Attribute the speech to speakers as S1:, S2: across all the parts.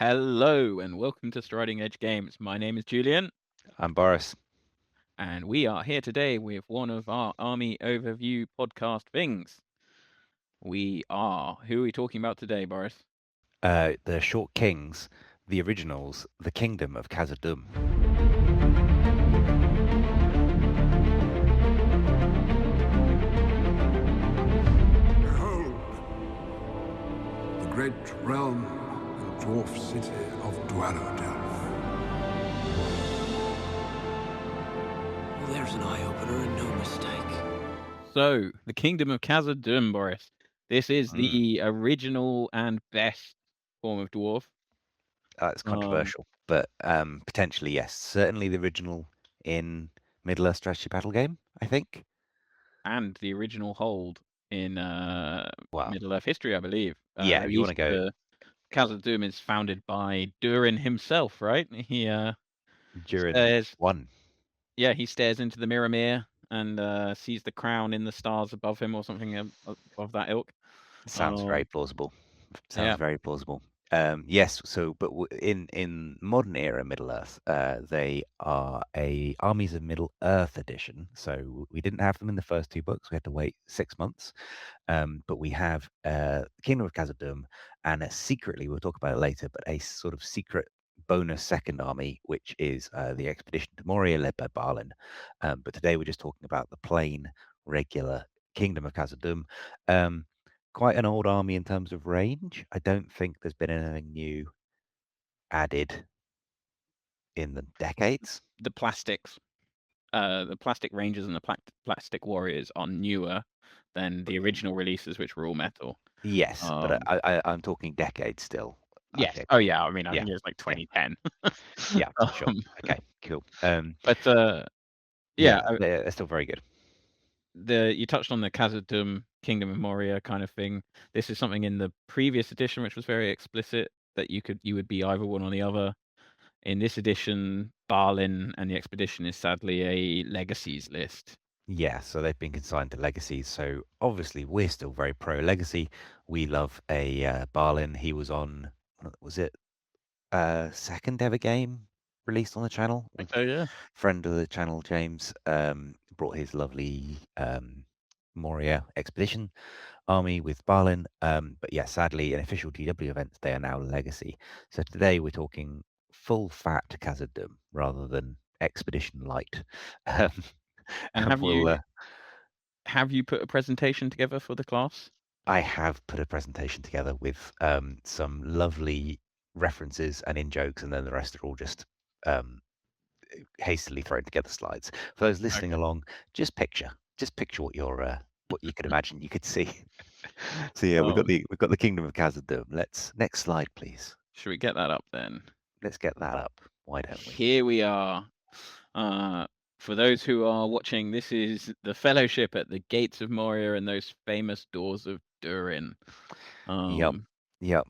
S1: Hello and welcome to Striding Edge Games. My name is Julian,
S2: I'm Boris.
S1: and we are here today with one of our Army Overview podcast things. Who are we talking about today, Boris?
S2: The Short Kings, the originals, the Kingdom of Khazad-Dum.
S3: Behold, the great realm and dwarf city of Dwarf.
S4: There's an eye-opener and no mistake.
S1: So, the Kingdom of Khazad-Dum, Boris. This is
S2: Mm.
S1: the original and best form of dwarf.
S2: It's controversial, but potentially yes. Certainly the original in Middle-earth strategy battle game, I think.
S1: And the original hold in
S2: Wow.
S1: Middle-earth history, I believe.
S2: Yeah,
S1: At
S2: you want to
S1: least
S2: go
S1: Khazad-Dum is founded by Durin himself, right? He
S2: during
S1: stares
S2: one.
S1: Yeah, he stares into the mirror and sees the crown in the stars above him or something of that ilk.
S2: Sounds very
S1: Um,
S2: plausible.
S1: yeah,
S2: Sounds very plausible. Yes, so but in modern era Middle Earth, they are a Armies of Middle Earth edition. So we didn't have them in the first two books. We had to wait 6 months. But we have Kingdom of Khazad-Dum, and secretly, we'll talk about it later, but a sort of secret bonus second army, which is the expedition to Moria led by Balin. But today we're just talking about the plain, regular Kingdom of Khazad-Dum. Quite an old army in terms of range. I don't think there's been anything new added in the decades.
S1: the plastic rangers and the plastic warriors are newer than the original releases, which were all metal.
S2: Yes, but
S1: Um,
S2: I'm talking decades still. I
S1: yes.
S2: think.
S1: Oh yeah. I mean, I
S2: Yeah,
S1: think it was like
S2: yeah,
S1: 2010.
S2: yeah. Sure.
S1: um,
S2: Okay, cool.
S1: but yeah,
S2: Yeah, they're still very good.
S1: you touched on the Khazad-Dum Kingdom of Moria kind of thing. This is something in the previous edition which was very explicit that you would be either one or the other. In this edition, Balin and the expedition is sadly a legacies list.
S2: Yeah, so they've been consigned to legacies. So obviously we're still very pro legacy. We love a Balin. He was on, was it second ever game released on the channel?
S1: I think so, yeah.
S2: Friend of the channel, James, brought his lovely Moria expedition army with Balin. But yeah, sadly, in official GW events, they are now legacy. So today we're talking full fat Khazad-Dum rather than expedition light. Um,
S1: And
S2: and we'll
S1: have you put a presentation together for the class?
S2: I have put a presentation together with some lovely references and in jokes, and then the rest are all just um, hastily thrown together slides. For those listening
S1: Okay.
S2: along, just picture what you could imagine you could see. So yeah,
S1: Oh,
S2: we've got the Kingdom of Khazad-Dum. Let's next slide, please.
S1: should we get that up then?
S2: Let's get that up. Why don't we?
S1: Here we are. Uh, for those who are watching, this is the Fellowship at the Gates of Moria and those famous doors of Durin.
S2: Yep,
S1: Um,
S2: yep.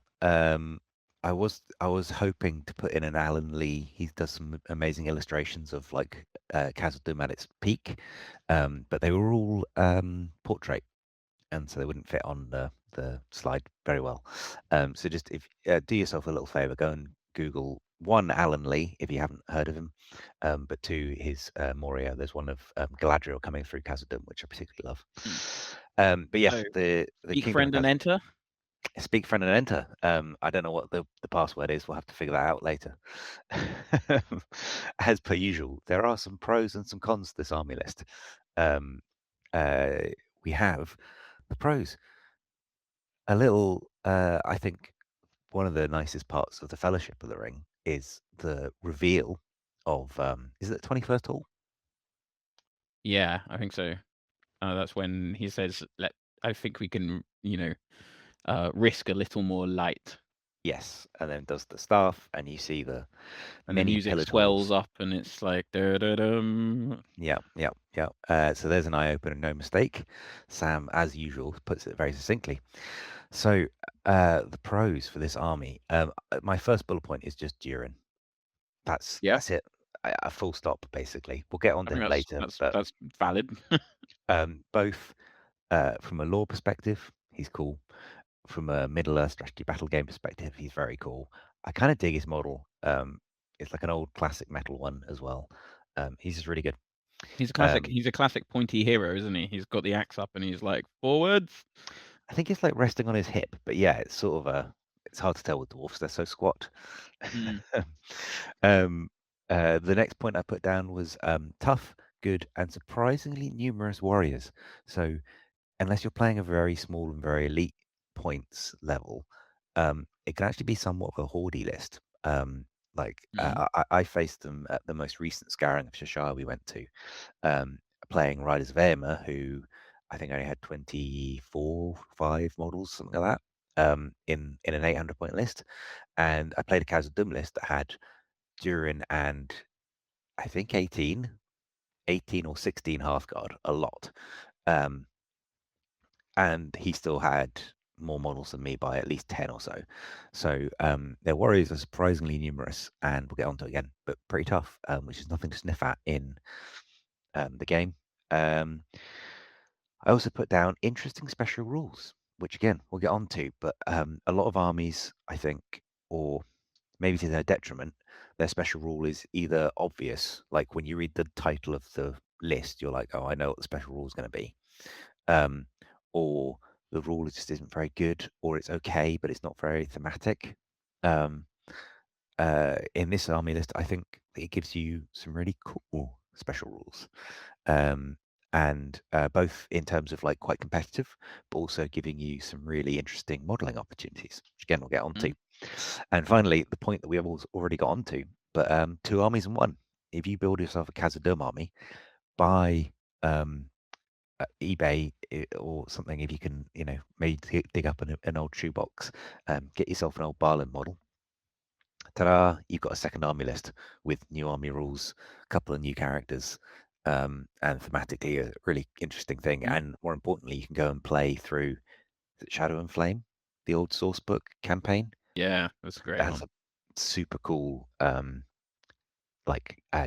S2: I was hoping to put in an Alan Lee. He does some amazing illustrations of like Khazad-Dum at its peak, but they were all portrait, and so they wouldn't fit on the slide very well. So just if do yourself a little favor, go and Google one Alan Lee if you haven't heard of him, but two his Moria. There's one of Galadriel coming through Khazad-Dum, which I particularly love. But yeah,
S1: so
S2: the
S1: speak
S2: Kingdom of
S1: friend and
S2: Khazad.
S1: enter.
S2: Speak friend and enter. I don't know what the password is. We'll have to figure that out later. As per usual, there are some pros and some cons to this army list. Um, we have the pros. A little, I think one of the nicest parts of the Fellowship of the Ring is the reveal of, is it the 21st Hall?
S1: Yeah, I think so. That's when he says, "Let I think we can, risk a little more light."
S2: Yes, and then does the staff, and you see the
S1: And the
S2: many
S1: music
S2: pillared
S1: swells
S2: halls.
S1: up, and it's like da-da-dum.
S2: Yeah, yeah, yeah. So there's an eye opener, no mistake. Sam, as usual, puts it very succinctly. So the pros for this army. My first bullet point is just Durin.
S1: Yeah,
S2: That's it. A full stop, basically. We'll get on
S1: I
S2: to
S1: think
S2: him later, but
S1: that's valid.
S2: both from a lore perspective, he's cool. From a Middle Earth strategy battle game perspective, he's very cool. I kind of dig his model. It's like an old classic metal one as well. He's just really good.
S1: He's a classic.
S2: Um,
S1: He's a classic pointy hero, isn't he? He's got the axe up and he's like forwards.
S2: I think it's like resting on his hip, but yeah, it's sort of it's hard to tell with dwarfs. They're so squat.
S1: Mm.
S2: um, the next point I put down was tough, good, and surprisingly numerous warriors. So unless you're playing a very small and very elite points level, it can actually be somewhat of a hoardy list.
S1: Mm.
S2: I faced them at the most recent scouring of Cheshire we went to, playing Riders of Aemir, who I think only had 24, 5 models, something like that, in an 800 point list. And I played a Khazad-Dum list that had Durin and I think 18 or 16 Hearthguard, a lot. Um, and he still had more models than me by at least 10 or so. So their warriors are surprisingly numerous, and we'll get onto it again, but pretty tough, which is nothing to sniff at in the game. Um, I also put down interesting special rules, which again we'll get onto, but a lot of armies, I think, or maybe to their detriment, their special rule is either obvious, like when you read the title of the list, you're like, oh, I know what the special rule is going to be, um, or the rule just isn't very good, or it's okay, but it's not very thematic. Um, in this army list, I think it gives you some really cool special rules, and both in terms of like quite competitive, but also giving you some really interesting modeling opportunities, which again we'll get onto.
S1: Mm.
S2: And finally, the point that we have already got onto, but two armies in one. If you build yourself a Khazad-Dum army, buy eBay or something, if you can, maybe dig up an old shoebox, get yourself an old Barland model. Ta-da! You've got a second army list with new army rules, a couple of new characters, and thematically a really interesting thing.
S1: Mm.
S2: And more importantly, you can go and play through Shadow and Flame, the old source book campaign.
S1: Yeah, that's a
S2: It
S1: great
S2: has
S1: one.
S2: a super cool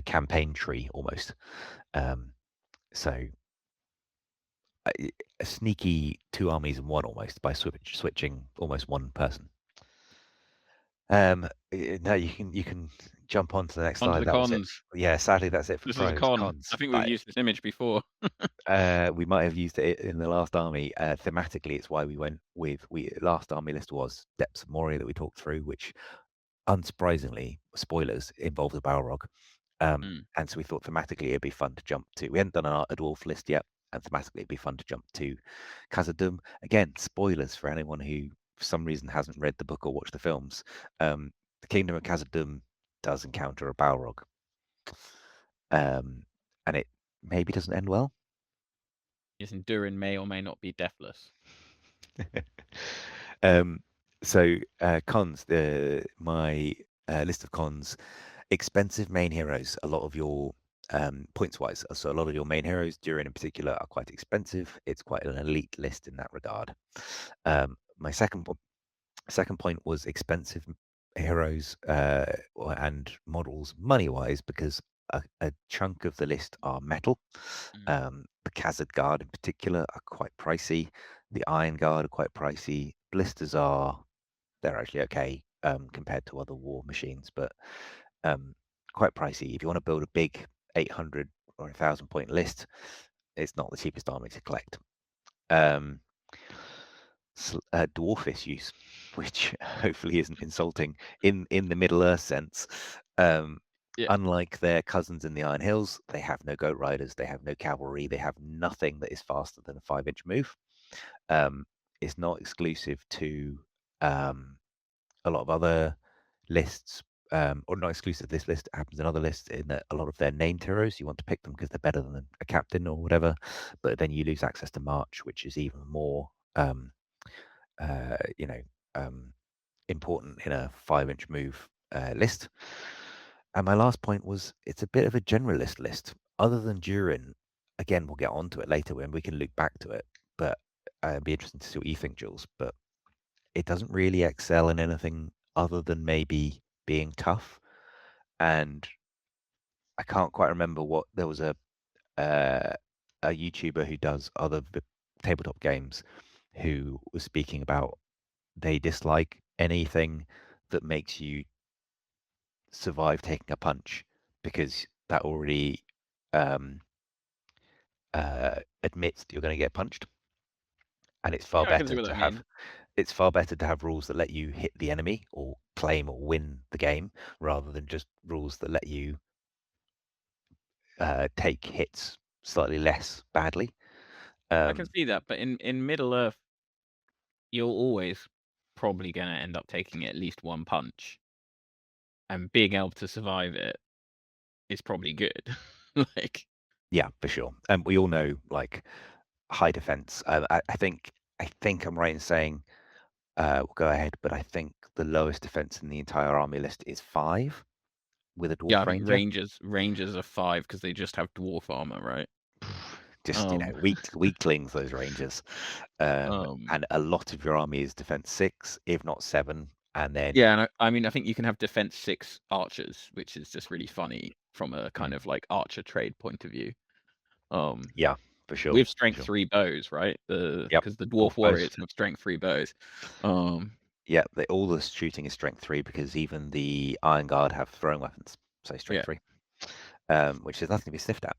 S2: campaign tree almost. Um, so a sneaky two armies in one almost by switching almost one person. Now you can jump on to the next
S1: On to
S2: slide.
S1: the
S2: That was it.
S1: cons.
S2: Yeah, sadly that's it for
S1: This is a
S2: pros.
S1: con. I
S2: Cons.
S1: think we've used this image before.
S2: We might have used it in the last army. Thematically, it's why we went with last army list was Depths of Moria that we talked through, which unsurprisingly, spoilers, involves a Balrog.
S1: Mm.
S2: And so we thought thematically it'd be fun to jump to. We hadn't done a dwarf list yet, and thematically it'd be fun to jump to Khazad-Dum. Again, spoilers for anyone who for some reason hasn't read the book or watched the films. The Kingdom of Khazad-Dum does encounter a Balrog. And it maybe doesn't end well.
S1: Yes, and Durin may or may not be deathless.
S2: Cons, my list of cons, expensive main heroes. A lot of your points wise, so a lot of your main heroes, Durin in particular, are quite expensive. It's quite an elite list in that regard. My second point was expensive heroes and models money wise, because a chunk of the list are metal. The Khazad Guard in particular are quite pricey. The Iron Guard are quite pricey. Blisters they're actually okay compared to other war machines, but quite pricey. If you want to build a big 800 or 1,000 point list, it's not the cheapest army to collect. Dwarf issues, which hopefully isn't insulting in the Middle Earth sense.
S1: Yeah.
S2: Unlike their cousins in the Iron Hills, they have no goat riders, they have no cavalry, they have nothing that is faster than a 5-inch move. It's not exclusive to a lot of other lists, or not exclusive to this list. It happens in other lists in that a lot of their named heroes, you want to pick them because they're better than a captain or whatever, but then you lose access to March, which is even more uh, you know, important in a 5-inch move list. And my last point was it's a bit of a generalist list. Other than Durin, again, we'll get onto it later when we can look back to it, but it'd be interesting to see what you think, Jules. But it doesn't really excel in anything other than maybe being tough. And I can't quite remember what there was a YouTuber who does other tabletop games who was speaking about they dislike anything that makes you survive taking a punch because that already um, admits that you're going to get punched, and it's far
S1: Yeah, I can see
S2: better
S1: what
S2: to
S1: that
S2: have
S1: means.
S2: it's far better to have rules that let you hit the enemy or claim or win the game rather than just rules that let you take hits slightly less badly.
S1: I can see that, but in Middle Earth, you're always probably gonna end up taking at least one punch, and being able to survive it is probably good. Like,
S2: Yeah, for sure. And we all know like high defense. I think I'm right in saying we'll go ahead, but I think the lowest defense in the entire army list is 5 with a
S1: yeah,
S2: dwarf
S1: I think
S2: ranger.
S1: rangers are 5 because they just have dwarf armor, right?
S2: Just
S1: Um,
S2: weaklings those rangers,
S1: um,
S2: and a lot of your army is defense 6, if not 7, and then
S1: yeah, and I mean, I think you can have defense 6 archers, which is just really funny from a kind
S2: mm,
S1: of like archer trade point of view. Um,
S2: yeah, for sure,
S1: with
S2: for
S1: strength
S2: sure.
S1: 3 bows, right?
S2: Yep,
S1: Because the
S2: dwarf
S1: dwarf
S2: bows.
S1: warriors have strength 3 bows. Um,
S2: Yeah, all the shooting is strength 3 because even the Iron Guard have throwing weapons, so strength
S1: yeah,
S2: 3, which is nothing to be sniffed at.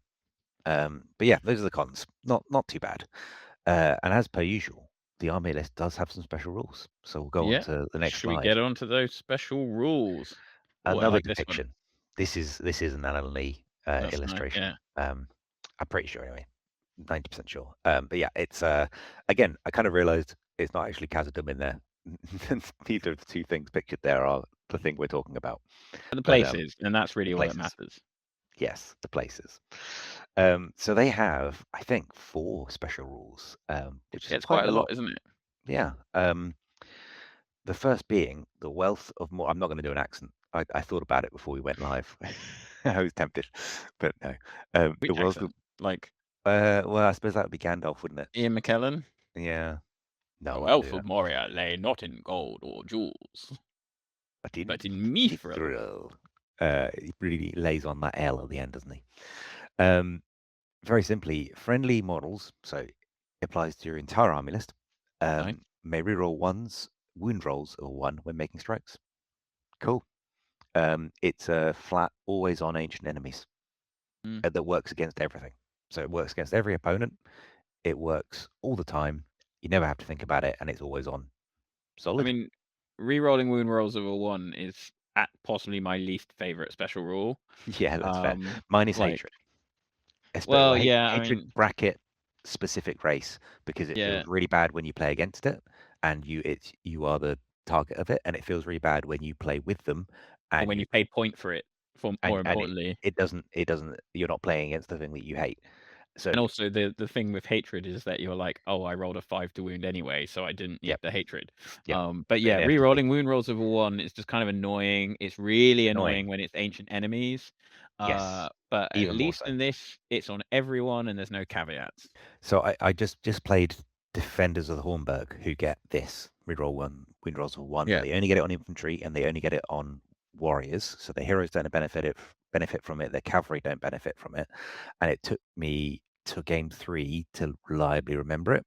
S2: But yeah, those are the cons. Not too bad. And as per usual, the army list does have some special rules. So we'll go on
S1: yeah.
S2: to the next
S1: Should we
S2: slide.
S1: get on to those special rules? Oh, I
S2: Another
S1: like this one.
S2: depiction. This is an Alan Lee
S1: That's nice.
S2: illustration.
S1: Yeah.
S2: I'm pretty sure anyway, 90% sure. But yeah, it's again, I kind of realized it's not actually Khazad-Dum in there. Neither of the two things pictured there are the thing we're talking about.
S1: And the
S2: But
S1: places, and that's
S2: the
S1: really all that
S2: places,
S1: matters.
S2: yes, the places. So they have, I think, 4 special rules, which is
S1: It's
S2: quite
S1: quite a
S2: a
S1: lot,
S2: lot.
S1: isn't it?
S2: Yeah. The first being the wealth of more. I'm not going to do an accent. I thought about it before we went live. I was tempted, but no. The
S1: Which
S2: wealth of.
S1: accent? Like
S2: Well, I suppose that would be Gandalf, wouldn't it?
S1: Ian McKellen?
S2: Yeah. No,
S1: The
S2: I wouldn't
S1: wealth
S2: do
S1: of
S2: that.
S1: Moria lay not in gold or jewels,
S2: But in
S1: but in mithril.
S2: Mithril. He really lays on that L at the end, doesn't he? Um, very simply, friendly models, so it applies to your entire army list,
S1: Nice.
S2: may reroll ones, wound rolls of 1 when making strikes. Cool. It's a flat, always on ancient enemies
S1: Mm.
S2: that works against everything. So it works against every opponent. It works all the time. You never have to think about it, and it's always on.
S1: I
S2: Solid.
S1: mean, re-rolling wound rolls of a 1 is at possibly my least favorite special rule.
S2: Yeah, that's fair. Mine is
S1: Like,
S2: hatred.
S1: well,
S2: Well,
S1: yeah, I
S2: hatred
S1: mean,
S2: bracket specific race because it
S1: yeah,
S2: feels really bad when you play against it, and you are the target of it, and it feels really bad when you play with them,
S1: or
S2: and
S1: when
S2: you
S1: you paid point for it, for more
S2: and
S1: importantly.
S2: it doesn't you're not playing against the thing that you hate. So
S1: And also the thing with hatred is that you're like, "Oh, I rolled a 5 to wound anyway, so I didn't need
S2: yep,
S1: the hatred."
S2: yep.
S1: But
S2: So
S1: yeah,
S2: inevitably
S1: re-rolling wound rolls of a 1 is just kind of annoying. It's really
S2: annoying.
S1: annoying when it's ancient enemies.
S2: Yes,
S1: But at
S2: even more
S1: least
S2: so.
S1: in this, it's on everyone and there's no caveats.
S2: So I just played Defenders of the Hornburg who get this reroll 1 win rolls of 1, but
S1: Yeah.
S2: they only get it on infantry and they only get it on warriors. So the heroes don't benefit from it. Their cavalry don't benefit from it. And it took me to game 3 to reliably remember it.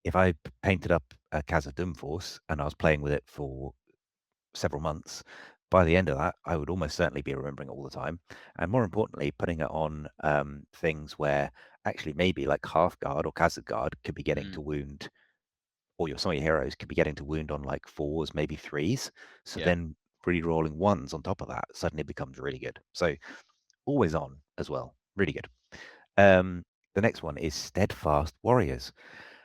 S2: If I painted up a Khazad-Dum force and I was playing with it for several months, by the end of that, I would almost certainly be remembering it all the time. And more importantly, putting it on things where actually maybe like half guard or Khazad guard could be getting
S1: Mm,
S2: to wound, or some of your heroes could be getting to wound on like 4s, maybe 3s. So
S1: yeah.
S2: then re-rolling 1s on top of that suddenly becomes really good. So always on as well. Really good. The next one is Steadfast Warriors.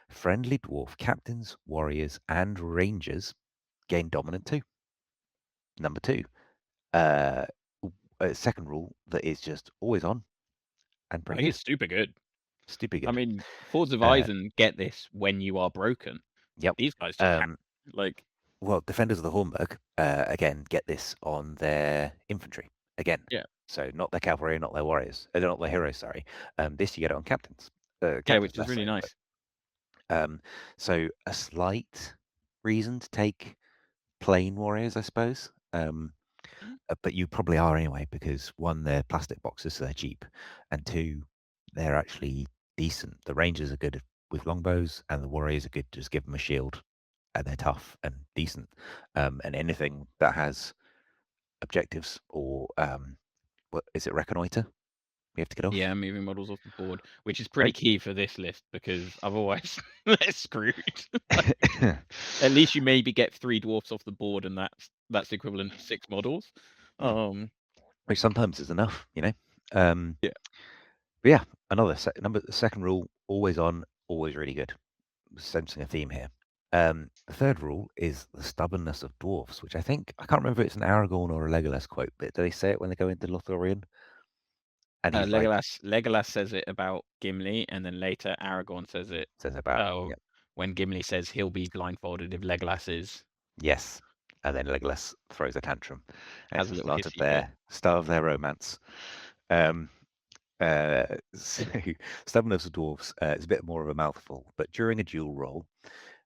S2: Friendly dwarf captains, warriors, and rangers gain dominant 2. Number 2, uh, second rule that is just always on and
S1: I
S2: pretty
S1: think
S2: good.
S1: it's super good.
S2: Stupid
S1: I
S2: good.
S1: mean, Fords of
S2: Uh,
S1: Eisen get this when you are broken.
S2: yep.
S1: These guys just have,
S2: Um,
S1: like,
S2: well, Defenders of the Hornburg, again, get this on their infantry. Again.
S1: yeah.
S2: So not their cavalry, not their warriors. They're not their heroes, sorry. This you get it on captains.
S1: Yeah,
S2: Captains
S1: which is
S2: less so.
S1: really nice.
S2: So a slight reason to take plain warriors, I suppose.
S1: Mm,
S2: But you probably are anyway, because 1, they're plastic boxes, so they're cheap, and 2, they're actually decent. The rangers are good with longbows, and the warriors are good to just give them a shield and they're tough and decent. And anything that has objectives or what is it, reconnoiter? We have to get off.
S1: Yeah, moving models off the board, which is pretty
S2: Great.
S1: key for this list because otherwise they're screwed. At least you maybe get 3 dwarfs off the board, and that's equivalent to 6 models.
S2: Which sometimes is enough, Um,
S1: Yeah.
S2: but yeah, the second rule, always on, always really good. Sensing a theme here. The third rule is the stubbornness of dwarfs, which I can't remember if it's an Aragorn or a Legolas quote, but do they say it when they go into Lothlorien? And he's like,
S1: Legolas says it about Gimli, and then later Aragorn says it,
S2: says about,
S1: oh, when Gimli says he'll be blindfolded if Legolas is.
S2: yes. And then Legolas throws a tantrum. And
S1: Has
S2: it's
S1: a
S2: the
S1: little hissy fit.
S2: start of their romance. So stubbornness of dwarves is a bit more of a mouthful, but during a duel roll,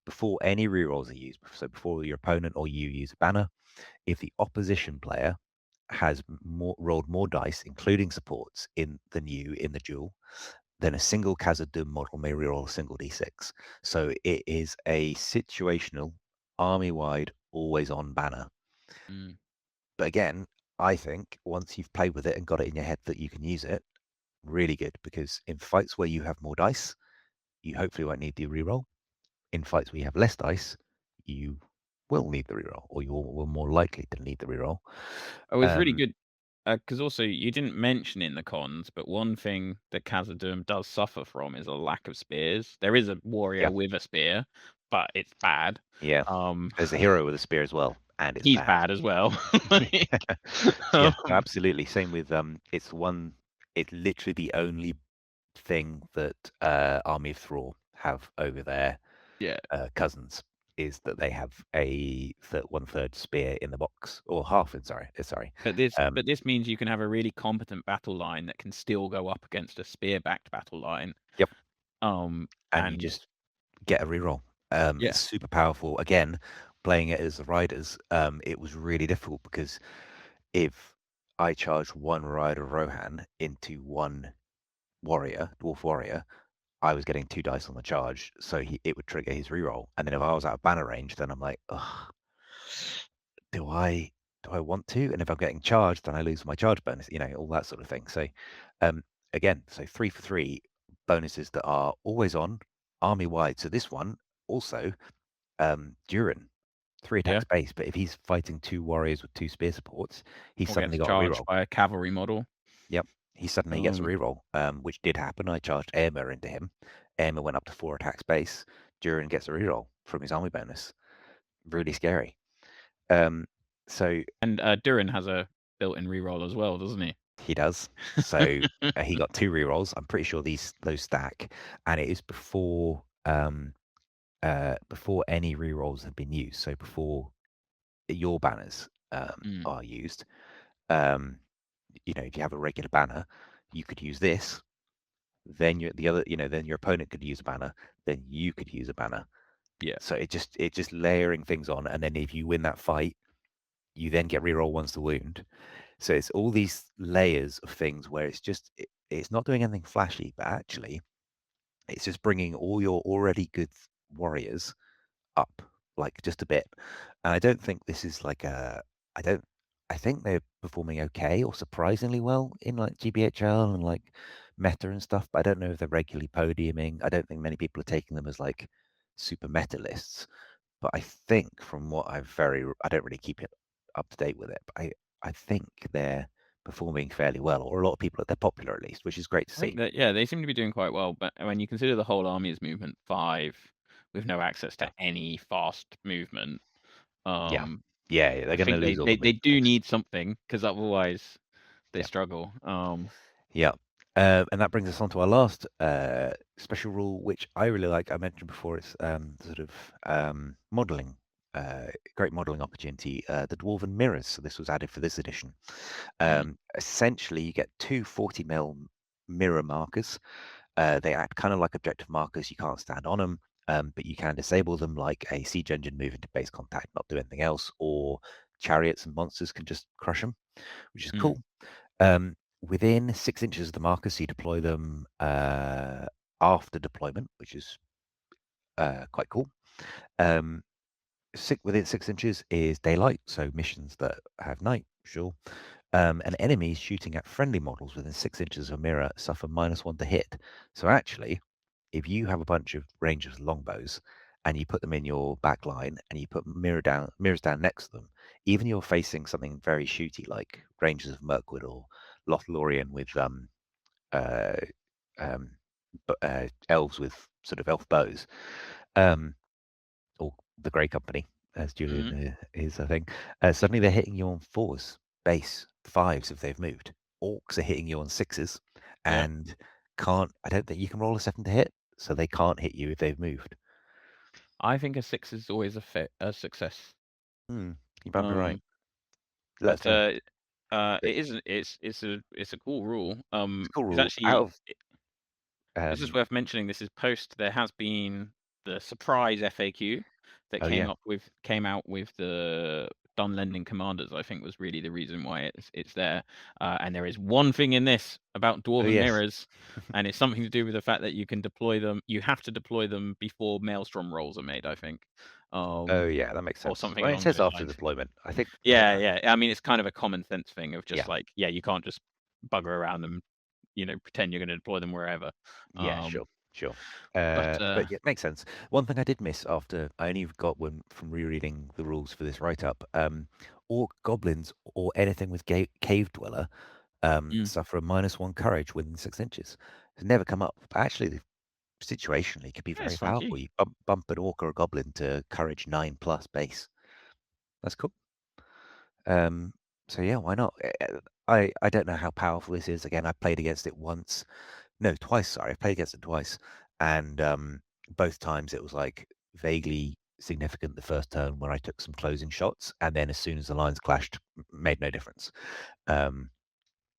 S2: before any rerolls are used, so before your opponent or you use a banner, if the opposition player has rolled more dice, including supports, than you in the duel, then a single Khazad-Dum model may reroll a single d6. So it is a situational, army-wide, always-on banner.
S1: Mm.
S2: But again, I think once you've played with it and got it in your head that you can use it, really good, because in fights where you have more dice, you hopefully won't need the reroll. In fights where you have less dice, you will need the reroll, or you will more likely to need the reroll.
S1: Oh, it's really good because also you didn't mention in the cons, but one thing that Khazad-Dum does suffer from is a lack of spears. There is a warrior
S2: Yeah.
S1: with a spear, but it's bad.
S2: Yeah. There's a hero with a spear as well, and it's
S1: He's bad as well. Like,
S2: yeah, absolutely. Same with it's literally the only thing that Army of Thrall have over their
S1: yeah.
S2: cousins is that they have a 1/3 spear in the box, or half. Sorry.
S1: But this means you can have a really competent battle line that can still go up against a spear-backed battle line.
S2: Yep.
S1: And
S2: you just get a reroll.
S1: Yeah.
S2: It's super powerful. Again, playing it as the riders, it was really difficult because if I charged one rider Rohan into one dwarf warrior, I was getting 2 dice on the charge, so it would trigger his reroll. And then if I was out of banner range, then I'm like, ugh, do I want to? And if I'm getting charged, then I lose my charge bonus, all that sort of thing. So again, so 3 for 3 bonuses that are always on, army wide. So this one also, Durin, 3 attacks base, but if he's fighting 2 warriors with 2 spear supports, he's suddenly got a
S1: charged
S2: reroll.
S1: by a cavalry model.
S2: Yep. He suddenly gets a reroll, which did happen. I charged Aemir into him. Aemir went up to 4 attacks base. Durin gets a reroll from his army bonus. Really scary. So
S1: And Durin has a built-in reroll as well, doesn't he?
S2: he does. So he got 2 rerolls. I'm pretty sure those stack, and it is before any rerolls have been used. So before your banners are used. If you have a regular banner, you could use this. Then then your opponent could use a banner. Then you could use a banner.
S1: Yeah.
S2: So it just layering things on, and then if you win that fight, you then get reroll once to wound. So it's all these layers of things where it's not doing anything flashy, but actually it's just bringing all your already good warriors up like just a bit. And I don't think this is like I think they're performing okay or surprisingly well in like GBHL and like meta and stuff, but I don't know if they're regularly podiuming. I don't think many people are taking them as like super meta lists. But I think from what I don't really keep it up to date with it, but I think they're performing fairly well, or a lot of people, they're popular at least, which is great to
S1: I think
S2: see.
S1: that, yeah, they seem to be doing quite well. But when you consider the whole army is movement 5 with no access to any fast movement,
S2: Yeah, they're
S1: I
S2: going to
S1: think
S2: lose all
S1: they
S2: the movement
S1: do
S2: things.
S1: need something because otherwise they
S2: Yeah.
S1: struggle.
S2: Yeah. And that brings us on to our last special rule, which I really like. I mentioned before, it's sort of modeling, great modeling opportunity, the Dwarven mirrors. So this was added for this edition. Essentially, you get 2 40 mil mirror markers. They act kind of like objective markers. You can't stand on them, but you can disable them like a siege engine move into base contact, not do anything else, or chariots and monsters can just crush them, which is cool. Within 6 inches of the marker, so you deploy them after deployment, which is quite cool. within 6 inches is daylight, so missions that have night, sure. And enemies shooting at friendly models within 6 inches of a mirror suffer -1 to hit. So actually, if you have a bunch of rangers with longbows and you put them in your back line and you put mirrors down next to them, even you're facing something very shooty like Rangers of Mirkwood or Lothlorien with uh, um, elves with sort of elf bows, um, or the Grey Company, as
S1: Mhm.
S2: Julian is, I think. Suddenly they're hitting you on 4s, base, 5s if they've moved. Orcs are hitting you on 6s,
S1: Yeah.
S2: and I don't think you can roll a 7 to hit, so they can't hit you if they've moved.
S1: I think a 6 is always a success.
S2: You might be right.
S1: Um,
S2: Let us
S1: but,
S2: know. But
S1: it's a cool rule.
S2: it's a cool
S1: It's
S2: rule.
S1: actually this is
S2: Um,
S1: worth mentioning. This is post. There has been the surprise FAQ that
S2: oh yeah,
S1: came out with the done lending commanders. I think was really the reason why it's there. And there is one thing in this about
S2: oh
S1: dwarven
S2: yes,
S1: mirrors, and it's something to do with the fact that you can deploy them. You have to deploy them before maelstrom rolls are made. I think,
S2: oh yeah, that makes
S1: or
S2: sense.
S1: something
S2: Well, it
S1: along
S2: says
S1: those
S2: after
S1: lines.
S2: deployment. I think.
S1: Yeah, yeah. I mean, it's kind of a common sense thing of
S2: Yeah,
S1: just like, yeah, you can't just bugger around them, pretend you're going to deploy them wherever.
S2: yeah,
S1: Um,
S2: sure.
S1: but
S2: But yeah, it makes sense. One thing I did miss after I only got one from rereading the rules for this write-up. Orc, goblins, or anything with cave dweller
S1: mm,
S2: suffer a -1 courage within 6 inches. It's never come up. But actually, situationally, could be
S1: yeah,
S2: very
S1: it's
S2: powerful.
S1: funky.
S2: You bump an orc or a goblin to courage 9 plus base. That's cool. Um, so yeah, why not? I don't know how powerful this is. Again, I played against it once. No, twice. Sorry, I played against it twice, and both times it was like vaguely significant the first turn when I took some closing shots, and then as soon as the lines clashed, made no difference. Um,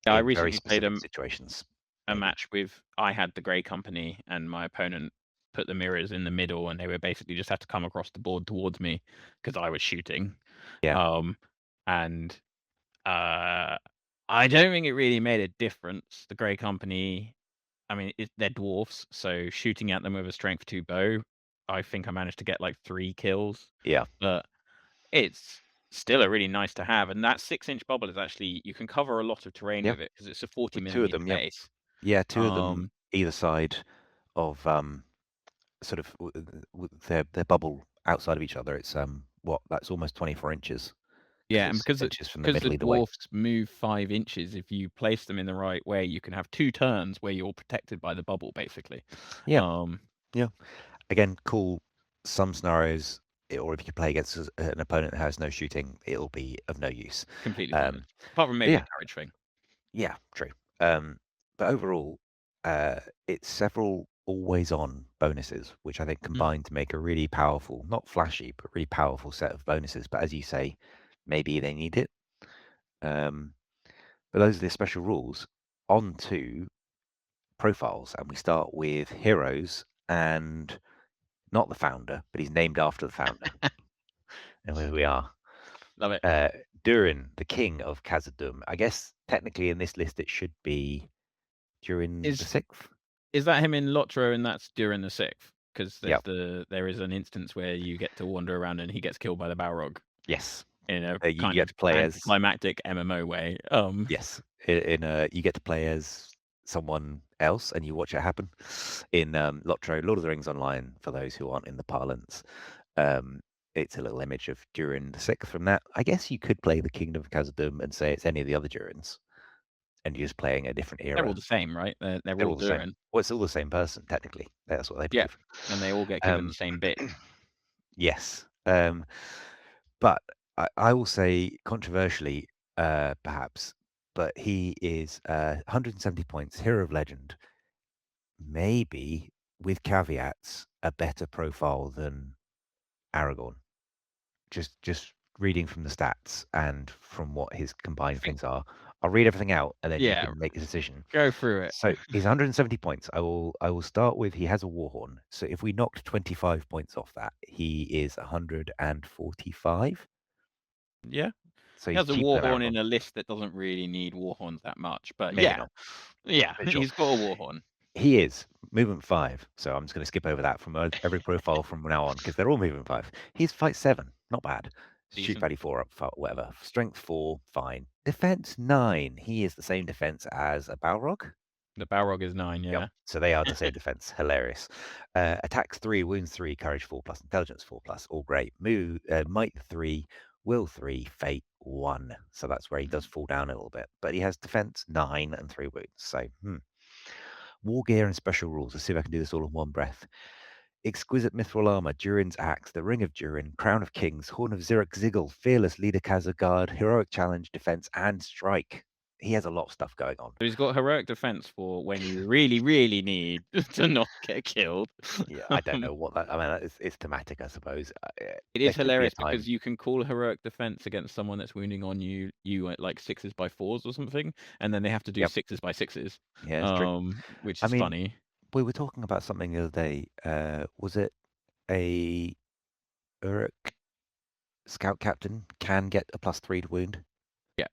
S1: Yeah, I
S2: in very
S1: recently played
S2: specific situations,
S1: a
S2: maybe.
S1: match with I had the Grey Company, and my opponent put the mirrors in the middle, and they were basically just had to come across the board towards me because I was shooting.
S2: Yeah.
S1: Um, and uh, I don't think it really made a difference. The Grey Company, I mean, they're dwarfs, so shooting at them with a strength 2 bow, I think I managed to get like 3 kills.
S2: Yeah.
S1: But it's still a really nice to have, and that 6-inch bubble is actually you can cover a lot of terrain
S2: Yeah.
S1: with it because it's a 40
S2: With two of
S1: millimeter
S2: them, yeah.
S1: base.
S2: Yeah, two of them
S1: Um,
S2: either side of sort of their bubble outside of each other. It's what that's almost 24 inches because
S1: yeah, and
S2: it's
S1: because
S2: 6 inches from the
S1: because the
S2: middle either way.
S1: dwarfs move 5 inches, if you place them in the right way, you can have 2 turns where you're protected by the bubble, basically.
S2: Yeah,
S1: Um,
S2: yeah. Again, cool. Some scenarios, or if you play against an opponent that has no shooting, it'll be of no use.
S1: Completely pointless.
S2: Um,
S1: Apart from
S2: but
S1: maybe the
S2: yeah,
S1: carriage thing.
S2: yeah, true. But overall, it's several always on bonuses, which I think
S1: Mm.
S2: combine to make a really powerful, not flashy, but really powerful set of bonuses. But as you say, maybe they need it. Um, but those are the special rules. On to profiles, and we start with heroes and not the founder, but he's named after the founder. And here we are.
S1: Love it.
S2: Uh, Durin, the king of Khazad-Dum. I guess technically in this list it should be Durin the
S1: Is
S2: sixth.
S1: is that him in Lotro and that's during the 6th? Because
S2: Yeah.
S1: there is an instance where you get to wander around and he gets killed by the Balrog
S2: Yes.
S1: in a
S2: You
S1: kind
S2: get
S1: of
S2: to play as
S1: anticlimactic MMO way.
S2: yes. You get to play as someone else, and you watch it happen. In Lotro, Lord of the Rings Online, for those who aren't in the parlance, it's a little image of Durin the sixth. From that, I guess you could play the Kingdom of Khazad-Dum and say it's any of the other Durins, and you're just playing a different
S1: They're all
S2: era.
S1: the same, right? They're
S2: They're
S1: all
S2: all the same.
S1: Durin.
S2: Well, it's all the same person, technically. That's what they
S1: Yeah,
S2: believe.
S1: and they all get given the
S2: Um,
S1: same bit.
S2: yes. But I will say, controversially, perhaps, but he is 170 points, hero of legend, maybe with caveats, a better profile than Aragorn. Just reading from the stats and from what his
S1: I
S2: combined
S1: think
S2: things are. I'll read everything out, and then you
S1: yeah,
S2: can make a decision.
S1: go through it.
S2: So he's 170 points. I will start with he has a warhorn. So if we knocked 25 points off that, he is 145.
S1: Yeah.
S2: So
S1: He
S2: he's
S1: has a
S2: cheaper than
S1: Warhorn
S2: Aragorn.
S1: in a list that doesn't really need Warhorns that much, but
S2: Maybe
S1: yeah.
S2: not,
S1: Yeah,
S2: but sure.
S1: he's got a Warhorn.
S2: He is movement 5. So I'm just going to skip over that from every profile from now on because they're all movement 5. He's fight 7. Not bad. Shoot
S1: Decent.
S2: value 4 up, whatever. Strength 4, fine. Defense 9. He is the same defense as a Balrog.
S1: The Balrog is 9,
S2: Yep.
S1: yeah.
S2: So they are the same defense. Hilarious. Attacks 3, wounds 3, courage 4 plus, intelligence 4 plus. All great. Might 3, will 3, fate 1. So that's where he does fall down a little bit. But he has defense 9 and 3 wounds. So, war gear and special rules. Let's see if I can do this all in one breath. Exquisite mithril armor, Durin's axe, the ring of Durin, crown of kings, horn of Zirek-Ziggle, fearless leader Khazad, heroic challenge, defense, and strike. He has a lot of stuff going on.
S1: So he's got heroic defense for when you really, really need to not get killed.
S2: Yeah, I don't know what that. I mean, it's thematic, I suppose.
S1: It
S2: There
S1: is
S2: could be a
S1: hilarious
S2: time.
S1: because you can call heroic defense against someone that's wounding on you at like 6s by 4s or something, and then they have to do
S2: Yep.
S1: 6s by 6s.
S2: Yeah, it's true.
S1: Which
S2: I
S1: is
S2: mean,
S1: funny.
S2: we were talking about something the other day. Was it a Uruk scout captain can get a +3 to wound?
S1: Yeah.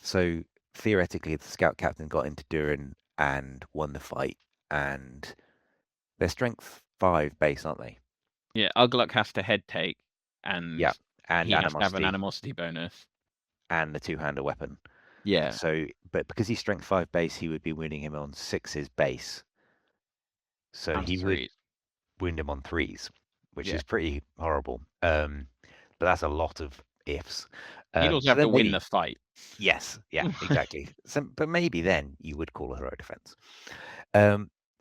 S2: So theoretically, the scout captain got into Durin and won the fight, and they're strength 5 base, aren't they?
S1: Yeah, Ugluk has to head take, and
S2: and
S1: he has to have an
S2: animosity
S1: animosity bonus.
S2: and the two-hander weapon.
S1: Yeah.
S2: So, but because he's strength 5 base, he would be wounding him on 6's base. So
S1: And
S2: he would
S1: 3s.
S2: wound him on 3s, which
S1: Yeah.
S2: is pretty horrible. But that's a lot of ifs.
S1: He'd also
S2: so
S1: have to
S2: then
S1: win
S2: maybe,
S1: the fight.
S2: yes, yeah, exactly. But maybe then you would call a heroic defense.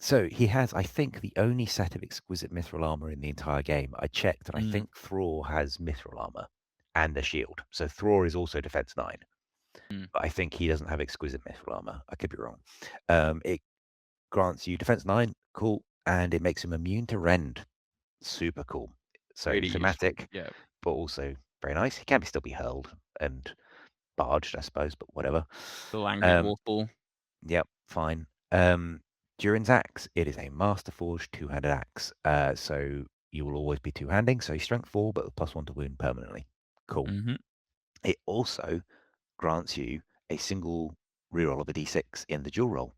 S2: So he has, I think, the only set of exquisite mithril armor in the entire game. I checked, and I think Thror has mithril armor and a shield. So Thror is also defense 9. But I think he doesn't have exquisite mithril armor. I could be wrong. It grants you defense 9, cool, and it makes him immune to rend. Super cool. So
S1: Really
S2: thematic,
S1: useful. Yeah.
S2: but also very nice. He can still be hurled and barged, I suppose, but whatever.
S1: The angry dwarf ball.
S2: Yep, fine. Durin's axe, it is a master forged two-handed axe. So you will always be two-handing. So he's strength 4, but +1 to wound permanently. Cool. It also grants you a single reroll of a d6 in the dual roll.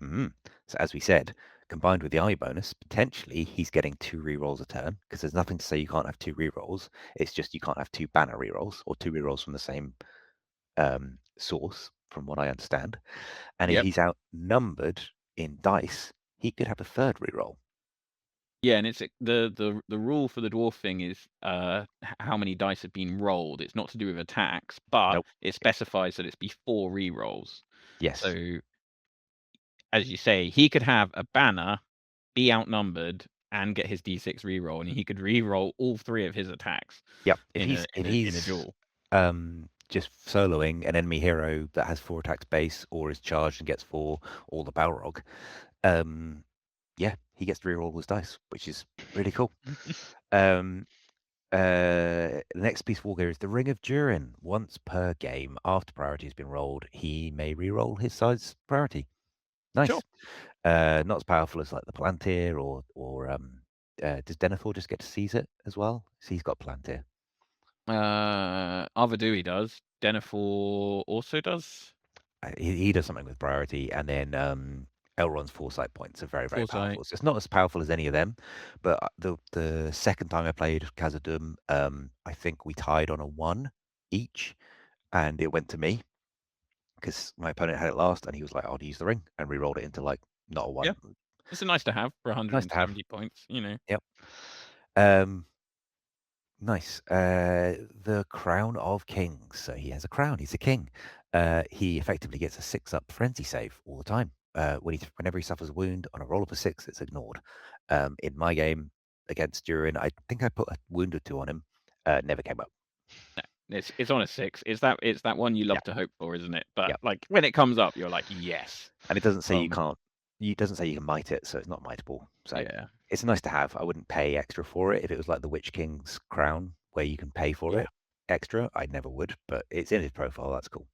S2: So as we said, combined with the eye bonus, potentially he's getting 2 rerolls a turn, because there's nothing to say you can't have 2 rerolls. It's just you can't have 2 banner rerolls or 2 rerolls from the same source, from what I understand. And if he's outnumbered in dice, he could have a 3rd reroll.
S1: Yeah, and it's the rule for the dwarf thing is how many dice have been rolled. It's not to do with attacks, but it specifies that it's before rerolls.
S2: Yes.
S1: So, as you say, he could have a banner, be outnumbered, and get his d6 reroll, and he could reroll all 3 of his attacks.
S2: Yep.
S1: In a duel.
S2: Just soloing an enemy hero that has 4 attacks base, or is charged and gets 4, or the Balrog, yeah, he gets to reroll all his dice, which is really cool. The next piece of war gear is the Ring of Durin. Once per game, after priority has been rolled, he may reroll his side's priority. Nice.
S1: Sure.
S2: Not as powerful as like the Palantir or does Denethor just get to seize it as well? So he's got Palantir.
S1: Arvidui does. Denethor also does.
S2: He does something with priority, and then Elrond's foresight points are very, very
S1: Foresight.
S2: powerful. So it's not as powerful as any of them, but the second time I played Khazad-Dum, I think we tied on a 1 each, and it went to me because my opponent had it last, and he was like, "I'll use the ring," and re-rolled it into like not a 1.
S1: Yeah. It's a nice to have for
S2: Nice to have.
S1: 170 points, you know.
S2: Yep. Nice. The Crown of Kings. So he has a crown. He's a king. He effectively gets a 6-up frenzy save all the time. Whenever he suffers a wound on a roll of a 6, it's ignored. In my game against Durin, I think I put a wound or 2 on him. Never came up.
S1: No, it's on a 6. It's that one you love to hope for, isn't it? But like when it comes up, you're like, yes.
S2: And it doesn't say you can't. It doesn't say you can mite it, so it's not miteable. So
S1: yeah,
S2: it's nice to have. I wouldn't pay extra for it if it was like the Witch King's crown, where you can pay for it extra. I never would, but it's in his profile. That's cool.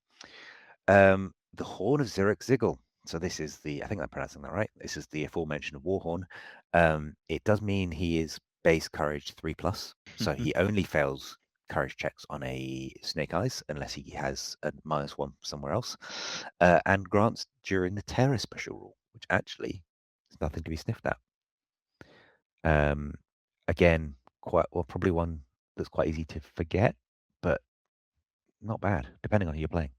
S2: The Horn of Zirek-Ziggle. So this is I think I'm pronouncing that right. This is the aforementioned Warhorn. It does mean he is base courage 3+, so he only fails courage checks on a Snake Eyes unless he has a -1 somewhere else, and grants during the Terror special rule, which actually is nothing to be sniffed at. Again, probably one that's quite easy to forget, but not bad, depending on who you're playing.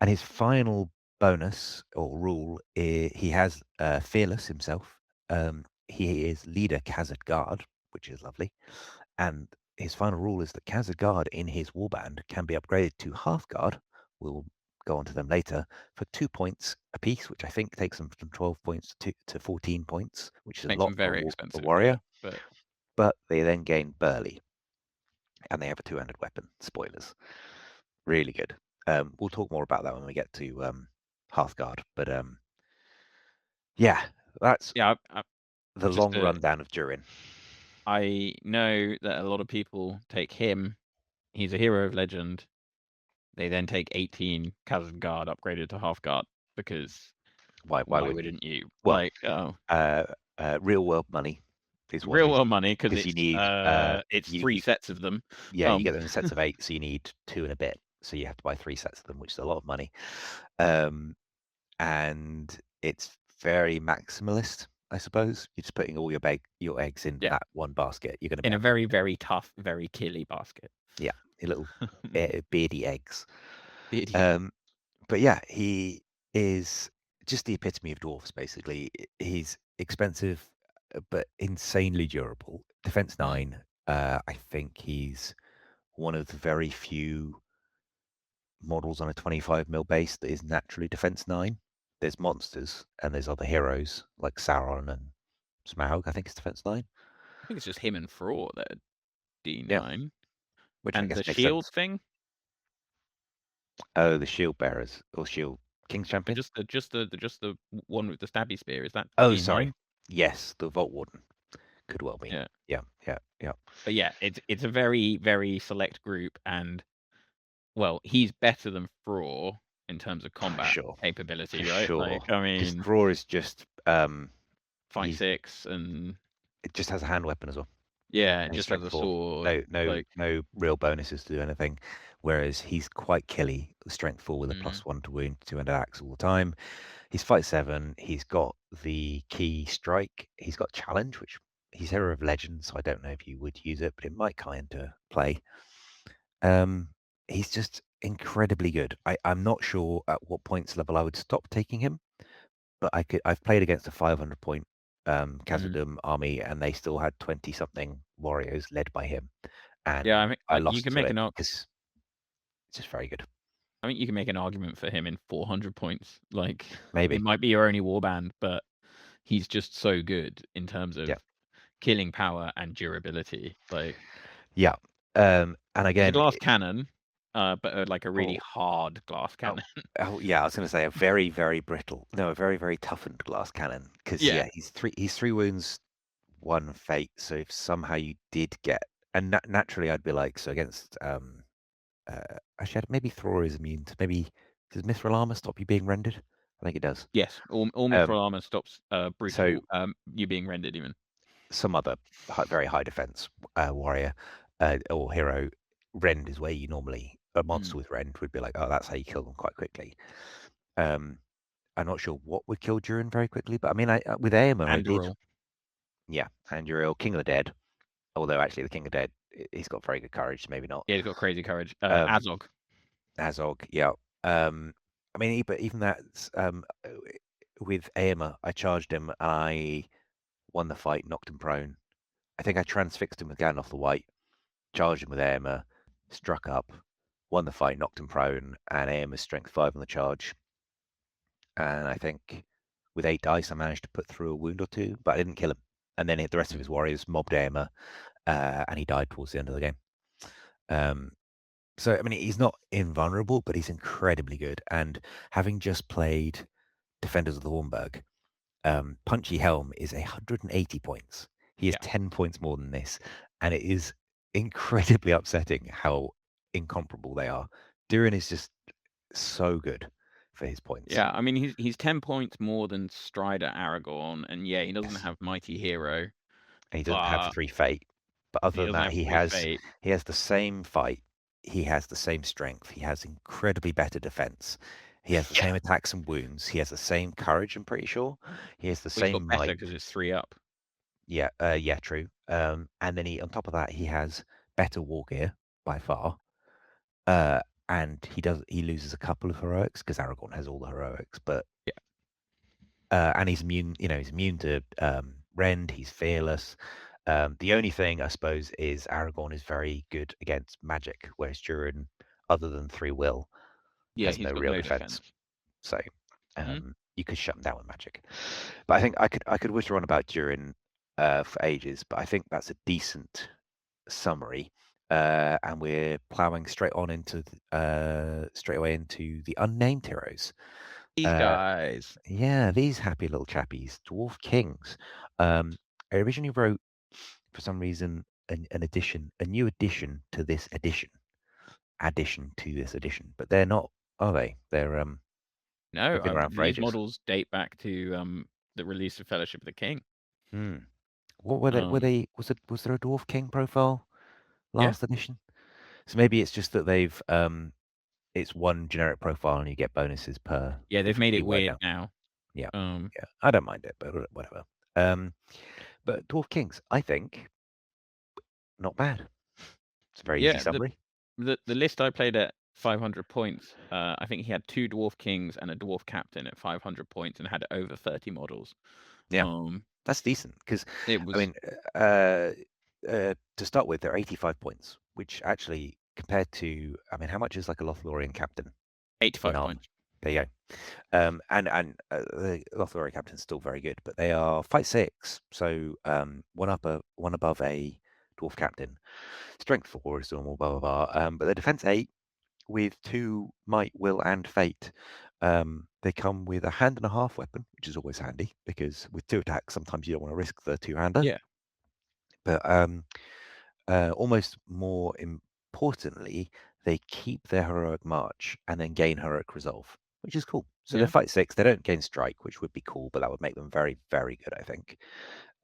S2: And his final bonus or rule, he has Fearless himself. He is leader Khazad-Guard, which is lovely. And his final rule is that Khazad-Guard in his warband can be upgraded to Half Guard. We'll go on to them later for 2 points apiece, which I think takes them from 12 points to 14 points, which is a
S1: Makes
S2: lot
S1: them
S2: for
S1: very
S2: a
S1: expensive, yeah,
S2: warrior.
S1: but
S2: But they then gain Burly, and they have a 200 weapon. Spoilers. Really good. We'll talk more about that when we get to Hearthguard. But yeah, that's
S1: yeah, I
S2: the
S1: just
S2: long rundown of Durin.
S1: I know that a lot of people take him. He's a hero of legend. They then take 18 Khazad Guard upgraded to Half Guard because
S2: Why
S1: why
S2: wouldn't you?
S1: wouldn't you?
S2: Well,
S1: Like, oh,
S2: real world money is what
S1: real
S2: it is.
S1: world money because
S2: Because you need
S1: it's
S2: you,
S1: 3 sets of them.
S2: you get them in sets of 8, so you need 2 and a bit. So you have to buy 3 sets of them, which is a lot of money. And it's very maximalist, I suppose. You're just putting all your eggs in
S1: Yeah.
S2: that one basket. You're going to
S1: in a very, very tough, very killy basket.
S2: Yeah, your little beardy eggs.
S1: Beardy.
S2: But yeah, he is just the epitome of dwarfs, basically. He's expensive, but insanely durable. Defense 9. I think he's one of the very few models on a 25 mil base that is naturally defense 9. There's monsters and there's other heroes like Sauron and Smaug. I think it's defense 9.
S1: I think it's just him and Fror that are D9.
S2: Yeah. Which I
S1: And
S2: guess
S1: the
S2: makes
S1: shield
S2: sense.
S1: thing?
S2: Oh, the shield bearers or shield King's Champion?
S1: Just the one with the stabby spear, is that
S2: Oh,
S1: D9?
S2: sorry. Yes, the Vault Warden. Could well be.
S1: Yeah.
S2: Yeah.
S1: But yeah, it's a very, very select group, and well, he's better than Fror in terms of combat
S2: Sure.
S1: capability,
S2: For
S1: right?
S2: sure.
S1: Like, I
S2: Because
S1: mean,
S2: Thor is just
S1: 5/6 and
S2: it just has a hand weapon as well.
S1: yeah,
S2: And
S1: it
S2: he's
S1: just has a
S2: strength 4.
S1: sword.
S2: No real bonuses to do anything. Whereas he's quite killy, strength 4 with a +1 to wound, 200 axe all the time. He's fight 7. He's got the key strike. He's got challenge, which he's hero of legend, so I don't know if you would use it, but it might come into play. He's just incredibly good. I'm not sure at what points level I would stop taking him, but I've played against a 500 point Khazad-Dum army, and they still had 20 something warriors led by him, and
S1: Yeah, I mean,
S2: I
S1: you
S2: lost
S1: can
S2: to
S1: make
S2: it
S1: an
S2: because it's just very good.
S1: I think you can make an argument for him in 400 points. Like,
S2: Maybe.
S1: it might be your only warband, but he's just so good in terms of killing power and durability. Like,
S2: yeah. And
S1: it's a
S2: again,
S1: glass cannon, but like a really
S2: oh,
S1: hard glass cannon.
S2: yeah, I was going to say a very, very brittle, no, a very, very toughened glass cannon. Because
S1: Yeah.
S2: he's 3 wounds, 1 fate. So if somehow you did get, and naturally, I'd be like, so against actually, maybe Thor is immune to maybe. Does Mithril armor stop you being rendered? I think it does.
S1: Yes, all mithril armor stops brutal
S2: So
S1: you being rendered even.
S2: some other very high defense warrior or hero, rend is where you normally a monster with rend would be like, oh, that's how you kill them quite quickly. I'm not sure what would kill Durin very quickly, but I mean, with Aemon, I did. Yeah, Anduril, King of the Dead. Although actually, the King of the Dead, he's got very good courage, so maybe not.
S1: Yeah, he's got crazy courage. Azog.
S2: Azog, yeah. I mean, but even that, with Aemon, I charged him and I won the fight, knocked him prone. I think I transfixed him with Gandalf the White, charged him with Aemon, struck up, won the fight, knocked him prone, and Aemon's strength 5 on the charge. And I think with 8 dice, I managed to put through a wound or 2, but I didn't kill him. And then the rest of his warriors mobbed Aemon, and he died towards the end of the game. So, I mean, he's not invulnerable, but he's incredibly good. And having just played Defenders of the Hornburg, Punchy Helm is 180 points. He is 10 points more than this. And it is incredibly upsetting how incomparable they are. Durin is just so good for his points.
S1: Yeah, I mean, he's 10 points more than Strider Aragorn, and yeah, he doesn't have Mighty Hero.
S2: And he doesn't have 3 fate. But other than that, he has the same fight. He has the same strength. He has incredibly better defense. He has the same attacks and wounds. He has the same courage, I'm pretty sure. He has the same
S1: might. Because it's 3 up.
S2: Yeah, true. And then on top of that, he has better war gear by far. And he loses a couple of heroics because Aragorn has all the heroics, but
S1: Yeah.
S2: and he's immune, he's immune to rend. He's fearless. The only thing I suppose is Aragorn is very good against magic, whereas Durin, other than 3 will,
S1: Yeah,
S2: has
S1: he's
S2: no
S1: got
S2: real
S1: no
S2: defense.
S1: defense.
S2: So
S1: Mhm.
S2: you could shut him down with magic. But I think I could witter on about Durin for ages, but I think that's a decent summary. And we're ploughing straight away into the unnamed heroes.
S1: These guys.
S2: Yeah, these happy little chappies, Dwarf Kings. I originally wrote, for some reason, a new addition to this edition, but they're not, are they?
S1: No,
S2: They've been around for
S1: these
S2: ages.
S1: models date back to the release of Fellowship of the King.
S2: Hmm. What were they? Were
S1: Um,
S2: they? Was there a Dwarf King profile
S1: yeah,
S2: last edition? So maybe it's just that it's one generic profile and you get bonuses per
S1: yeah, they've
S2: if
S1: made it
S2: keyword
S1: weird
S2: now.
S1: now.
S2: Yeah,
S1: Um,
S2: yeah. I don't mind it, but whatever. But Dwarf Kings, I think, not bad. It's a very easy
S1: yeah,
S2: summary.
S1: the list I played at 500 points, I think he had 2 Dwarf Kings and a Dwarf Captain at 500 points and had over 30 models.
S2: Yeah,
S1: Um,
S2: that's decent because,
S1: it
S2: I
S1: was
S2: mean, to start with, they're 85 points, which actually compared to, I mean, how much is like a Lothlorien captain in
S1: 85
S2: armor?
S1: points.
S2: There you go. The Lothlorien captain's still very good, but they are fight 6, so one above a dwarf captain. Strength 4 is normal, blah blah blah. But they're defense 8 with 2 might, will, and fate. They come with a hand and a half weapon, which is always handy because with 2 attacks, sometimes you don't want to risk the 2-hander.
S1: Yeah,
S2: But almost more importantly, they keep their heroic march and then gain heroic resolve, which is cool. So they're
S1: yeah,
S2: fight 6. They don't gain strike, which would be cool, but that would make them very, very good, I think.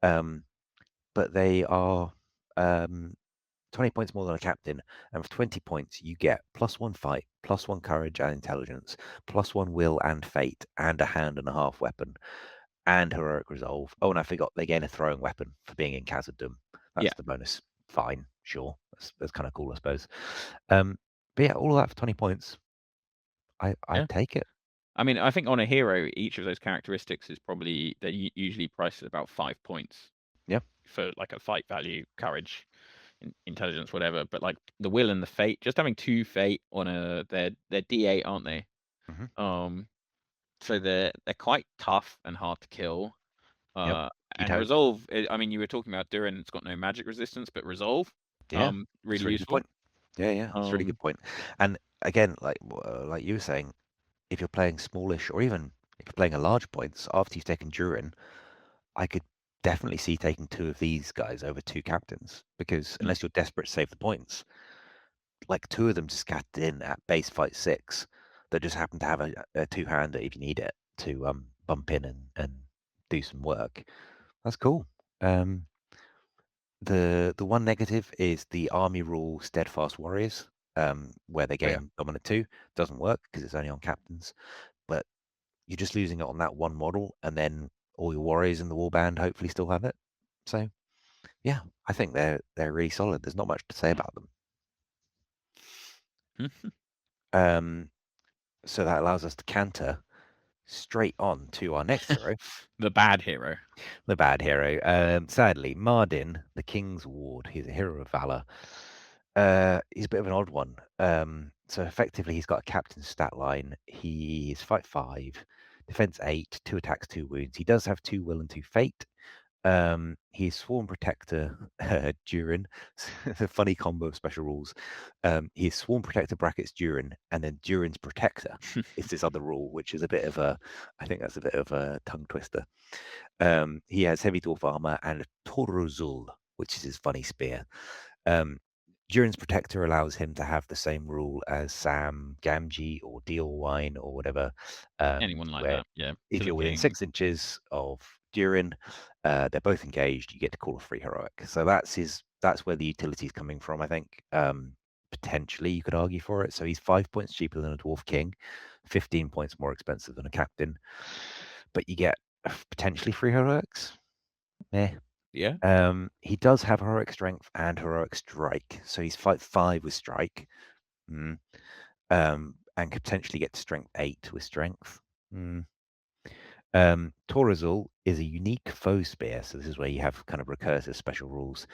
S2: But they are 20 points more than a captain, and for 20 points, you get +1 fight, +1 courage and intelligence, +1 will and fate, and a hand and a half weapon, and heroic resolve. Oh, and I forgot they gain a throwing weapon for being in Khazad-Dum.
S1: yeah,
S2: That's the bonus. Fine, sure. That's kind of cool, I suppose. But yeah, all of that for 20 points.
S1: yeah.
S2: I'd take it.
S1: I mean, I think on a hero, each of those characteristics is probably they're usually priced at about 5 points
S2: Yeah.
S1: for like a fight value, courage, intelligence, whatever. But like the will and the fate, just having 2 fate on they're D8, aren't they?
S2: Hmm.
S1: So they're quite tough and hard to kill.
S2: Yep. You'd
S1: And
S2: hope.
S1: resolve. I mean, you were talking about Durin. It's got no magic resistance, but resolve,
S2: Yeah. That's
S1: really
S2: a really good
S1: useful.
S2: point. Yeah. That's a really
S1: Um,
S2: good point. And again, like you were saying, if you're playing smallish or even if you're playing a large points after you've taken Durin, I could definitely see taking 2 of these guys over 2 captains because
S1: mm,
S2: unless you're desperate to save the points, like 2 of them scattered in at base fight 6 that just happen to have a 2-hander if you need it to bump in and do some work. That's cool. Um, the one negative is the army rule steadfast warriors, where they
S1: oh yeah,
S2: gain dominant 2. Doesn't work because it's only on captains, but you're just losing it on that one model, and then all your warriors in the warband hopefully still have it. So yeah, I think they're really solid. There's not much to say about them. Um, so that allows us to canter straight on to our next hero,
S1: the bad hero.
S2: the bad hero. Sadly, Mardin, the King's Ward. He's a hero of valor. He's a bit of an odd one. So effectively, he's got a captain's stat line. He is fight 5, defense 8, 2 attacks, 2 wounds. He does have 2 will and 2 fate. He's Sworn Protector Durin. The funny combo of special rules. He's Sworn Protector brackets Durin, and then Durin's Protector is this other rule, which is I think that's a bit of a tongue twister. He has heavy dwarf armor and a Torozul, which is his funny spear. Durin's Protector allows him to have the same rule as Sam Gamgee or Dealwine or whatever,
S1: Anyone like
S2: where
S1: that, yeah. To
S2: if
S1: the
S2: you're within
S1: king.
S2: 6 inches of Durin, they're both engaged, you get to call a free heroic. So that's where the utility is coming from, I think. Potentially, you could argue for it. So he's 5 points cheaper than a Dwarf King, 15 points more expensive than a Captain, but you get potentially free heroics. Eh,
S1: Yeah.
S2: He does have heroic strength and heroic strike, so he's fight 5 with strike, and could potentially get to strength 8 with strength. Torazul is a unique foe spear, so this is where you have kind of recursive special rules.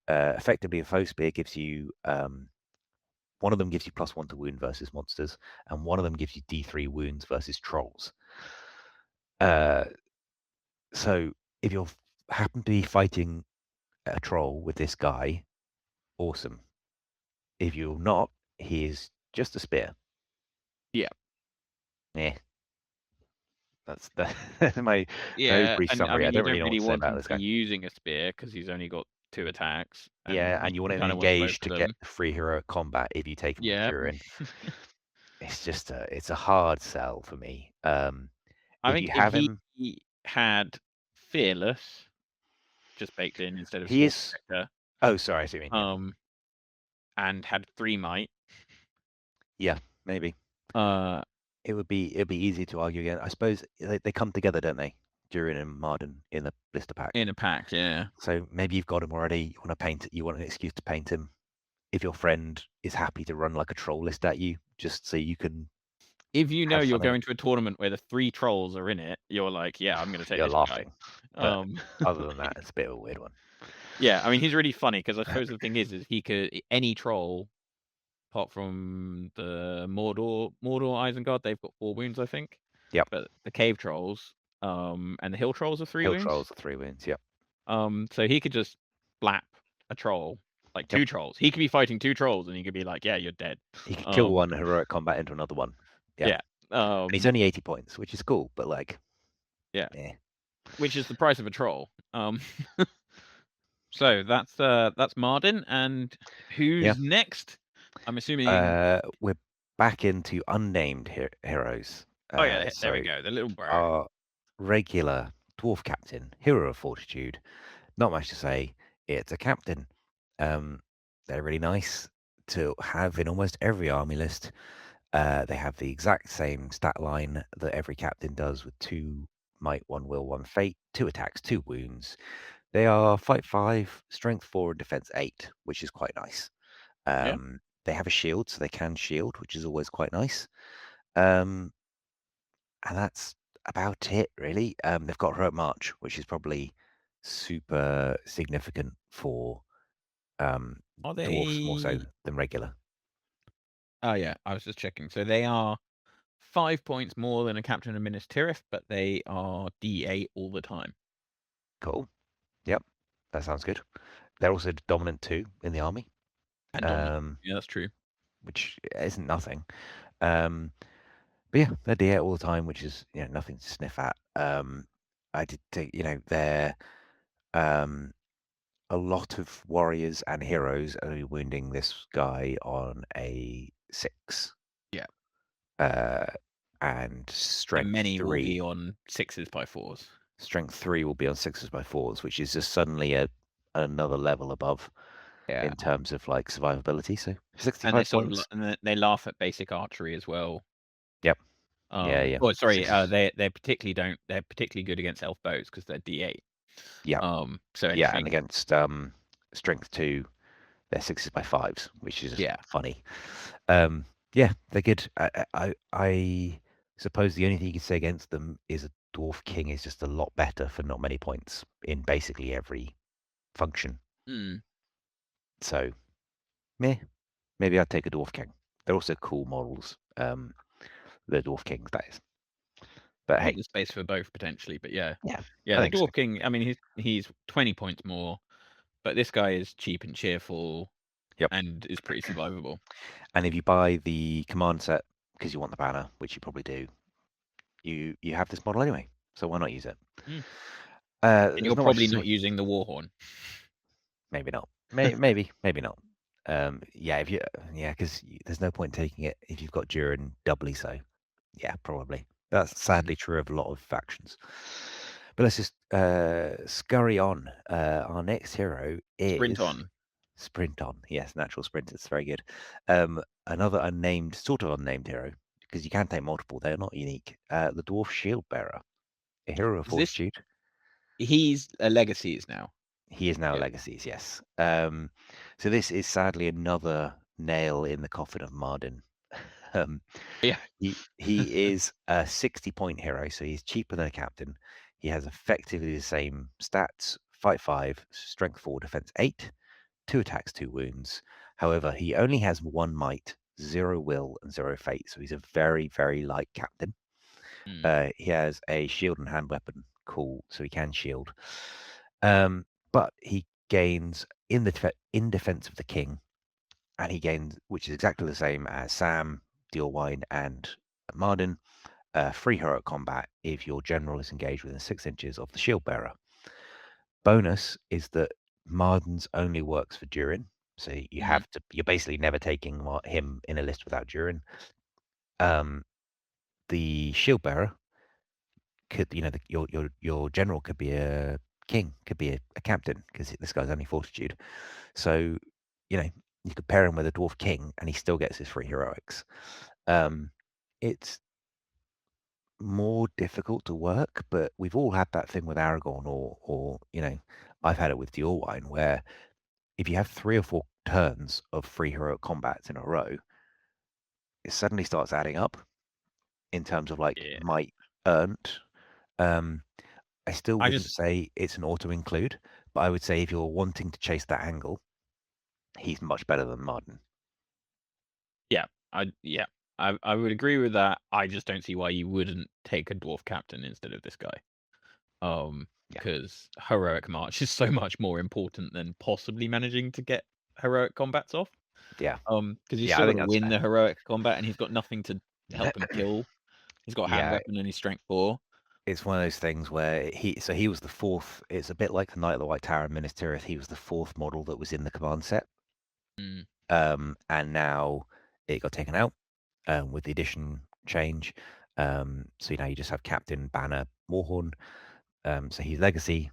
S2: Effectively, a foe spear gives you one of them gives you +1 to wound versus monsters, and one of them gives you D3 wounds versus trolls. So if you're happen to be fighting a troll with this guy, awesome. If you're not, he is just a spear.
S1: Yeah.
S2: Yeah. That's my very
S1: Yeah,
S2: brief
S1: and I
S2: summary. I
S1: mean, you
S2: don't really
S1: don't
S2: know what
S1: really
S2: to say
S1: want
S2: about
S1: him
S2: this
S1: to be
S2: guy.
S1: using a spear because he's only got 2 attacks,
S2: Yeah,
S1: and
S2: and you want
S1: you
S2: him
S1: kind of want both
S2: engaged
S1: of
S2: to get
S1: them.
S2: free heroic combat if you take him with
S1: Yeah.
S2: Durin. It's just it's a hard sell for me.
S1: I
S2: If
S1: think
S2: you
S1: if
S2: have him,
S1: he had Fearless just baked in instead of
S2: he
S1: Sword
S2: is.
S1: Protector,
S2: Oh, sorry, I see what you mean.
S1: and had 3 might,
S2: Yeah, maybe
S1: uh,
S2: it'd be easy to argue again. I suppose they come together, don't they? Durin and Marden in the blister pack.
S1: in a pack, yeah.
S2: So maybe you've got him already. You want to paint it. You want an excuse to paint him. If your friend is happy to run like a troll list at you, just so you can
S1: If you know
S2: have
S1: you're
S2: something,
S1: going to a tournament where the 3 trolls are in it, you're like, "Yeah, I'm gonna take
S2: you're
S1: this guy."
S2: laughing. But other than that, it's a bit of a weird one.
S1: Yeah, I mean, he's really funny because I suppose the thing is he could any troll, apart from the Mordor Isengard, they've got 4 wounds, I think.
S2: Yep.
S1: But the cave trolls, and the hill trolls are 3
S2: Hill
S1: wounds.
S2: trolls are 3 wounds. Yep.
S1: So he could just flap a troll, like
S2: Yep.
S1: 2 trolls. He could be fighting 2 trolls, and he could be like, "Yeah, you're dead."
S2: He could kill one heroic combat into another one. Yeah.
S1: Yeah.
S2: And he's only 80 points, which is cool, but like,
S1: Yeah.
S2: eh.
S1: Which is the price of a troll. So that's Marden, and who's next? I'm assuming.
S2: We're back into unnamed heroes.
S1: Oh yeah, there we
S2: So
S1: go. The little bro.
S2: our regular dwarf captain, hero of fortitude. Not much to say. It's a captain. They're really nice to have in almost every army list. They have the exact same stat line that every captain does with 2 might, 1 will, 1 fate, 2 attacks, 2 wounds. They are fight 5, strength 4, and defense 8, which is quite nice.
S1: Yeah.
S2: They have a shield, so they can shield, which is always quite nice. And that's about it, really. They've got heroic march, which is probably super significant for
S1: Are
S2: dwarfs more so
S1: they?
S2: than regular.
S1: Oh yeah, I was just checking. So they are 5 points more than a captain of Minas Tirith, but they are D8 all the time.
S2: Cool. Yep, that sounds good. They're also dominant 2 in the army.
S1: And dominant. Yeah, that's true.
S2: Which isn't nothing. But yeah, they're D8 all the time, which is nothing to sniff at. I did think they're a lot of warriors and heroes are wounding this guy on a 6.
S1: Yeah.
S2: And strength
S1: And many
S2: 3
S1: will be on 6s by 4s.
S2: Strength 3 will be on 6s by 4s, which is just suddenly another level above in terms of like survivability. So 65
S1: and they
S2: points.
S1: they laugh at basic archery as well.
S2: Yep. Yeah.
S1: Oh, sorry. They're particularly good against elf bows because they're D8.
S2: Yeah.
S1: So anything.
S2: Yeah, and against strength 2, they're 6s by 5s, which is just funny. Yeah, they're good. I suppose the only thing you can say against them is a dwarf king is just a lot better for not many points in basically every function. So, maybe I'd take a dwarf king. They're also cool models. The dwarf kings, that is. But hey,
S1: the space for both potentially. But yeah.
S2: Yeah.
S1: The dwarf king. I mean, he's 20 points more, but this guy is cheap and cheerful.
S2: Yep.
S1: And is pretty survivable.
S2: And if you buy the command set because you want the banner, which you probably do, you have this model anyway. So why not use it?
S1: And you're probably not using the warhorn.
S2: Maybe not. Maybe not. Because there's no point taking it if you've got Durin doubly so. Yeah, probably. That's sadly true of a lot of factions. But let's just scurry on. Our next hero is Sprint on. Yes, natural sprint. It's very good. Another sort of unnamed hero, because you can take multiple. They're not unique. The dwarf shield bearer, a hero of fortitude.
S1: He's a legacies now.
S2: He is now
S1: Yeah.
S2: legacies, yes. So this is sadly another nail in the coffin of Marden. Um,
S1: Yeah.
S2: he is a 60-point hero, so he's cheaper than a captain. He has effectively the same stats: fight 5, strength 4, defense 8, 2 attacks, 2 wounds. However, he only has 1 might, 0 will, and 0 fate, so he's a very, very light captain.
S1: Mm.
S2: He has a shield and hand weapon, cool, so he can shield. But he gains in defense of the king, and he gains, which is exactly the same as Sam, Dealwine, and Marden, free heroic combat if your general is engaged within 6 inches of the shield bearer. Bonus is that Marden's only works for Durin, so you
S1: Mhm.
S2: have to. You're basically never taking him in a list without Durin. The shield bearer could, your general could be a king, could be a captain, because this guy's only fortitude. So, you know, you could pair him with a dwarf king, and he still gets his free heroics. It's more difficult to work, but we've all had that thing with Aragorn, or I've had it with Diorwine, where if you have 3 or 4 turns of free heroic combats in a row, it suddenly starts adding up in terms of like
S1: Yeah.
S2: might earned. Um, I still
S1: I
S2: wouldn't
S1: just
S2: say it's an auto include, but I would say if you're wanting to chase that angle, he's much better than Marden.
S1: yeah. I would agree with that. I just don't see why you wouldn't take a dwarf captain instead of this guy.
S2: Yeah,
S1: Because heroic march is so much more important than possibly managing to get heroic combats off.
S2: yeah,
S1: Because you
S2: yeah.
S1: still
S2: I
S1: got
S2: think
S1: to
S2: that's
S1: win
S2: fair.
S1: the heroic combat, and he's got nothing to help him kill. He's got a hand
S2: Yeah,
S1: weapon and he's strength 4.
S2: it's one of those things where he was the 4th. It's a bit like the Knight of the White Tower in Minas Tirith. He was the 4th model that was in the command set,
S1: Mm,
S2: and now it got taken out with the edition change. So now you just have Captain, Banner, Warhorn. So he's legacy.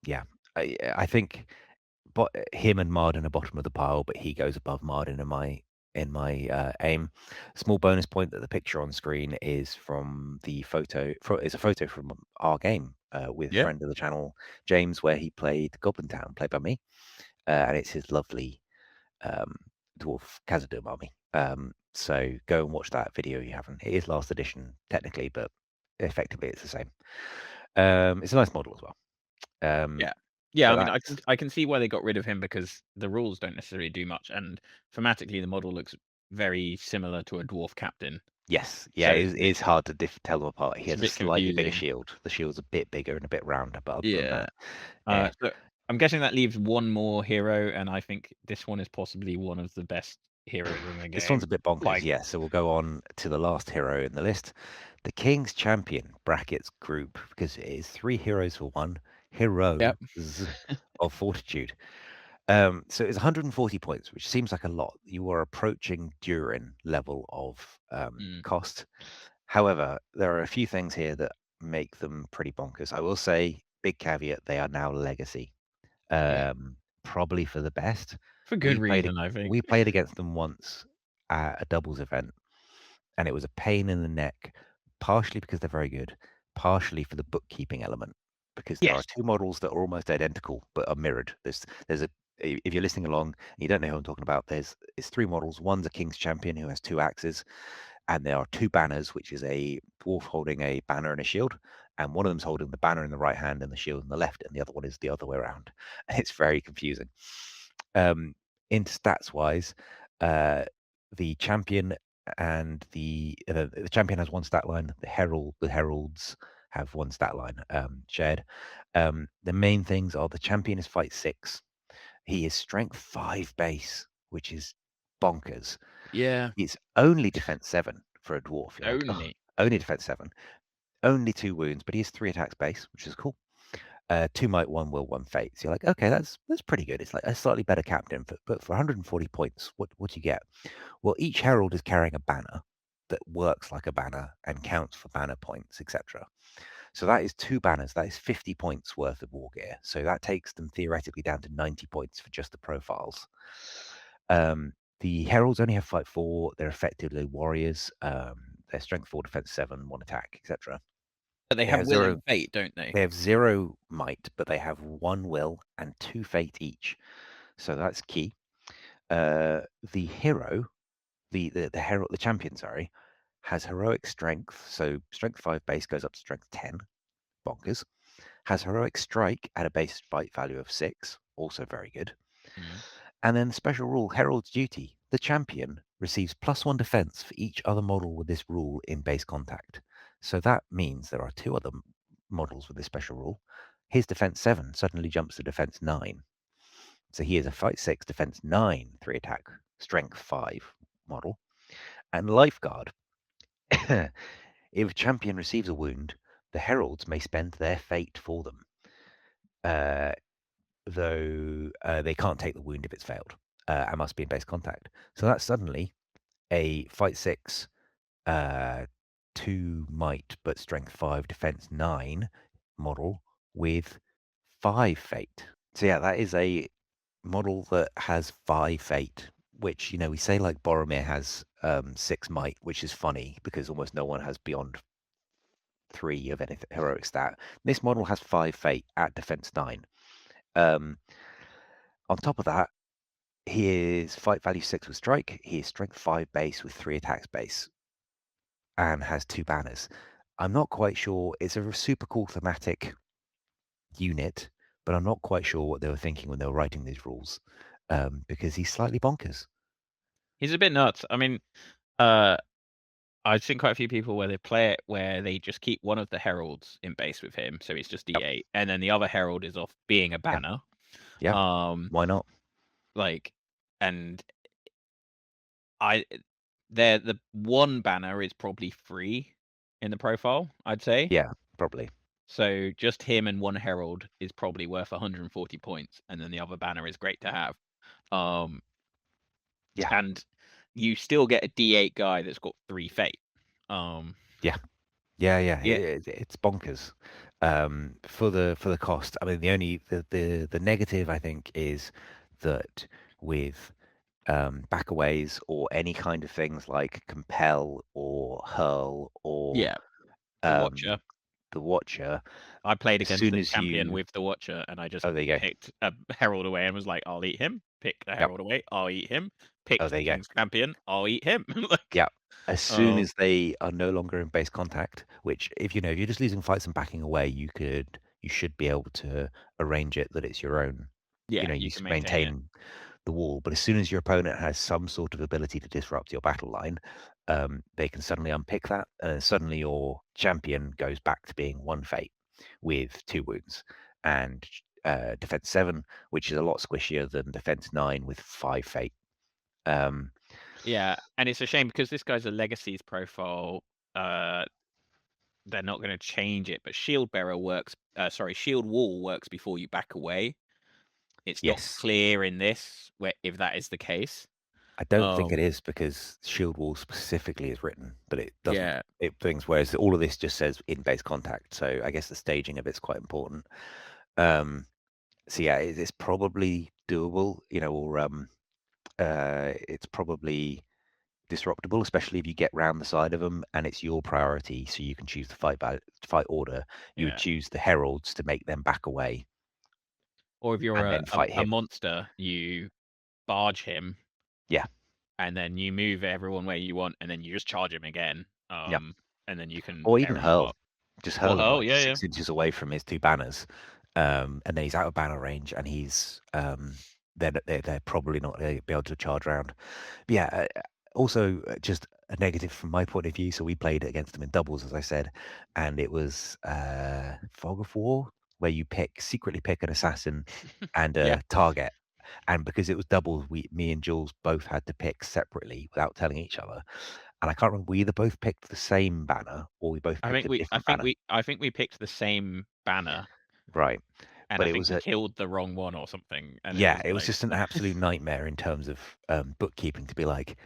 S2: Yeah, I think, but him and Marden are bottom of the pile, but he goes above Marden in my aim. Small bonus point that the picture on screen is from the photo. It's a photo from our game with
S1: yeah.
S2: friend of the channel James, where he played Goblin Town, played by me, and it's his lovely um, dwarf Khazad-Dum army. So go and watch that video if you haven't. It is last edition technically, but effectively it's the same. It's a nice model as well.
S1: Yeah. Yeah,
S2: But
S1: I mean,
S2: that's
S1: I can see why they got rid of him because the rules don't necessarily do much, and thematically, the model looks very similar to a dwarf captain.
S2: yes, yeah.
S1: So
S2: It's hard to tell them apart. He
S1: it's a
S2: has a
S1: bit
S2: slightly bigger
S1: confusing.
S2: shield. The shield's a bit bigger and a bit rounder, but other than
S1: Yeah.
S2: that, eh.
S1: So I'm guessing that leaves one more hero, and I think this one is possibly one of the best heroes in the
S2: This one's
S1: game.
S2: a bit bonkers,
S1: Like,
S2: yeah. So we'll go on to the last hero in the list, the King's Champion brackets group, because it is 3 heroes for 1 heroes
S1: yep.
S2: of fortitude. So it's 140 points, which seems like a lot. You are approaching Durin level of
S1: Mm,
S2: cost. However, there are a few things here that make them pretty bonkers. I will say, big caveat, they are now legacy.
S1: yeah.
S2: Probably for the best.
S1: For good
S2: We played
S1: reason, I think.
S2: we played against them once at a doubles event, and it was a pain in the neck, partially because they're very good, partially for the bookkeeping element, because there are
S1: Yes.
S2: 2 models that are almost identical but are mirrored. There's a if you're listening along and you don't know who I'm talking about, it's 3 models. One's a King's Champion who has 2 axes, and there are 2 banners, which is a dwarf holding a banner and a shield, and one of them's holding the banner in the right hand and the shield in the left, and the other one is the other way around. It's very confusing. Um, into stats wise, the champion and the champion has 1 stat line. The heralds have 1 stat line shared. The main things are the champion is fight 6. He is strength 5 base, which is bonkers.
S1: Yeah.
S2: It's only defense 7 for a dwarf. You're like, oh,
S1: Only.
S2: only defense 7, only 2 wounds, but he has 3 attacks base, which is cool. 2 might, 1 will, 1 fate. So you're like, okay, that's pretty good. It's like a slightly better captain, but for 140 points, what do you get? Well, each herald is carrying a banner that works like a banner and counts for banner points, etc. So that is 2 banners. That is 50 points worth of war gear. So that takes them theoretically down to 90 points for just the profiles. The heralds only have fight 4. They're effectively warriors. They're strength 4, defense 7, 1 attack, etc.
S1: But they
S2: They
S1: have
S2: have
S1: will and
S2: zero.
S1: fate, don't they?
S2: They have 0 might, but they have 1 will and 2 fate each. So that's key. The hero, the herald, the champion, sorry, has heroic strength. So strength 5 base goes up to strength 10. Bonkers. Has heroic strike at a base fight value of 6. Also very good.
S1: Mm.
S2: And then special rule, Herald's Duty. The champion receives +1 defense for each other model with this rule in base contact. So that means there are 2 other models with this special rule. His defense 7 suddenly jumps to defense 9. So he is a fight 6, defense 9, 3 attack, strength 5 model. And Lifeguard. If a champion receives a wound, the heralds may spend their fate for them. Though they can't take the wound if it's failed and must be in base contact. So that's suddenly a fight 6, 2 might, but strength 5, defense 9 model with 5 fate. So yeah, that is a model that has 5 fate, which, we say like Boromir has 6 might, which is funny because almost no one has beyond 3 of any heroic stat. This model has 5 fate at defense 9. On top of that, he is fight value 6 with strike. He is strength 5 base with 3 attacks base and has 2 banners. I'm not quite sure. It's a super cool thematic unit, but I'm not quite sure what they were thinking when they were writing these rules because he's slightly bonkers.
S1: He's a bit nuts. I mean, I've seen quite a few people where they play it where they just keep one of the heralds in base with him, so it's just D8, and then the other herald is off being a banner.
S2: Yeah.
S1: Um,
S2: Why not?
S1: like, and the one banner is probably free in the profile, I'd say.
S2: Yeah, probably.
S1: So just him and one herald is probably worth 140 points, and then the other banner is great to have.
S2: Yeah.
S1: And you still get a D8 guy that's got 3 fate.
S2: Yeah. It's bonkers for the cost. I mean, the negative I think is that with backaways or any kind of things like compel or hurl or
S1: Yeah, the Watcher.
S2: the Watcher.
S1: I played
S2: As
S1: against
S2: soon
S1: the
S2: as
S1: champion
S2: you,
S1: with the Watcher, and I just
S2: oh, there you go.
S1: picked a herald away and was like, "I'll eat him." Pick the herald away, I'll eat him. Picked
S2: there
S1: the
S2: you go.
S1: king's champion, I'll eat him. Like,
S2: Yeah. As soon as they are no longer in base contact, which if you're just losing fights and backing away, you should be able to arrange it that it's your own.
S1: yeah,
S2: You
S1: you can maintain it.
S2: the wall. But as soon as your opponent has some sort of ability to disrupt your battle line, they can suddenly unpick that, and suddenly your champion goes back to being 1 fate with 2 wounds and defense 7, which is a lot squishier than defense 9 with 5 fate.
S1: Yeah, and it's a shame because this guy's a legacies profile. They're not going to change it, but Shield Bearer works. Shield Wall works before you back away. It's not
S2: Yes.
S1: clear in this if that is the case.
S2: I don't think it is because Shield Wall specifically is written, but it doesn't.
S1: Yeah.
S2: It things whereas all of this just says in base contact. So I guess the staging of it's quite important. So yeah, it's probably doable, or it's probably disruptible, especially if you get round the side of them and it's your priority, so you can choose the fight order. You would choose the heralds to make them back away.
S1: Or if you're
S2: and then fight
S1: a
S2: him.
S1: monster, you barge him.
S2: Yeah.
S1: And then you move everyone where you want, and then you just charge him again.
S2: Yep.
S1: And then you can.
S2: Or even hurl. Just hurl him like 6
S1: yeah.
S2: inches away from his 2 banners. And then he's out of banner range, and he's they're probably not going to be able to charge round. But yeah, also just a negative from my point of view. So we played against them in doubles, as I said, and it was Fog of War, where you secretly pick an assassin and a target. And because it was doubles, me and Jules both had to pick separately without telling each other. And I can't remember, we either both picked the same banner or we both picked a different banner.
S1: I think we picked the same banner.
S2: Right.
S1: And
S2: but
S1: I
S2: it
S1: think
S2: was
S1: we killed the wrong one or something. And
S2: it was just an absolute nightmare in terms of bookkeeping to be like,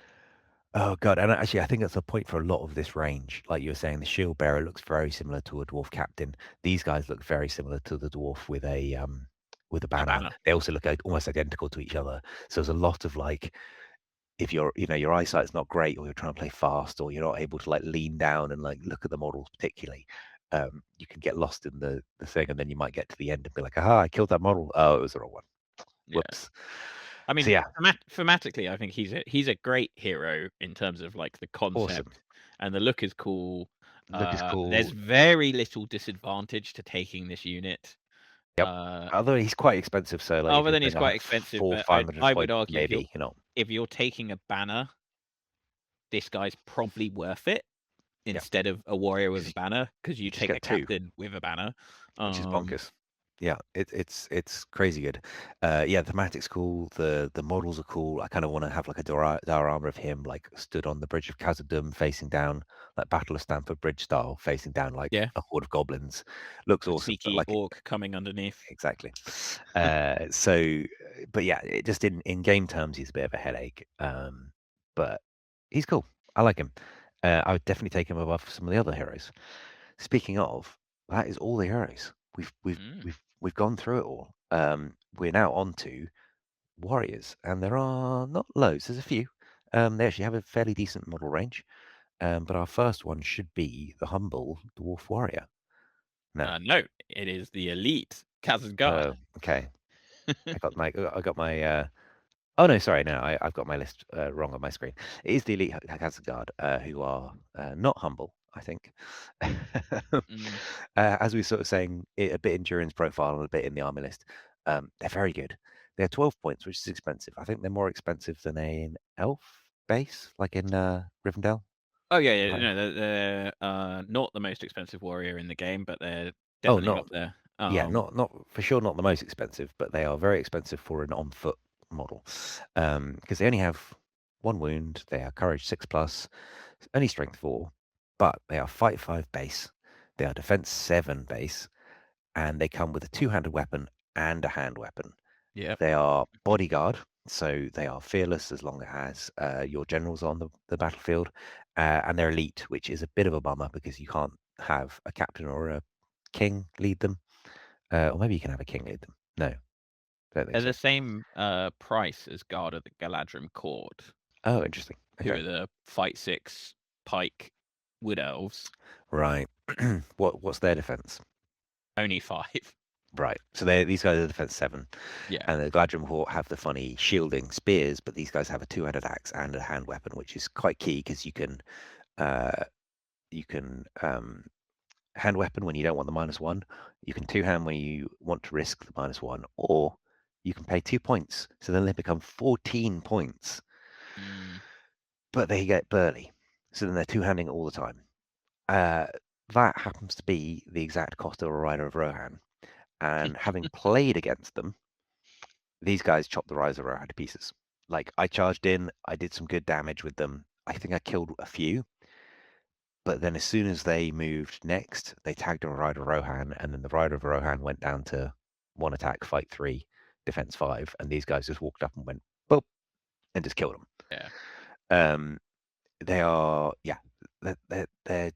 S2: oh god. And actually, I think that's a point for a lot of this range. Like you were saying, the shield bearer looks very similar to a dwarf captain. These guys look very similar to the dwarf with a banner. They also look almost identical to each other. So there's a lot of like, if your eyesight's not great, or you're trying to play fast, or you're not able to like lean down and like look at the models particularly, you can get lost in the thing, and then you might get to the end and be like, aha, I killed that model. Oh, it was the wrong one.
S1: Yeah.
S2: Whoops.
S1: I mean,
S2: So yeah,
S1: thematically, I think he's a great hero in terms of like the concept,
S2: awesome.
S1: and the look is cool.
S2: Look is cool.
S1: There's very little disadvantage to taking this unit.
S2: Yep. Although he's quite expensive, so like,
S1: Other than he's quite expensive, but
S2: 500
S1: I would
S2: points,
S1: argue
S2: maybe, you know.
S1: if you're taking a banner, this guy's probably worth it instead of a warrior with a banner, because you
S2: just
S1: take a
S2: get two.
S1: captain with a banner,
S2: Which is bonkers. Yeah, it's crazy good. Yeah, the thematic's cool. The models are cool. I kind of want to have like a diorama of him like stood on the bridge of Khazad-Dum facing down, like Battle of Stamford Bridge style, facing down like
S1: Yeah.
S2: a horde of goblins. Looks
S1: a
S2: awesome. But
S1: sneaky
S2: like
S1: orc coming underneath.
S2: exactly. So, but yeah, it just in game terms, he's a bit of a headache. But he's cool. I like him. I would definitely take him above some of the other heroes. Speaking of, that is all the heroes. We've gone through it all. We're now on to warriors, and there are not loads. There's a few. They actually have a fairly decent model range. But our first one should be the humble dwarf warrior. No.
S1: No, it is the elite Khazad-Dum.
S2: Oh, okay. I got my. Oh no, sorry, no, I've got my list wrong on my screen. It is the elite Khazad, who are not humble, I think. As we were sort of saying, a bit endurance profile and a bit in the army list. They're very good. They're 12 points, which is expensive. I think they're more expensive than an elf base, like in Rivendell.
S1: Oh yeah,
S2: Right.
S1: no, they're not the most expensive warrior in the game, but they're
S2: Oh,
S1: definitely
S2: not
S1: up there.
S2: yeah, not for sure, not the most expensive, but they are very expensive for an on-foot model, because they only have one wound. They are courage 6+, only strength 4, but they are fight 5 base. They are defense 7 base, and they come with a two-handed weapon and a hand weapon.
S1: Yeah.
S2: They are bodyguard, so they are fearless as long as your generals are on the battlefield, and they're elite, which is a bit of a bummer because you can't have a captain or a king lead them. Or maybe you can have a king lead them. No, don't think
S1: They're
S2: so.
S1: the same price as Guard of the Galadrim Court,
S2: Oh, interesting.
S1: who
S2: Okay.
S1: are the fight 6 pike wood elves.
S2: Right. What's their defense?
S1: Only 5.
S2: Right. So these guys are defense 7.
S1: Yeah.
S2: And the Galadrim Horde have the funny shielding spears, but these guys have a two-handed axe and a hand weapon, which is quite key because you can hand weapon when you don't want the -1. You can two-hand when you want to risk the -1, or you can pay 2 points. So then they become 14 points. But they get burly. So then they're two-handing all the time. That happens to be the exact cost of a Rider of Rohan. And having played against them, these guys chop the Rider of Rohan to pieces. Like, I charged in, I did some good damage with them. I think I killed a few. But then as soon as they moved next, they tagged a Rider of Rohan, and then the Rider of Rohan went down to 1 attack, fight 3, defense 5, and these guys just walked up and went, boop, and just killed them.
S1: Yeah.
S2: They are, yeah, they're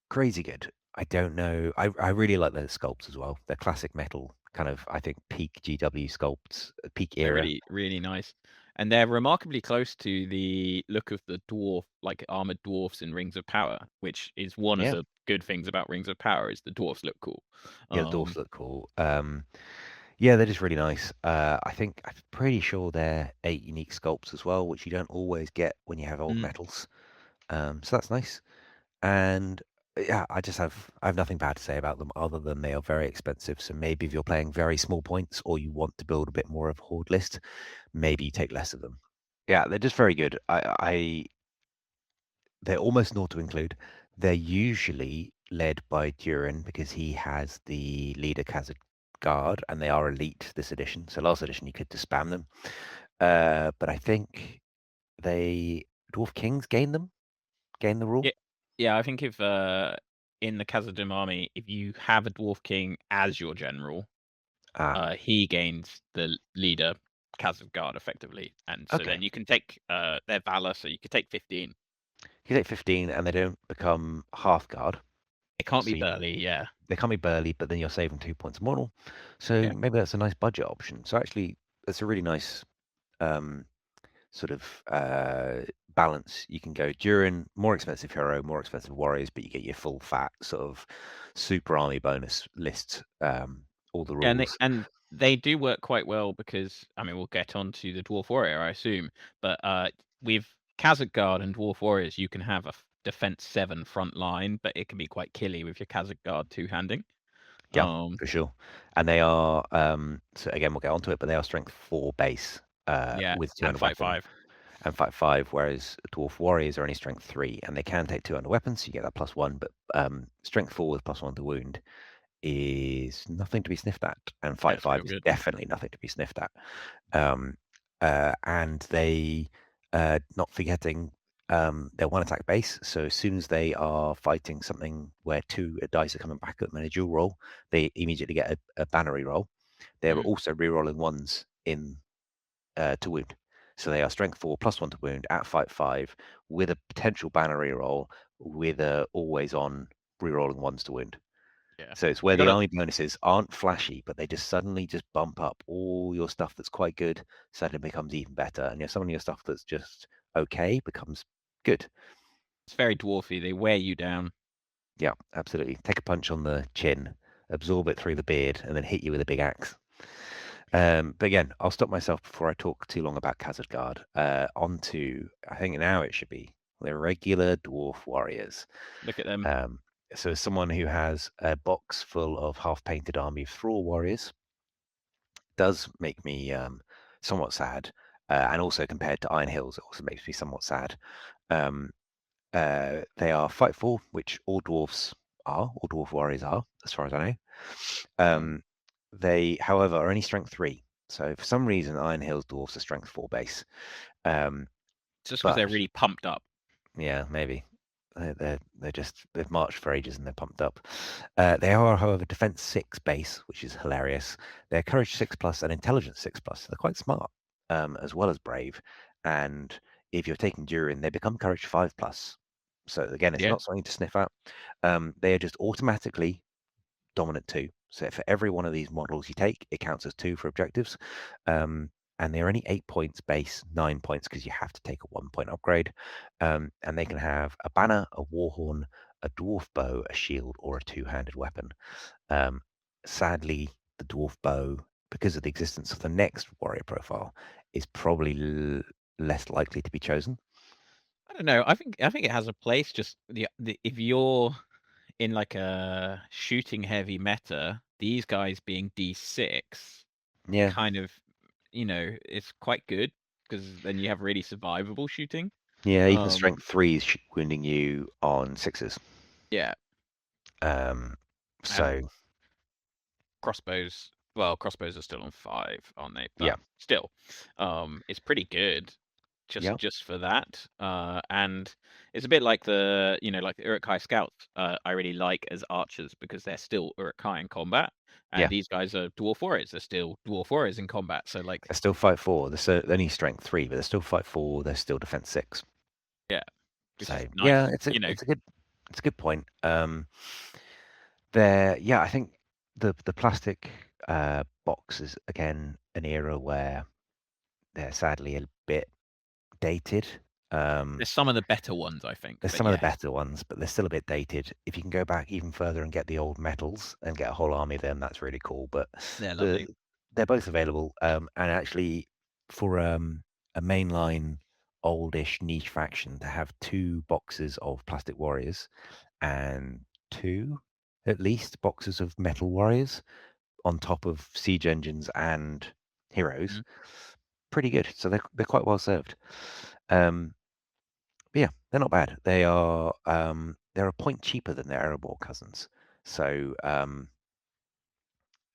S2: crazy good. I don't know. I really like their sculpts as well. They're classic metal, kind of, I think, peak GW sculpts, peak
S1: They're
S2: era.
S1: really, really nice. And they're remarkably close to the look of the dwarf, like armored dwarfs in Rings of Power, which is one of the good things about Rings of Power is the dwarfs look cool.
S2: Yeah, the dwarfs look cool. Yeah, they're just really nice. I'm pretty sure they're 8 unique sculpts as well, which you don't always get when you have old metals. So that's nice. And yeah, I have nothing bad to say about them other than they are very expensive. So maybe if you're playing very small points or you want to build a bit more of a horde list, maybe you take less of them. Yeah, they're just very good. They're almost naught to include. They're usually led by Durin because he has the leader Khazad guard, and they are elite this edition. So last edition you could just spam them. But I think Dwarf Kings gain the rule.
S1: Yeah, I think if in the Khazad-Dum army, if you have a Dwarf King as your general, he gains the leader Khazad guard effectively, and so then you can take their valor. So you could take 15.
S2: You take 15, and they don't become half guard.
S1: It can't be burly, yeah.
S2: They can't be burly, but then you're saving 2 points of model. So maybe that's a nice budget option. So actually, that's a really nice sort of balance. You can go Durin, more expensive hero, more expensive warriors, but you get your full fat sort of super army bonus list. All the
S1: Yeah,
S2: rules.
S1: and they do work quite well because I mean we'll get on to the Dwarf Warrior, I assume, but with Khazad Guard and Dwarf Warriors, you can have a defense 7 front line, but it can be quite killy with your Khazad Guard two-handing.
S2: Yeah, for sure. And they are so again we'll get onto it, but they are strength 4 base
S1: Yeah,
S2: with 2
S1: and
S2: under
S1: fight
S2: weapon
S1: 5.
S2: and fight 5, whereas dwarf warriors are only strength 3 and they can take 2 under weapons, so you get that +1, but strength 4 with +1 to wound is nothing to be sniffed at, and fight
S1: That's
S2: 5
S1: real
S2: is
S1: good.
S2: definitely nothing to be sniffed at. And they not forgetting they're one attack base, so as soon as they are fighting something where 2 dice are coming back at them in a dual roll, they immediately get a banner reroll. They're
S1: Mm.
S2: also rerolling ones in to wound. So they are strength 4 +1 to wound at fight 5 with a potential banner reroll with a always on rerolling ones to wound.
S1: Yeah.
S2: So it's where
S1: They
S2: the
S1: got a
S2: army bonuses aren't flashy, but they just suddenly just bump up all your stuff that's quite good, suddenly becomes even better. And some of your stuff that's just okay becomes good.
S1: It's very dwarfy. They wear you down.
S2: Yeah, absolutely. Take a punch on the chin, absorb it through the beard, and then hit you with a big axe. But again, I'll stop myself before I talk too long about Khazad Guard. Onto, I think now it should be the regular dwarf warriors.
S1: Look at them.
S2: So as someone who has a box full of half-painted army of thrall warriors, does make me somewhat sad. And also compared to Iron Hills, it also makes me somewhat sad. They are fight 4, which all dwarfs are, all dwarf warriors are, as far as I know. They, however, are only strength 3. So for some reason, Iron Hills dwarfs are strength 4 base.
S1: Just because
S2: But
S1: they're really pumped up.
S2: yeah, maybe they've marched for ages and they're pumped up. They are, however, defense 6 base, which is hilarious. They're courage 6 plus and intelligence 6 plus. They're quite smart, as well as brave. And if you're taking Durin, they become courage 5 plus. So again, it's
S1: Yeah.
S2: not something to sniff at. They are just automatically dominant 2. So for every one of these models you take, it counts as 2 for objectives. And they're only 8 points base, 9 points because you have to take a 1-point upgrade. And they can have a banner, a warhorn, a dwarf bow, a shield, or a 2-handed weapon. Sadly, the dwarf bow, because of the existence of the next warrior profile, is probably less likely to be chosen.
S1: I don't know. I think it has a place. Just the if you're in like a shooting heavy meta, these guys being D6
S2: Yeah,
S1: kind of, it's quite good because then you have really survivable shooting.
S2: yeah. Even
S1: Um,
S2: strength 3 is wounding you on 6s.
S1: yeah,
S2: Um,
S1: and
S2: so
S1: crossbows. Well, crossbows are still on 5, aren't they?
S2: yeah,
S1: But still, it's pretty good
S2: yeah.
S1: just for that. And it's a bit like like the Uruk-hai scouts. I really like as archers because they're still Uruk-hai in combat,
S2: Yeah,
S1: and these guys are dwarf warriors. They're still dwarf warriors in combat. So
S2: they're still fight 4. They're only strength 3, but they're still fight 4. They're still defense 6.
S1: yeah, which is
S2: So yeah,
S1: nice.
S2: it's a good point. I think the plastic box is again an era where they're sadly a bit dated.
S1: There's some of the better ones, I think.
S2: There's
S1: But
S2: some of the
S1: yes,
S2: better ones, but they're still a bit dated. If you can go back even further and get the old metals and get a whole army of them, that's really cool. But
S1: they're
S2: the
S1: lovely.
S2: they're both available. And actually, for a mainline oldish niche faction to have 2 boxes of plastic warriors and 2 at least boxes of metal warriors on top of siege engines and heroes,
S1: Mhm.
S2: pretty good. So they're quite well served. But yeah, they're not bad. They're a point cheaper than their Erebor cousins. So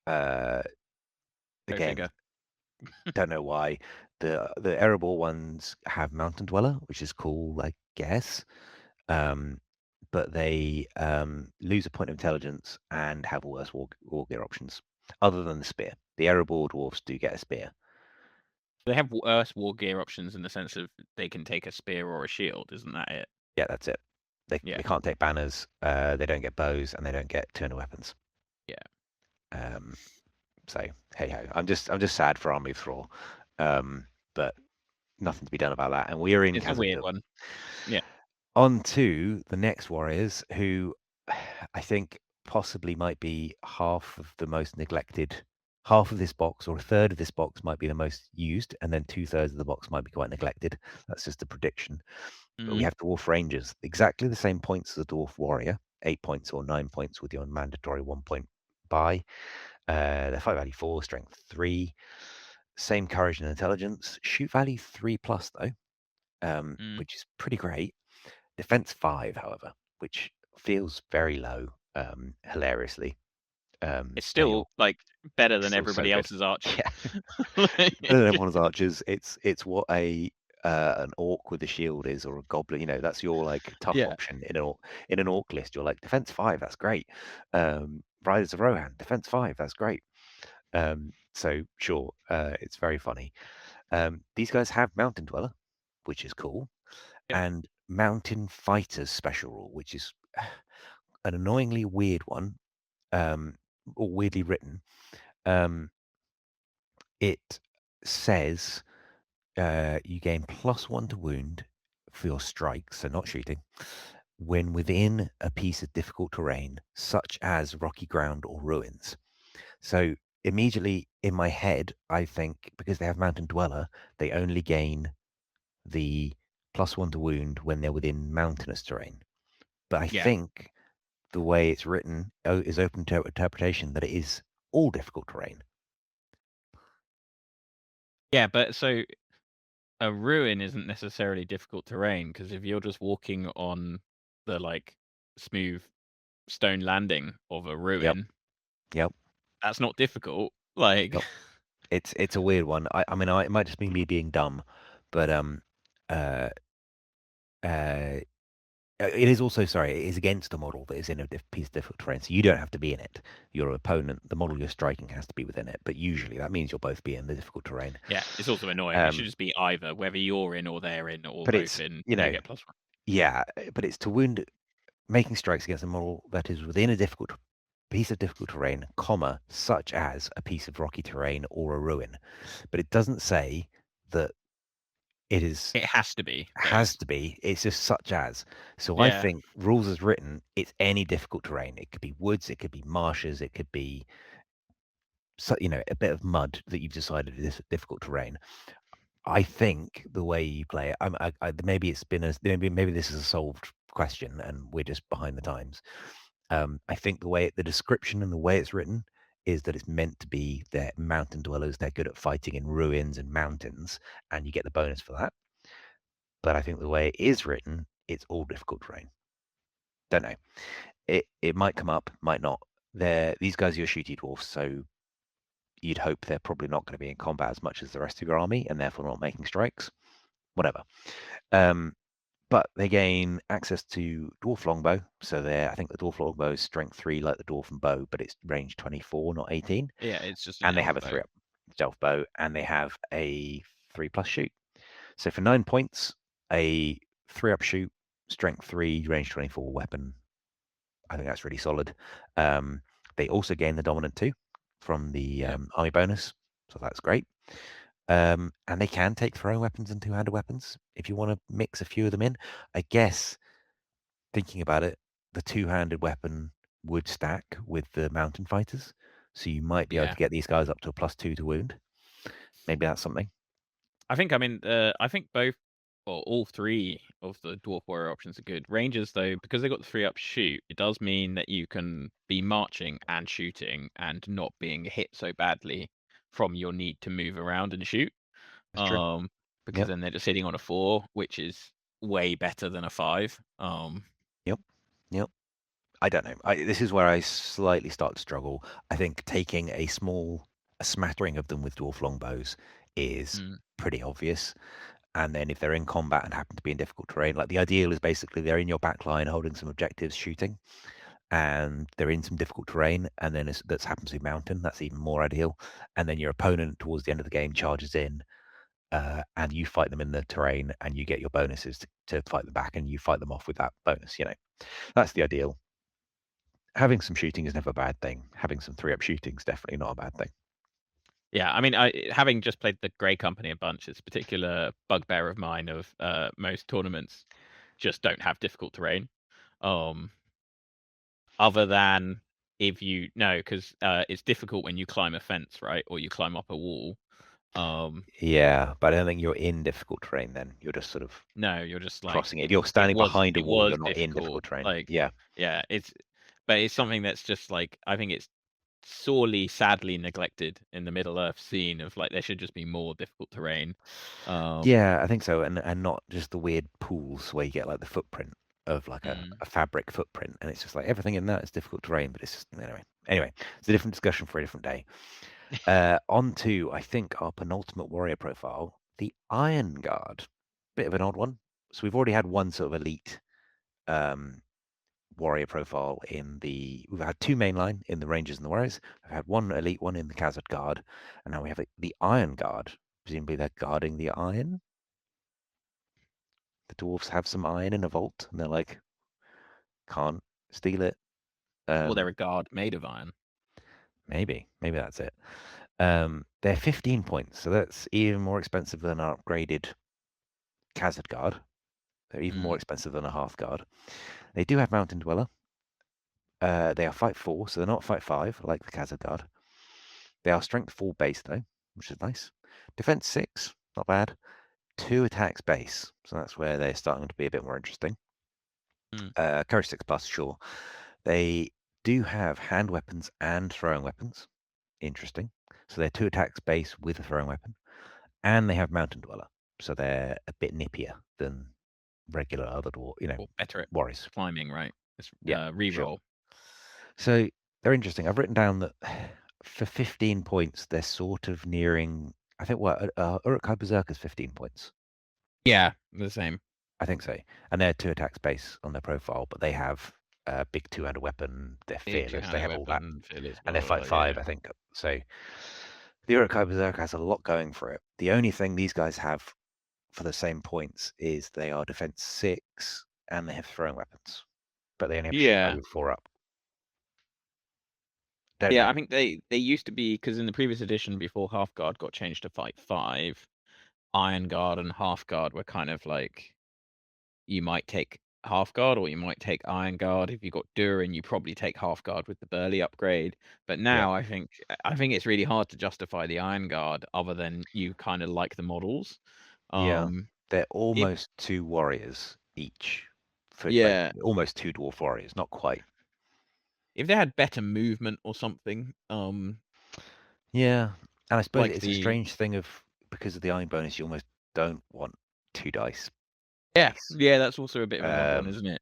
S2: uh,
S1: Go
S2: again,
S1: figure.
S2: don't know why. The Erebor ones have Mountain Dweller, which is cool, I guess. But they lose a point of intelligence and have worse war gear options, other than the spear. The Erebor dwarfs do get a spear.
S1: They have worse war gear options in the sense of they can take a spear or a shield. Isn't that it?
S2: Yeah, that's it.
S1: Yeah,
S2: They can't take banners. They don't get bows, and they don't get 200 weapons.
S1: yeah.
S2: So hey ho, I'm just sad for Army of Thrall, but nothing to be done about that. And we are in
S1: It's a weird
S2: Khazad-Dum.
S1: one. Yeah.
S2: On to the next warriors, who I think possibly might be half of the most neglected. Half of this box, or a third of this box, might be the most used, and then 2/3 of the box might be quite neglected. That's just a prediction. But we
S1: Mhm.
S2: have Dwarf Rangers, exactly the same points as a Dwarf Warrior, 8 points or 9 points with your mandatory 1-point buy. They're fight value 4, strength 3, same courage and intelligence. Shoot value 3+, though,
S1: Mm.
S2: which is pretty great. Defense 5, however, which feels very low, hilariously.
S1: It's
S2: They
S1: still,
S2: all
S1: like, better
S2: it's
S1: than
S2: still so
S1: everybody
S2: good.
S1: else's archer.
S2: Yeah.
S1: Like
S2: Better than everyone's archers. It's what an orc with a shield is, or a goblin. You know, that's your like tough
S1: Yeah.
S2: option in an orc list. You're like defense 5, that's great. Riders of Rohan, defense 5, that's great. So sure, it's very funny. These guys have Mountain Dweller, which is cool,
S1: Yep.
S2: and Mountain Fighters special rule, which is an annoyingly weird one, or weirdly written. It says you gain +1 to wound for your strikes, so not shooting, when within a piece of difficult terrain, such as rocky ground or ruins. So immediately in my head, I think because they have Mountain Dweller, they only gain the +1 to wound when they're within mountainous terrain. But I
S1: Yeah.
S2: think the way it's written is open to interpretation that it is all difficult terrain.
S1: Yeah, but so a ruin isn't necessarily difficult terrain, because if you're just walking on the, like, smooth stone landing of a
S2: Yep.
S1: ruin,
S2: Yep.
S1: that's not difficult. Like
S2: Yep. It's a weird one. I mean, it might just be me being dumb, but uh, uh, it is also, sorry, it is against a model that is in a piece of difficult terrain, so you don't have to be in it. Your opponent, the model you're striking, has to be within it. But usually that means you'll both be in the difficult terrain.
S1: yeah, it's also annoying. It should
S2: Um,
S1: just be either, whether you're in or they're in or
S2: but
S1: both
S2: it's
S1: in,
S2: you
S1: you
S2: know,
S1: get +1.
S2: yeah, but it's to wound, making strikes against a model that is within a difficult piece of difficult terrain, comma, such as a piece of rocky terrain or a ruin. But it doesn't say that it is
S1: It has to be, though.
S2: has to be. It's just such as. So I
S1: Yeah.
S2: think rules as written, it's any difficult terrain. It could be woods, it could be marshes, it could be a bit of mud that you've decided is difficult terrain. I think the way you play it, maybe it's been maybe this is a solved question and we're just behind the times. I think the description and the way it's written is that it's meant to be they're mountain dwellers. They're good at fighting in ruins and mountains, and you get the bonus for that. But I think the way it is written, it's all difficult terrain. Don't know. It might come up, might not. These guys are your shooty dwarfs, so you'd hope they're probably not going to be in combat as much as the rest of your army, and therefore not making strikes. Whatever. But they gain access to dwarf longbow. So I think the dwarf longbow is strength 3 like the dwarf and bow, but it's range 24, not 18.
S1: Yeah, it's just an
S2: And they
S1: elf
S2: have a
S1: bow.
S2: 3-up stealth bow, and they have a 3+ shoot. So for 9 points, a 3-up shoot, strength 3, range 24 weapon. I think that's really solid. They also gain the dominant 2 from the
S1: Yep.
S2: army bonus, so that's great. And they can take throwing weapons and two-handed weapons if you want to mix a few of them in. I guess thinking about it, the two-handed weapon would stack with the mountain fighters, so you might be able
S1: Yeah.
S2: to get these guys up to a +2 to wound. Maybe that's something.
S1: I think both or all three of the dwarf warrior options are good. Rangers, though, because they got the 3-up shoot, it does mean that you can be marching and shooting and not being hit so badly from your need to move around and shoot.
S2: That's true.
S1: Because
S2: Yep.
S1: then they're just sitting on a 4, which is way better than a 5.
S2: Yep. Yep. I don't know. This is where I slightly start to struggle. I think taking a smattering of them with dwarf longbows is
S1: Mm,
S2: pretty obvious. And then if they're in combat and happen to be in difficult terrain, like the ideal is basically they're in your back line holding some objectives, shooting, and they're in some difficult terrain, and then that's happens to be mountain. That's even more ideal. And then your opponent towards the end of the game charges in, and you fight them in the terrain, and you get your bonuses to fight them back, and you fight them off with that bonus. That's the ideal. Having some shooting is never a bad thing. Having some 3-up shooting is definitely not a bad thing.
S1: Yeah, I mean, having just played the Grey Company a bunch, it's a particular bugbear of mine of most tournaments just don't have difficult terrain. Um, other than if you no, because it's difficult when you climb a fence, right, or you climb up a wall.
S2: Yeah, but I don't think you're in difficult terrain then. You're just sort of
S1: No, you're just like
S2: crossing it. If you're standing behind a
S1: it
S2: wall,
S1: was
S2: you're not in
S1: difficult.
S2: difficult terrain.
S1: Like,
S2: Yeah.
S1: yeah, but it's something that's just like I think it's sorely, sadly neglected in the Middle Earth scene of like there should just be more difficult terrain.
S2: Yeah, I think so. And not just the weird pools where you get like the footprint of like a
S1: Mm.
S2: fabric footprint. And it's just like everything in that is difficult terrain, but it's just anyway, it's a different discussion for a different day. On to, I think, our penultimate warrior profile, the Iron Guard. Bit of an odd one. So we've already had one sort of elite warrior profile we've had two mainline in the Rangers and the Warriors. We've had one elite one in the Khazad Guard, and now we have the Iron Guard. Presumably they're guarding the iron. The dwarves have some iron in a vault, and they're like, can't steal it.
S1: Well, they're a guard made of iron.
S2: Maybe that's it. They're 15 points, so that's even more expensive than our upgraded Khazad Guard. They're even more expensive than a Hearth Guard. They do have Mountain Dweller. They are Fight 4, so they're not Fight 5 like the Khazad Guard. They are Strength 4 base though, which is nice. Defense 6, not bad. 2 attacks base, so that's where they're starting to be a bit more interesting. Courage 6 plus, sure. They do have hand weapons and throwing weapons. Interesting. So they're 2 attacks base with a throwing weapon. And they have Mountain Dweller. So they're a bit nippier than regular other
S1: Or better at
S2: warriors.
S1: climbing, right? It's
S2: Yeah,
S1: reroll.
S2: sure. So they're interesting. I've written down that for 15 points, they're sort of nearing, I think, Uruk-hai Berserker's 15 points.
S1: Yeah, the same.
S2: I think so. And they're 2 attacks base on their profile, but they have a big 2-handed weapon. They're fearless. They have all that.
S1: Fearless,
S2: And they
S1: blah, blah,
S2: fight
S1: blah,
S2: 5,
S1: yeah.
S2: I think. So the Uruk-hai Berserker has a lot going for it. The only thing these guys have for the same points is they are defense 6 and they have throwing weapons. But they only have
S1: Yeah.
S2: Show 4 up.
S1: I think they used to be, because in the previous edition before Half Guard got changed to Fight 5, Iron Guard and Half Guard were kind of like you might take Half Guard or you might take Iron Guard. If you got Durin, you probably take Half Guard with the Burly upgrade. But now I think it's really hard to justify the Iron Guard other than you kind of like the models.
S2: They're almost 2 warriors each.
S1: Yeah.
S2: Almost 2 dwarf warriors, not quite.
S1: If they had better movement or something,
S2: yeah, and I suppose
S1: like
S2: it's a strange thing of because of the iron bonus, you almost don't want 2 dice.
S1: Yeah, that's also a bit of an odd one, isn't it?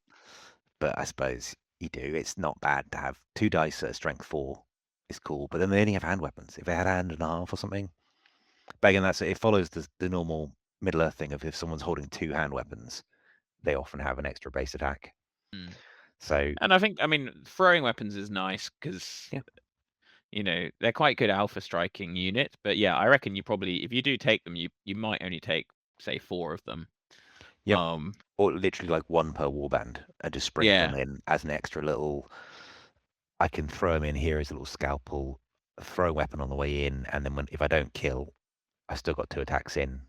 S2: But I suppose you do. It's not bad to have 2 dice at a strength 4. It's cool, but then they only have hand weapons. If they had a hand and a half or something, but again, it follows the normal Middle Earth thing of if someone's holding 2 hand weapons, they often have an extra base attack. So,
S1: and I mean, throwing weapons is nice because they're quite good alpha striking unit. But yeah, I reckon you probably, if you do take them, you might only take say 4 of them.
S2: Yep. Or literally like 1 per warband, and just sprinkle them in as an extra little. I can throw them in here as a little scalpel, throw a weapon on the way in, and then if I don't kill, I still got 2 attacks in,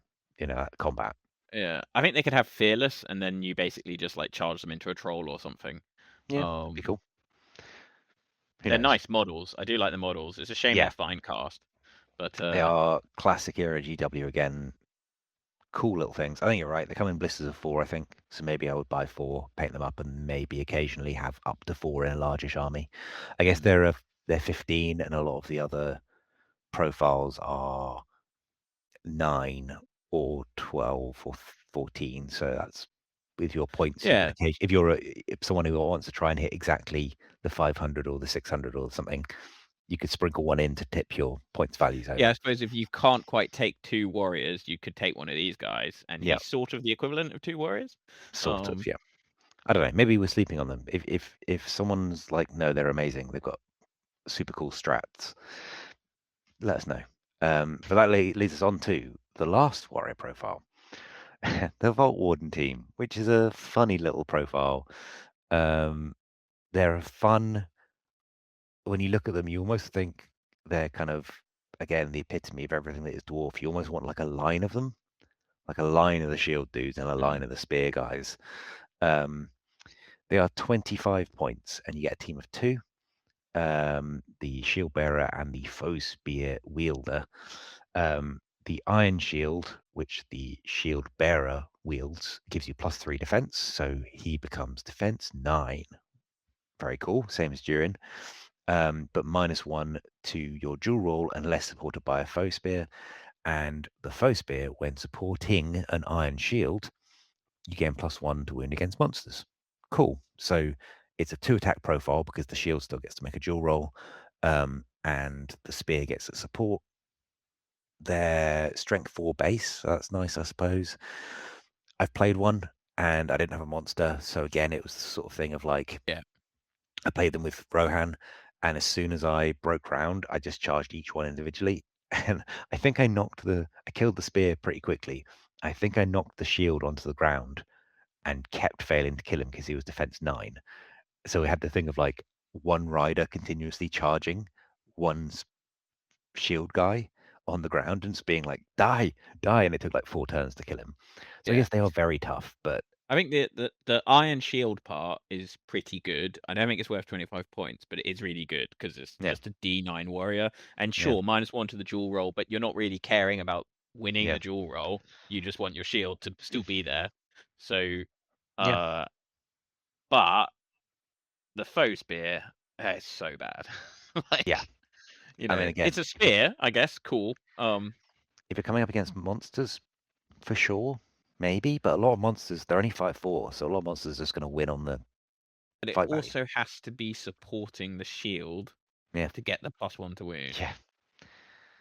S2: combat.
S1: Yeah, I think they could have fearless, and then you basically just like charge them into a troll or something.
S2: Yeah, be cool.
S1: They're nice models. I do like the models. It's a shame they're fine cast, but
S2: they are classic era GW again. Cool little things. I think you're right. They come in blisters of 4, I think. So maybe I would buy 4, paint them up, and maybe occasionally have up to 4 in a largish army. I guess they're 15, and a lot of the other profiles are 9 or 12 or 14. So that's with your points.
S1: Yeah.
S2: If you're someone who wants to try and hit exactly the 500 or the 600 or something, you could sprinkle one in to tip your points values over.
S1: Yeah, I suppose if you can't quite take 2 warriors, you could take one of these guys, and he's sort of the equivalent of 2 warriors.
S2: Sort of, yeah. I don't know. Maybe we're sleeping on them. If someone's like, no, they're amazing. They've got super cool strats. Let us know. But that leads us on to the last warrior profile, the Vault Warden team, which is a funny little profile. They're fun. When you look at them, you almost think they're kind of again, the epitome of everything that is dwarf. You almost want like a line of them, like a line of the shield dudes and a line of the spear guys. They are 25 points, and you get a team of 2. The shield bearer and the foe spear wielder. The iron shield, which the shield bearer wields, gives you +3 defense, so he becomes defense 9. Very cool, same as Durin. But -1 to your dual roll unless supported by a foe spear. And the foe spear, when supporting an iron shield, you gain +1 to wound against monsters. Cool. So it's a 2-attack profile because the shield still gets to make a dual roll, and the spear gets a support. They're strength 4 base, so that's nice, I suppose. I've played one and I didn't have a monster, so again, it was the sort of thing of like,
S1: Yeah.
S2: I played them with Rohan, and as soon as I broke ground, I just charged each one individually, and I think I killed the spear pretty quickly. I think I knocked the shield onto the ground and kept failing to kill him because he was defense 9. So we had the thing of like one rider continuously charging one shield guy on the ground and just being like, die, die. And it took like 4 turns to kill him. So I
S1: Yeah.
S2: guess they are very tough, but
S1: I think the iron shield part is pretty good. I don't think it's worth 25 points, but it is really good because it's
S2: Yeah.
S1: just a D9 warrior. And
S2: Yeah.
S1: sure, -1 to the dual roll, but you're not really caring about winning
S2: Yeah.
S1: the dual roll. You just want your shield to still be there. So,
S2: Yeah.
S1: but the foe spear is so bad. Like,
S2: Yeah.
S1: you
S2: I mean,
S1: know,
S2: again,
S1: it's a spear, I guess. Cool.
S2: if you're coming up against monsters, for sure, maybe, but a lot of monsters, they're only 5/4, so a lot of monsters are just going to win on the
S1: But it
S2: fight value.
S1: also has to be supporting the shield
S2: Yeah.
S1: to get the +1 to wound.
S2: Yeah.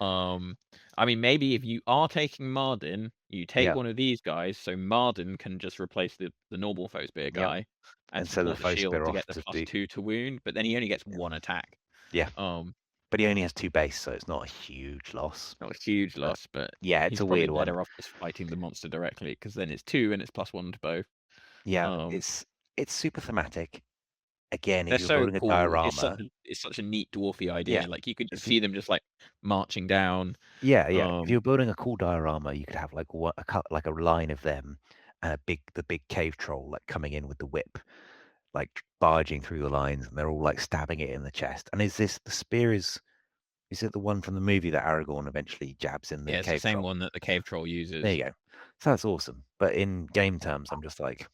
S1: I mean, maybe if you are taking Marden, you take
S2: Yeah.
S1: one of these guys, so Marden can just replace the normal foe spear
S2: Yep.
S1: guy and
S2: And so the
S1: support the
S2: foe
S1: shield
S2: spear
S1: to get
S2: off
S1: the
S2: to do.
S1: +2 to wound, but then he only gets 1 attack.
S2: Yeah.
S1: Um,
S2: But he only has 2 base, so it's not a huge loss.
S1: Not a huge
S2: But
S1: loss, but
S2: yeah, it's
S1: he's
S2: a
S1: probably
S2: weird one.
S1: better off just fighting the monster directly because then it's 2 and it's +1 to both.
S2: Yeah,
S1: Um,
S2: it's super thematic. Again, if
S1: they're
S2: you're
S1: so
S2: building a
S1: cool.
S2: diorama,
S1: It's such a neat dwarfy idea.
S2: yeah,
S1: Like you could just
S2: if you,
S1: see them just like marching down.
S2: yeah, yeah, if
S1: Um,
S2: you're building a cool diorama, you could have like like a line of them and the big cave troll like coming in with the whip, like barging through the lines, and they're all like stabbing it in the chest. And is this the spear? Is it the one from the movie that Aragorn eventually jabs in the
S1: yeah, it's the
S2: cave
S1: same
S2: troll?
S1: one that the cave troll
S2: There
S1: uses.
S2: you go. So that's awesome. But in game terms, I'm just like,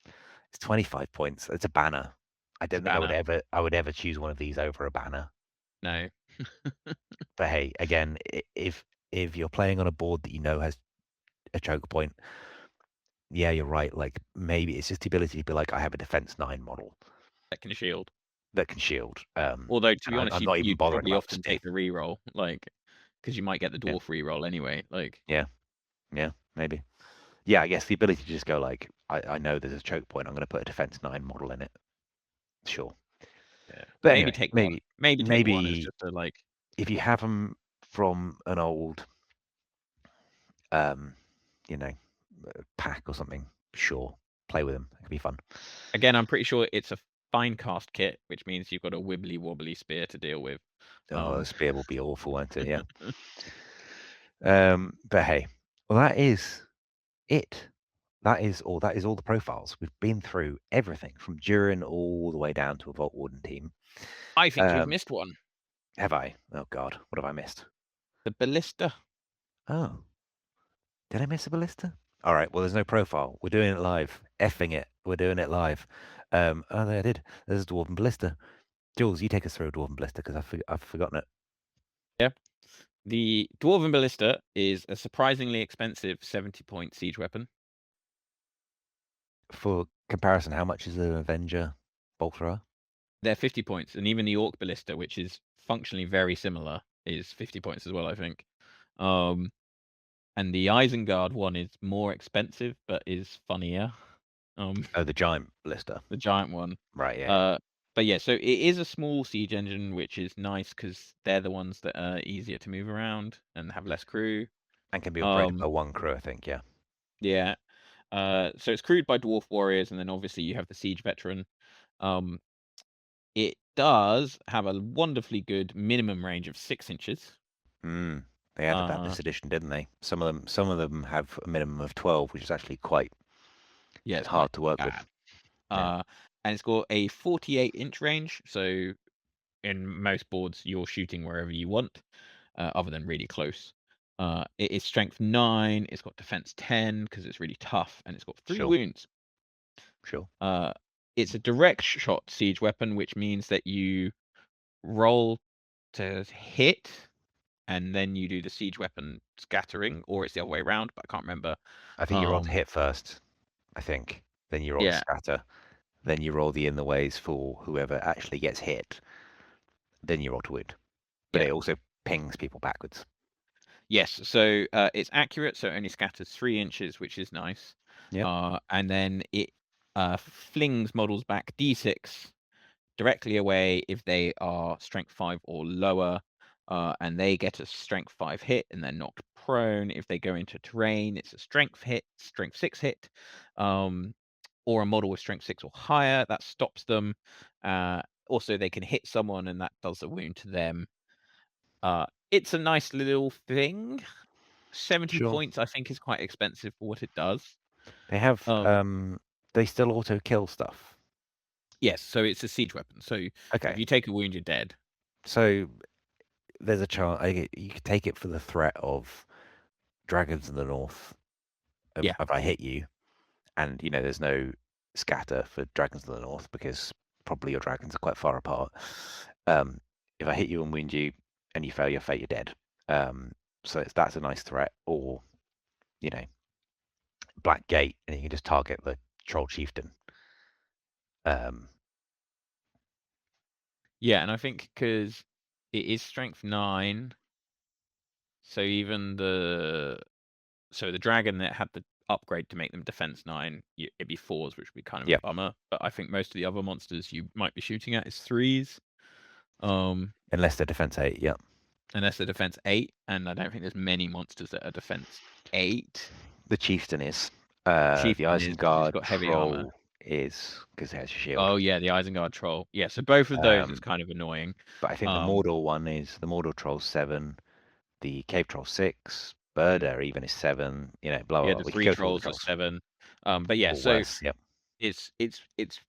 S2: it's 25 points. It's a banner. I
S1: It's a
S2: don't think
S1: banner.
S2: I would ever choose one of these over a banner.
S1: No.
S2: But hey, again, if you're playing on a board that you know has a choke point, yeah, you're right. Like maybe it's just the ability to be like, I have a defense 9 model
S1: That can shield.
S2: that can shield.
S1: Although, to be
S2: And
S1: honest,
S2: I'm not even
S1: you'd
S2: bothering
S1: probably
S2: about the
S1: often
S2: spear.
S1: take the reroll, like, because you might get the
S2: Yeah,
S1: dwarf reroll anyway. Like,
S2: yeah, yeah, maybe. Yeah, I guess the ability to just go like, I know there's a choke point. I'm going to put a defense 9 model in it. Sure.
S1: yeah.
S2: But
S1: Maybe
S2: anyway,
S1: take one. Maybe take one as
S2: maybe
S1: just a like.
S2: if you have them from an old, um, you know, pack or something, sure, play with them. It could be fun.
S1: Again, I'm pretty sure it's a fine cast kit, which means you've got a wibbly wobbly spear to deal with.
S2: Oh, the spear will be awful, won't it? Yeah. But hey, well, that is it. That is all. That is all the profiles. We've been through everything from Durin all the way down to a Vault Warden team.
S1: I think you've missed one.
S2: Have I? Oh God, what have I missed?
S1: The ballista.
S2: Oh, did I miss a ballista? All right. Well, there's no profile. We're doing it live. Effing it. We're doing it live. Oh, there I did. There's a Dwarven Ballista. Jules, you take us through a Dwarven Ballista because I've forgotten it.
S1: Yeah. The Dwarven Ballista is a surprisingly expensive 70-point siege weapon.
S2: For comparison, how much is an Avenger bolt thrower?
S1: They're 50 points, and even the Orc Ballista, which is functionally very similar, is 50 points as well, I think. And the Isengard one is more expensive, but is funnier.
S2: Oh, the giant ballista.
S1: The giant one.
S2: Right, yeah.
S1: But yeah, so it is a small siege engine, which is nice because they're the ones that are easier to move around and have less crew.
S2: And can be operated by one crew, I think, yeah.
S1: Yeah. So it's crewed by dwarf warriors, and then obviously you have the siege veteran. It does have a wonderfully good minimum range of 6 inches.
S2: They added that
S1: Uh,
S2: this edition, didn't they? Some of them have a minimum of 12, which is actually quite
S1: yeah, it's quite
S2: hard to work with.
S1: bad.
S2: Yeah.
S1: And it's got a 48-inch range, so in most boards you're shooting wherever you want, other than really close. It is strength 9. It's got defense 10 because it's really tough, and it's got 3
S2: Sure.
S1: wounds.
S2: Sure.
S1: It's a direct shot siege weapon, which means that you roll to hit, and then you do the siege weapon scattering, or it's the other way around, but I can't remember.
S2: I think you roll to hit first, I think. Then you roll to
S1: Yeah,
S2: scatter. Then you roll the in the ways for whoever actually gets hit. Then you roll to wound. But
S1: yeah.
S2: it also pings people backwards.
S1: Yes, so it's accurate, so it only scatters 3 inches, which is nice.
S2: Yep.
S1: And then it flings models back d6 directly away if they are strength 5 or lower, and they get a strength 5 hit and they're knocked prone. If they go into terrain, it's a strength 6 hit, or a model with strength 6 or higher. That stops them. Also, they can hit someone, and that does a wound to them. It's a nice little thing. 70
S2: Sure.
S1: points, I think, is quite expensive for what it does.
S2: They have
S1: Um,
S2: they still auto kill stuff.
S1: Yes, so it's a siege weapon. So if
S2: Okay.
S1: you take a wound, you're dead.
S2: So there's a chance you could take it for the threat of dragons in the north.
S1: Yeah.
S2: If I hit you, and there's no scatter for dragons in the north because probably your dragons are quite far apart. If I hit you and wound you, and you fail your fate, you're dead. So that's a nice threat. Or Black Gate, and you can just target the troll chieftain.
S1: Yeah, and I think because it is strength 9, so even the dragon that had the upgrade to make them defense 9, it'd be 4s, which would be kind of a
S2: Yep.
S1: bummer. But I think most of the other monsters you might be shooting at is 3s.
S2: Unless they're defense 8, yep.
S1: Unless they're defense 8, and I don't think there's many monsters that are defense 8.
S2: The chieftain is.
S1: Chieftain
S2: The
S1: is 'cause it's
S2: Isengard
S1: got heavy armor.
S2: troll is because it has a shield.
S1: Oh yeah, the Isengard troll. Yeah, so both of those is kind of annoying.
S2: But I think the Mordor one is the Mordor troll 7, the cave troll 6, Birder even is 7. Blah blah.
S1: Yeah,
S2: Blah.
S1: the
S2: We could
S1: 3
S2: go through all the
S1: trolls are
S2: trolls.
S1: 7. But yeah,
S2: Or
S1: so
S2: worse. Yep.
S1: it's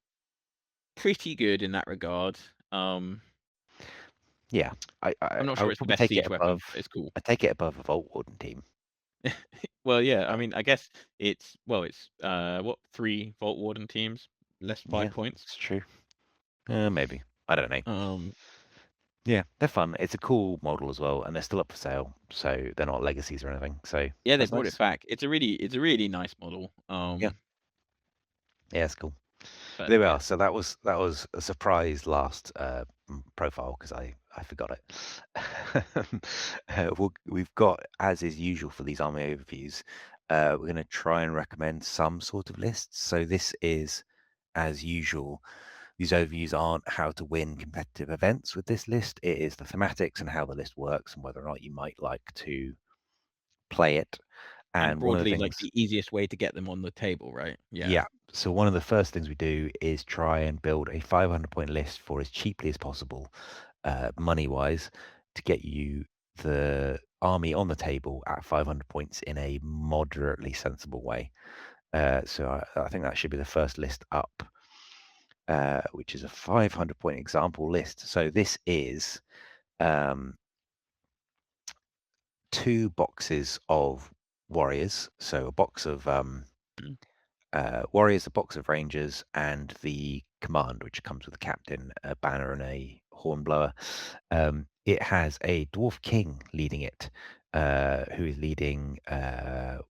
S1: pretty good in that regard.
S2: Yeah, I
S1: I'm not
S2: I
S1: sure
S2: would
S1: it's the
S2: probably
S1: best
S2: take it
S1: siege weapon,
S2: above.
S1: but it's cool.
S2: I take it above a Vault Warden team.
S1: Well, yeah, I mean, I guess it's what, 3 Vault Warden teams, less 5 points.
S2: It's true. Maybe. I don't know. Yeah, they're fun. It's a cool model as well, and they're still up for sale, so they're not legacies or anything. So
S1: Yeah, they
S2: that's
S1: brought
S2: nice.
S1: it back. It's a really nice model.
S2: Yeah, it's cool.
S1: But
S2: There we
S1: yeah.
S2: are. So that was a surprise last profile because I forgot it. We've got, as is usual for these army overviews, we're going to try and recommend some sort of lists. So this is, as usual, these overviews aren't how to win competitive events with this list. It is the thematics and how the list works and whether or not you might like to play it.
S1: And
S2: One of the
S1: broadly,
S2: things,
S1: like, the easiest way to get them on the table, right?
S2: yeah. So one of the first things we do is try and build a 500-point list for as cheaply as possible, money-wise, to get you the army on the table at 500 points in a moderately sensible way. So I think that should be the first list up, which is a 500-point example list. So this is 2 boxes of warriors. So a box of warriors, a box of rangers, and the command, which comes with a captain, a banner, and a hornblower. It has a dwarf king leading it, who is leading a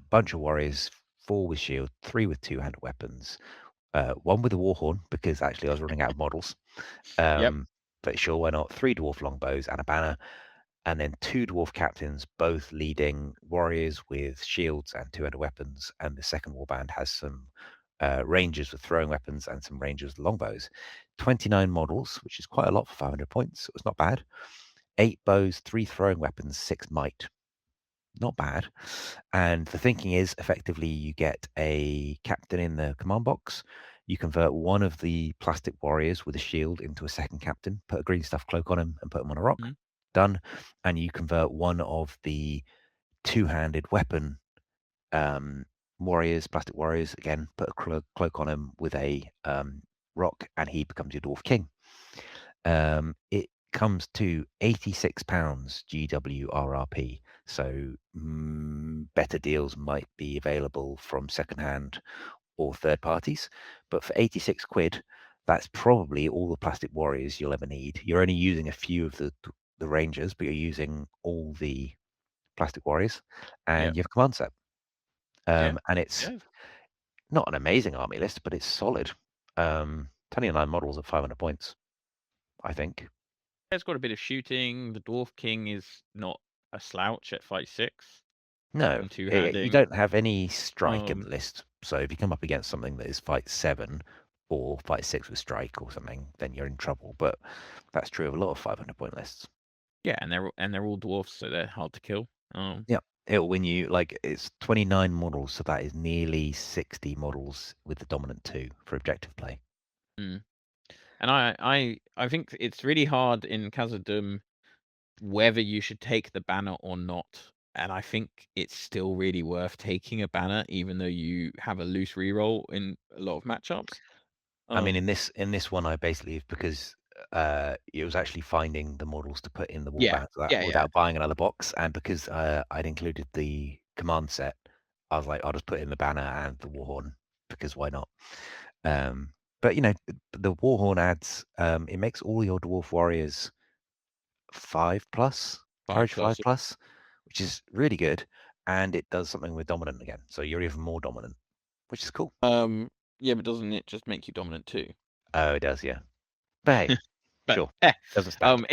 S2: bunch of warriors, 4 with shield, 3 with two-handed weapons, 1 with a war horn because actually I was running out of models. But sure, why not? 3 dwarf longbows and a banner, and then 2 dwarf captains, both leading warriors with shields and two-handed weapons. And the second warband has some rangers with throwing weapons and some rangers with longbows. 29 models, which is quite a lot for 500 points. It was not bad. 8 bows, 3 throwing weapons, 6 might. Not bad. And the thinking is effectively you get a captain in the command box. You convert one of the plastic warriors with a shield into a second captain, put a green stuff cloak on him, and put him on a rock. done, and you convert one of the two-handed weapon warriors, plastic warriors. Again, put a cloak on him with a rock, and he becomes your dwarf king. It comes to £86 GWRRP. So better deals might be available from secondhand or third parties, but for 86 quid, that's probably all the plastic warriors you'll ever need. You're only using a few of the rangers, but you're using all the plastic warriors,
S1: Yeah.
S2: and you have a command set.
S1: Yeah.
S2: And it's
S1: Yeah.
S2: not an amazing army list, but it's solid. 29 models at 500 points, I think.
S1: It's got a bit of shooting. The Dwarf King is not a slouch at fight 6
S2: No,
S1: and
S2: you
S1: two-handing.
S2: don't have any strike in the list. So if you come up against something that is fight 7 or fight 6 with strike or something, then you're in trouble. But that's true of a lot of 500-point lists.
S1: Yeah, and they're all dwarfs, so they're hard to kill.
S2: Yeah, it'll win you, like, it's 29 models, so that is nearly 60 models with the dominant 2 for objective play.
S1: And I think it's really hard in Khazad-Dum whether you should take the banner or not. And I think it's still really worth taking a banner, even though you have a loose reroll in a lot of matchups.
S2: I mean, in this one, I basically, because it was actually finding the models to put in the
S1: Yeah,
S2: warband
S1: yeah,
S2: without buying another box, and because I'd included the command set, I was like, I'll just put in the banner and the warhorn because why not? But the warhorn adds, it makes all your dwarf warriors 5+,
S1: 5+.
S2: courage 5+, which is really good, and it does something with dominant again, so you're even more dominant, which is cool.
S1: Yeah, but doesn't it just make you dominant too?
S2: Oh, it does, yeah. But hey,
S1: But
S2: sure, doesn't stand.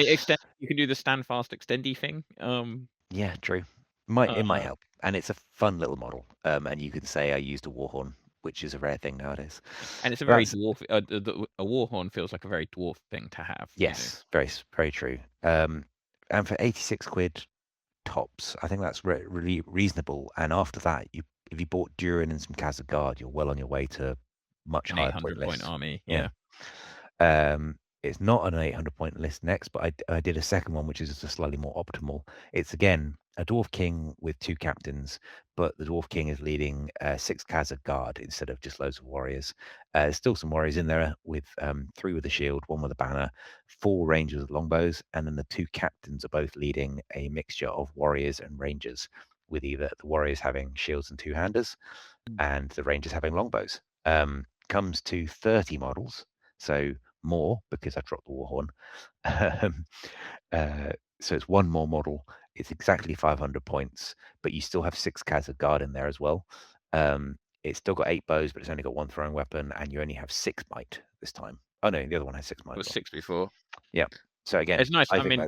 S1: you can do the stand fast extendy thing.
S2: Yeah, true. It might help, and it's a fun little model. And you can say I used a warhorn, which is a rare thing nowadays.
S1: And it's a
S2: But
S1: very
S2: that's,
S1: dwarf. A warhorn feels like a very dwarf thing to have.
S2: yes, very true. And for 86 quid tops, I think that's really reasonable. And after that, if you bought Durin and some Khazad-Guard, you're well on your way to much
S1: An
S2: higher point
S1: 800-point
S2: lists.
S1: army.
S2: Yeah. It's not an 800-point list next, but I did a second one, which is just slightly more optimal. It's again a Dwarf King with 2 captains, but the Dwarf King is leading 6 Khazad-Guard instead of just loads of warriors. There's still some warriors in there with 3 with a shield, 1 with a banner, 4 rangers with longbows, and then the 2 captains are both leading a mixture of warriors and rangers, with either the warriors having shields and 2-handers, and the rangers having longbows. Comes to 30 models, so more because I dropped the warhorn. So it's 1 more model. It's exactly 500 points, but you still have 6 Khazad-Guard in there as well. It's still got 8 bows, but it's only got 1 throwing weapon, and you only have 6 might this time. Oh no, the other one has 6 might.
S1: It was 6 before.
S2: Yeah. So again,
S1: It's nice.
S2: I
S1: I
S2: think
S1: mean,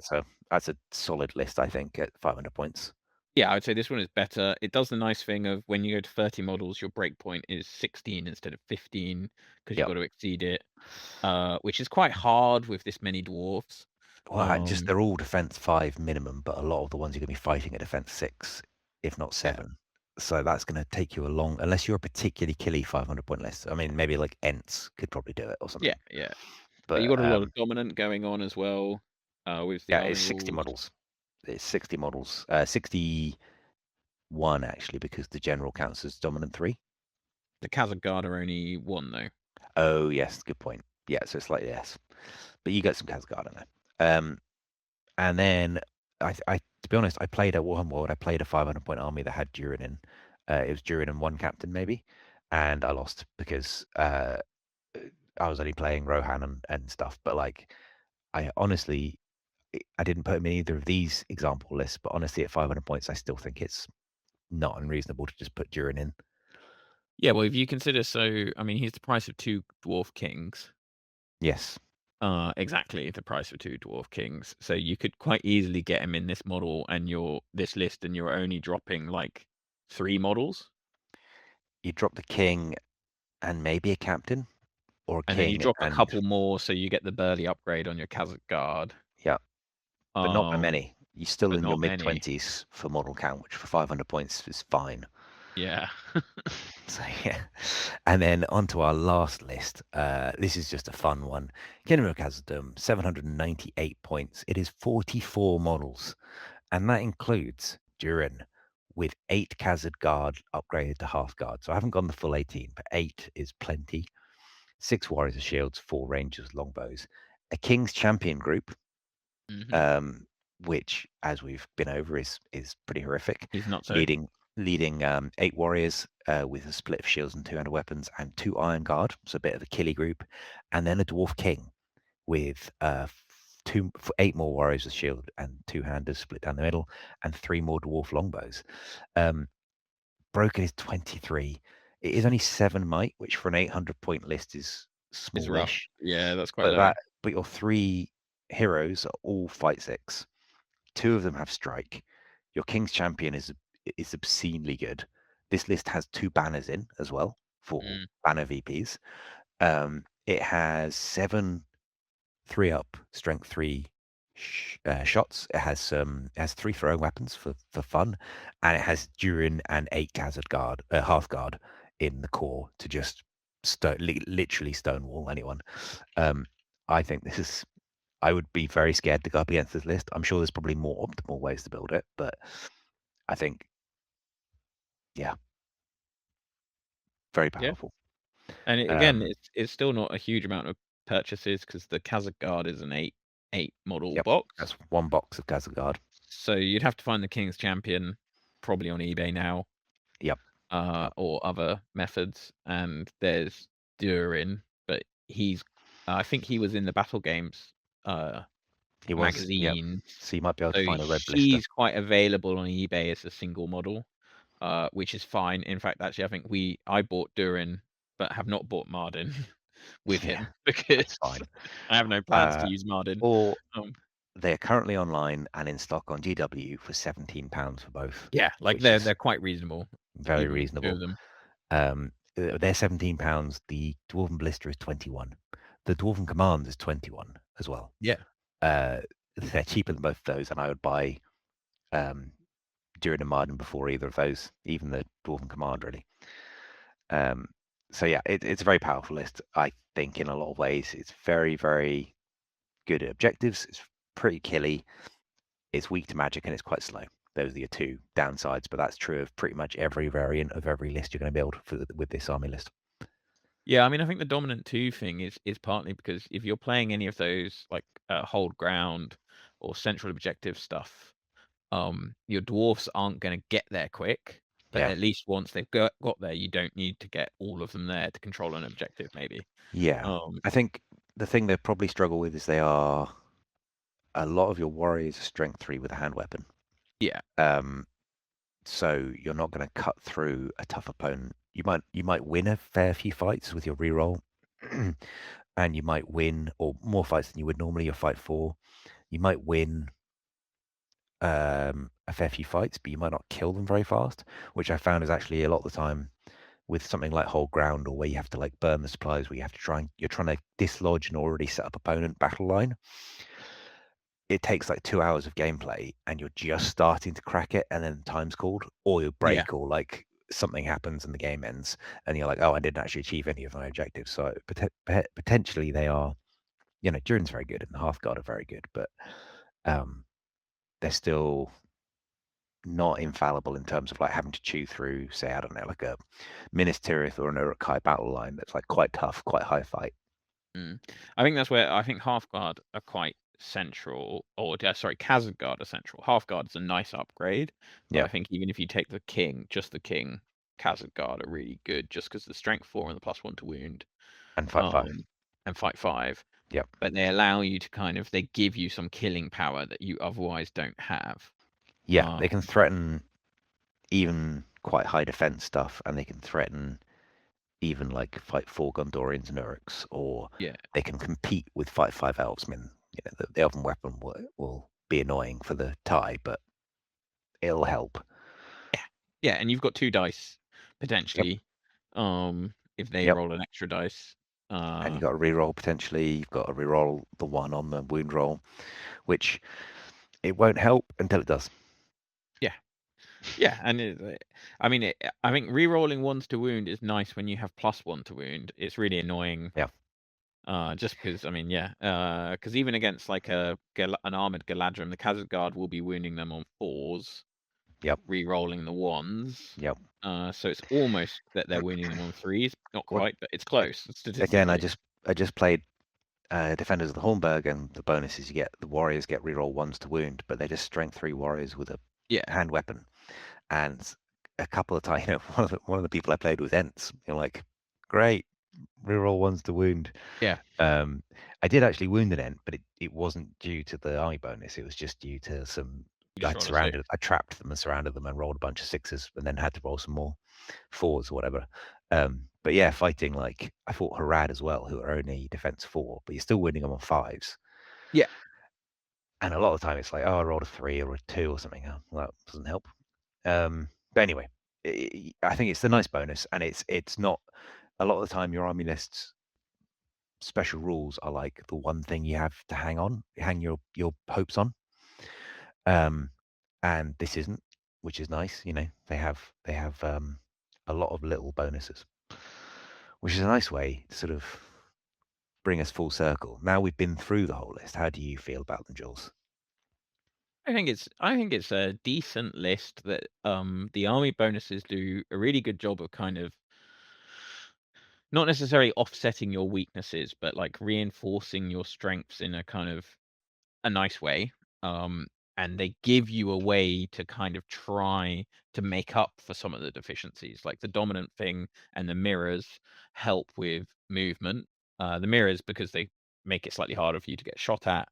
S2: that's a solid list. I think at 500 points.
S1: yeah, I would say this one is better. It does the nice thing of when you go to 30 models, your breakpoint is 16 instead of 15 because you've got to exceed it, which is quite hard with this many dwarfs.
S2: Well, they're all defense 5 minimum, but a lot of the ones you're going to be fighting are defense 6, if not 7. So that's going to take you a long, unless you're a particularly killy 500-point list. I mean, maybe like Ents could probably do it or something.
S1: Yeah.
S2: But
S1: you got a lot of dominant going on as well. With the army
S2: it's 60
S1: rules.
S2: models. It's 60 models. 61 actually, because the general counts as dominant 3.
S1: The Khazad-Guard are only 1 though.
S2: Oh yes, good point. Yeah, so it's slightly less, but you get some Khazad-Guard in there. And then I to be honest, I played a Warhammer World. I played a 500-point army that had Durin in. It was Durin and 1 captain maybe, and I lost because I was only playing Rohan and stuff. But like, I honestly, I didn't put him in either of these example lists. But honestly, at 500 points, I still think it's not unreasonable to just put Durin in.
S1: Yeah, well, if you consider, I mean, he's the price of 2 Dwarf Kings.
S2: Yes.
S1: Exactly the price of 2 Dwarf Kings. So you could quite easily get him in this model and this list, and you're only dropping like 3 models.
S2: You drop the king and maybe a captain, or a
S1: and
S2: king,
S1: then you drop a couple more, so you get the burly upgrade on your Khazad-Guard.
S2: Yeah, but not by many. You're still
S1: but
S2: in your
S1: not many.
S2: mid-20s for model count, which for 500 points is fine.
S1: Yeah.
S2: So yeah, and then onto our last list. This is just a fun one. Kingdom of Khazad-Dum, 798 points. It is 44 models, and that includes Durin with 8 Khazad Guard upgraded to half guard. So I haven't gone the full 18, but 8 is plenty. 6 Warriors of Shields, 4 Rangers, longbows, a King's Champion group,
S1: Hmm.
S2: which, as we've been over, is pretty horrific.
S1: He's not so.
S2: Leading 8 warriors with a split of shields and 2-handed weapons, and 2 Iron Guard, so a bit of a killy group, and then a Dwarf King with 8 more warriors with shield and 2-handers split down the middle, and 3 more Dwarf Longbows. Broken is 23. It is only 7 might, which for an 800-point list is
S1: It's rough.
S2: smallish.
S1: Yeah, that's quite
S2: But
S1: low.
S2: your 3 heroes are all fight 6. 2 of them have strike. Your King's Champion is obscenely good. This list has 2 banners in as well for
S1: Mm.
S2: banner VPs. It has 7 3-up strength 3 shots. It has 3 throwing weapons for fun, and it has Durin and 8 Khazad Guard, half guard in the core to just literally stonewall anyone. I think this is. I would be very scared to go up against this list. I'm sure there's probably more optimal ways to build it, but I think, yeah, very
S1: Yeah.
S2: powerful.
S1: And again,
S2: Um,
S1: it's still not a huge amount of purchases because the Khazad Guard is an 8 model
S2: yep,
S1: box.
S2: that's 1 box of Khazad Guard.
S1: So you'd have to find the King's Champion probably on eBay now,
S2: Yep.
S1: or other methods. And there's Durin, but I think he was in the Battle Games
S2: He was, yep.
S1: magazine.
S2: So you might be able to
S1: So
S2: find a red blister.
S1: he's quite available on eBay as a single model, which is fine. In fact, actually, I think I bought Durin, but have not bought Mardin with
S2: Yeah,
S1: him because
S2: that's fine.
S1: I have no plans to use Mardin.
S2: Or
S1: Um,
S2: they're currently online and in stock on GW for £17 for both.
S1: yeah, like
S2: which
S1: they're
S2: is
S1: quite reasonable,
S2: very
S1: even 2 of
S2: reasonable.
S1: them.
S2: They're £17. The Dwarven Blister is 21. The Dwarven Command is 21 as well.
S1: Yeah.
S2: They're cheaper than both of those, and I would buy Durin and Marden before either of those, even the Dwarven Command, really. So yeah, it's a very powerful list. I think in a lot of ways, it's very, very good at objectives. It's pretty killy. It's weak to magic, and it's quite slow. Those are your 2 downsides, but that's true of pretty much every variant of every list you're going to build with this army list.
S1: Yeah, I mean, I think the dominant 2 thing is partly because if you're playing any of those, like, hold ground or central objective stuff, your dwarfs aren't gonna get there quick, but
S2: Yeah.
S1: at least once they've got there, you don't need to get all of them there to control an objective, maybe.
S2: Yeah. I think the thing they probably struggle with is a lot of your warriors are strength 3 with a hand weapon.
S1: Yeah.
S2: So you're not going to cut through a tough opponent. You might win a fair few fights with your reroll, and you might win or more fights than you would normally. Your fight 4, you might win a fair few fights, but you might not kill them very fast. Which I found is actually a lot of the time with something like hold ground, or where you have to like burn the supplies, where you have to you're trying to dislodge an already set up opponent battle line. It takes like 2 hours of gameplay, and you're just starting to crack it, and then time's called, or you break,
S1: Yeah.
S2: or like something happens and the game ends, and you're like, oh, I didn't actually achieve any of my objectives. So potentially they are, Durin's very good and the Half Guard are very good, but they're still not infallible in terms of like having to chew through, say, I don't know, like a Minas Tirith or an Uruk-hai battle line that's like quite tough, quite high fight.
S1: I think that's where I think Half Guard are quite central, or sorry, Khazad Guard are central. Half Guard is a nice upgrade, but
S2: Yeah.
S1: I think even if you take just the King, Khazad Guard are really good just because the strength 4 and the +1 to wound.
S2: And fight 5.
S1: And fight 5.
S2: Yep.
S1: But they allow you to they give you some killing power that you otherwise don't have.
S2: Yeah, they can threaten even quite high defense stuff, and they can threaten even like fight 4 Gondorians and Uruks, or they can compete with fight 5 elves. I mean, the elven weapon will be annoying for the tie, but it'll help.
S1: Yeah, and you've got 2 dice potentially. If they roll an extra dice.
S2: And you've got a reroll potentially. You've got to reroll the 1 on the wound roll, which it won't help until it does.
S1: Yeah. Yeah, and I mean, I think re-rolling ones to wound is nice when you have +1 to wound. It's really annoying,
S2: Yeah.
S1: just because I mean, yeah, because even against like an armored Galadrim, the Khazad Guard will be wounding them on 4s,
S2: Yep.
S1: re-rolling the 1s.
S2: Yep.
S1: So it's almost that they're wounding them on 3s, not
S2: Well,
S1: quite, but it's
S2: a-
S1: close
S2: again,
S1: statistically.
S2: I just played Defenders of the Hornburg, and the bonus is the warriors get reroll 1s to wound, but they're just strength 3 warriors with a
S1: Yeah,
S2: hand weapon. And a couple of times, one of the people I played with Ents, like, great, reroll 1s to wound.
S1: yeah,
S2: Um, I did actually wound an Ent, but it wasn't due to the army bonus. It was just due to
S1: you just roll a 6.
S2: I trapped them and surrounded them and rolled a bunch of 6s, and then had to roll some more 4s or whatever. But yeah, fighting, like, I fought Harad as well, who are only defense 4, but you're still winning them on 5s.
S1: Yeah,
S2: And a lot of the time it's like, oh, I rolled a 3 or a 2 or something. Oh, well, that doesn't help. But anyway, I think it's the nice bonus, and it's not a lot of the time your army lists special rules are like the one thing you have to hang your hopes on. And this isn't, which is nice. They have a lot of little bonuses, which is a nice way to sort of bring us full circle. Now we've been through the whole list. How do you feel about them, Jules?
S1: I think it's a decent list that the army bonuses do a really good job of kind of not necessarily offsetting your weaknesses, but like reinforcing your strengths in a kind of a nice way. Um, and they give you a way to kind of try to make up for some of the deficiencies. Like the dominant thing and the mirrors help with movement. The mirrors because they make it slightly harder for you to get shot at,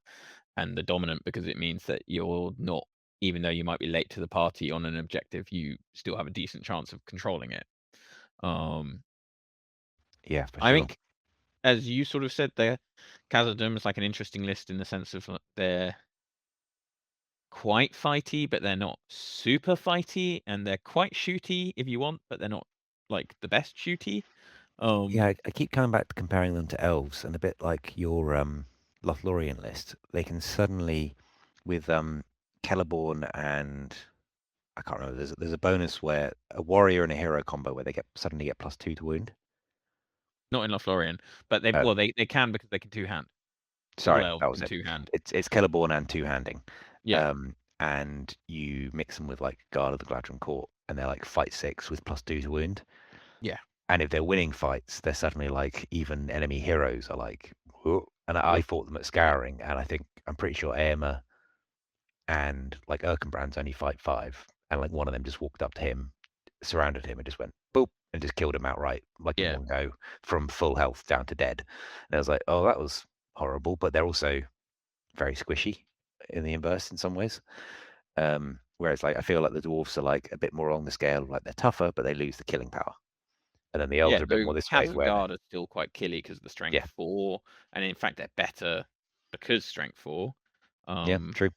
S1: and the dominant because it means that you're not, even though you might be late to the party on an objective, you still have a decent chance of controlling it. Um,
S2: Yeah, for
S1: I
S2: sure.
S1: think, as you sort of said there, Khazad-Dum is like an interesting list in the sense of they're quite fighty, but they're not super fighty, and they're quite shooty if you want, but they're not like the best shooty.
S2: Yeah, I keep coming back to comparing them to elves, and a bit like your Lothlorien list, they can suddenly, with Celeborn and I can't remember. There's a bonus where a warrior and a hero combo where they suddenly get +2 to wound.
S1: Not in Lothlorien, but
S2: Oh,
S1: they can because they can two-hand. All
S2: sorry,
S1: elves
S2: that was
S1: can
S2: it.
S1: two-hand.
S2: It's Celeborn and two-handing,
S1: Yeah,
S2: and you mix them with like Guard of the Gladron Court, and they're like fight 6 with +2 to wound.
S1: yeah,
S2: And if they're winning fights, they're suddenly like even enemy heroes are like, whoa. And I
S1: whoop,
S2: fought them at Scouring, and I'm pretty sure Aemma and like Erkenbrand's only fight 5, and like one of them just walked up to him, surrounded him, and just went boop and just killed him outright, like in
S1: yeah,
S2: one go, from full health down to dead. And I was like, oh, that was horrible, but they're also very squishy in the inverse in some ways. Whereas like I feel like the dwarfs are like a bit more on the scale, like they're tougher, but they lose the killing power. And then the elves
S1: yeah.
S2: are a bit
S1: So
S2: more this way,
S1: Khazad
S2: where
S1: Guard are still quite killy because of the strength
S2: yeah,
S1: 4, and in fact they're better because strength 4.
S2: yeah,
S1: Um,
S2: true,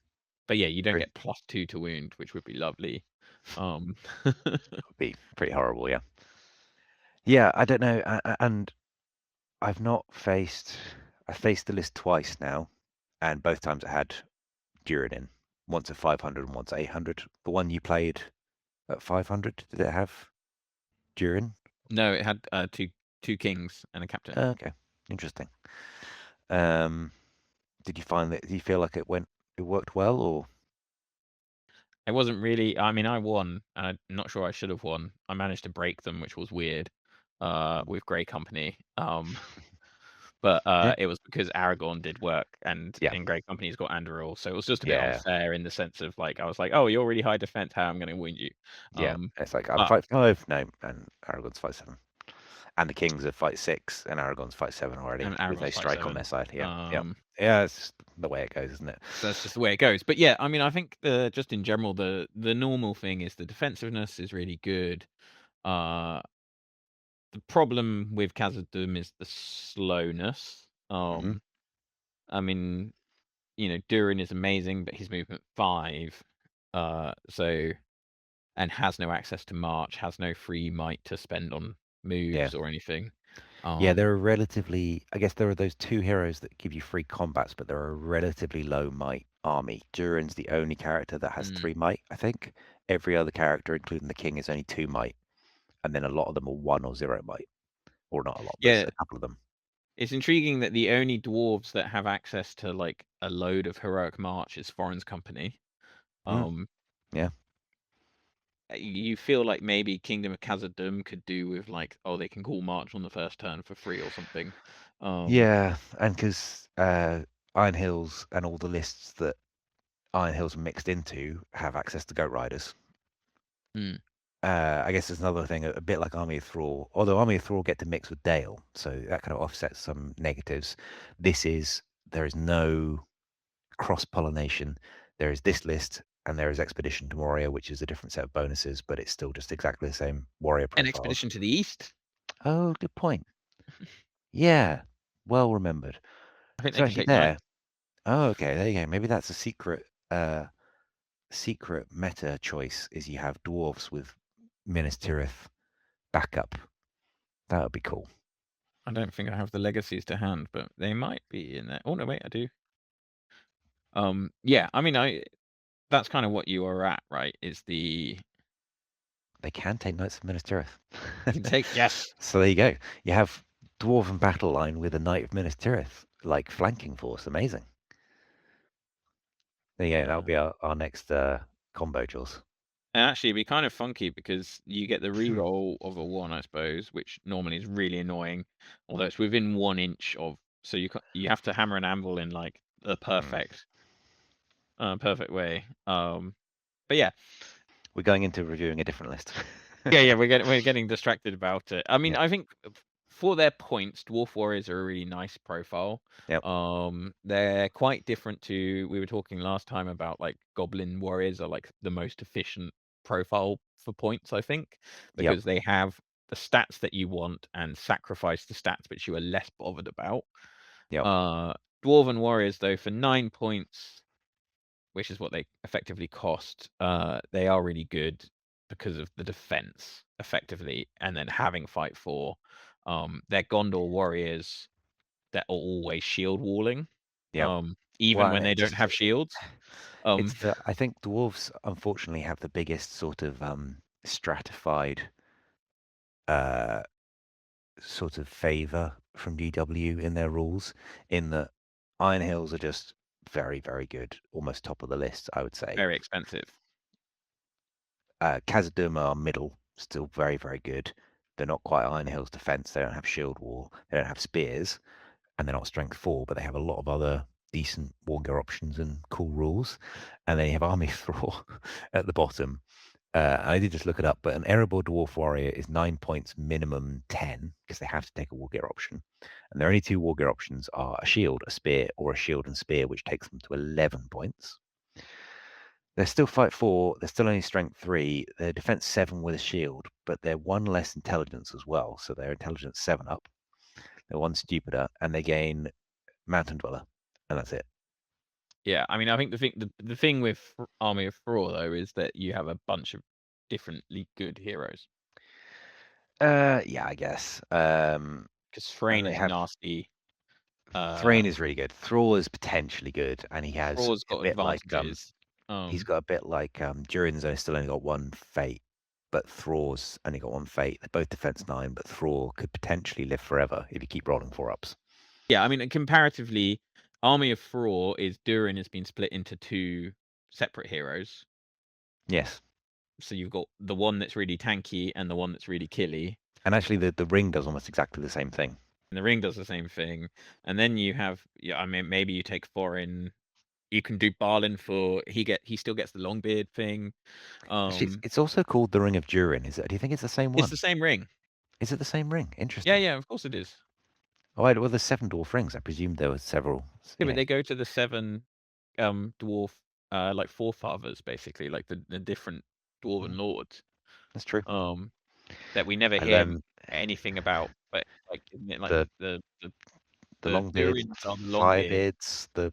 S1: but yeah, you don't
S2: true.
S1: get +2 to wound, which would be lovely. Um,
S2: Would be pretty horrible, yeah. Yeah, I don't know, and I've not faced. I faced the list twice now, and both times I had Durin in. Once at 500 and once at 800. The one you played at 500, did it have Durin?
S1: no, it had two kings and a captain.
S2: Okay, interesting. Um, did you find that? Do you feel like it worked well, or
S1: It wasn't really. I mean, I won, and I'm not sure I should have won. I managed to break them, which was weird, with Grey Company. But
S2: yeah,
S1: it was because Aragorn did work, and
S2: yeah,
S1: in Grey Company's got Andoril, so it was just a bit
S2: yeah,
S1: unfair in the sense of like I was like, "Oh, you're really high defense. How I'm going to win you?"
S2: yeah?
S1: Um,
S2: It's like I'm
S1: but
S2: fight 5, no, and Aragon's fight 7, and the Kings are fight 6, and Aragon's fight 7 already
S1: and
S2: with no
S1: Aragorn's fight
S2: strike on
S1: 7.
S2: their side. Yeah, yeah,
S1: Um,
S2: yeah. It's the way it goes, isn't it?
S1: so that's just the way it goes. But yeah, I mean, I think just in general, the normal thing is the defensiveness is really good. Uh, the problem with Khazad-Dum is the slowness.
S2: Hmm.
S1: I mean, Durin is amazing, but he's movement 5, so and has no access to march, has no free might to spend on
S2: Yeah.
S1: moves or anything.
S2: Yeah,
S1: Um,
S2: they're a relatively. I guess there are those 2 heroes that give you free combats, but they're a relatively low might army. Durin's the only character that has
S1: mm,
S2: 3 might, I think, every other character, including the king, is only 2 might, and then a lot of them are 1 or 0 might, or not a lot, but
S1: Yeah,
S2: a couple of them.
S1: it's intriguing that the only dwarves that have access to like a load of heroic march is Foreign's company.
S2: Yeah.
S1: You feel like maybe Kingdom of Khazad-Dum could do with like, oh, they can call march on the first turn for free or something.
S2: Yeah, and because Iron Hills and all the lists that Iron Hills are mixed into have access to Goat Riders.
S1: Hmm.
S2: I guess there's another thing, a bit like Army of Thrall, although Army of Thrall get to mix with Dale, so that kind of offsets some negatives. There is no cross-pollination. There is this list, and there is Expedition to Moria, which is a different set of bonuses, but it's still just exactly the same warrior
S1: An
S2: profiles.
S1: expedition to the east.
S2: Oh, good point. Yeah, well remembered.
S1: I think
S2: So
S1: they can
S2: actually
S1: take 9.
S2: oh, okay, there you go. Maybe that's a secret meta choice is you have dwarves with Minas Tirith backup. That would be cool.
S1: I don't think I have the legacies to hand, but they might be in there. Oh no, wait, I do. Yeah, I mean, that's kind of what you are at, right? Is the
S2: They can take Knights of Minas Tirith.
S1: you can take yes.
S2: So there you go. You have Dwarven battle line with a Knight of Minas Tirith, like flanking force. Amazing. There you go. That'll be our next combo, Jules.
S1: And actually, it'd be kind of funky because you get the reroll of a 1, I suppose, which normally is really annoying. Although it's within 1 inch of, so you have to hammer an anvil in like the perfect way. But yeah,
S2: We're going into reviewing a different list.
S1: yeah, we're getting distracted about it. I mean,
S2: Yeah.
S1: I think for their points, Dwarf Warriors are a really nice profile.
S2: Yep.
S1: They're quite different to, we were talking last time about like Goblin Warriors are like the most efficient profile for points, I think, because they have the stats that you want and sacrifice the stats which you are less bothered about.
S2: Yep.
S1: Dwarven Warriors, though, for 9 points, which is what they effectively cost, they are really good because of the defense, effectively, and then having fight 4. They're Gondor warriors that are always shield walling,
S2: Yep.
S1: even when they don't have shields.
S2: I think dwarves unfortunately have the biggest sort of stratified sort of favor from GW in their rules, in that Iron Hills are just very, very good, almost top of the list, I would say.
S1: Very expensive.
S2: Khazad-Dum are middle, still very, very good. They're not quite Iron Hills defense. They don't have shield wall. They don't have spears, and they're not strength 4, but they have a lot of other decent war gear options and cool rules. And then you have Army of Thrall at the bottom. I did just look it up, but an Erebor Dwarf Warrior is 9 points, minimum 10, because they have to take a war gear option. And their only 2 war gear options are a shield, a spear, or a shield and spear, which takes them to 11 points. They're still fight 4, they're still only strength 3, they're defense 7 with a shield, but they're 1 less intelligence as well, so they're intelligence 7 up. They're 1 stupider, and they gain Mountain Dweller, and that's it.
S1: Yeah, I mean, I think the thing with Army of Thrall, though, is that you have a bunch of differently good heroes.
S2: Yeah, I guess.
S1: Because Thrain is nasty.
S2: Thrain is really good. Thrall is potentially good, and he has
S1: Thrall's
S2: a
S1: got
S2: bit like
S1: advantages.
S2: he's got a bit like Durin's only got 1 fate, but Thrall's only got 1 fate. They're both defense 9, but Thrall could potentially live forever if you keep rolling 4-ups.
S1: Yeah, I mean, comparatively, Army of Thrall is Durin has been split into 2 separate heroes.
S2: Yes.
S1: So you've got the one that's really tanky and the one that's really killy.
S2: And actually, the ring does almost exactly the same thing.
S1: And the ring does the same thing. And then you have, I mean, maybe you take Thorin. You can do Balin for he still gets the Longbeard thing.
S2: Actually, it's also called the Ring of Durin. Do you think it's the same one?
S1: It's the same ring.
S2: Is it the same ring? Interesting.
S1: Yeah, of course it is.
S2: Oh, right, well, there's 7 dwarf rings. I presume there were several.
S1: Yeah, but they go to the 7 dwarf like forefathers, basically, like the different dwarven lords.
S2: That's true.
S1: That we never hear anything about, but like, isn't it like the
S2: Longbeards, Firebeards, the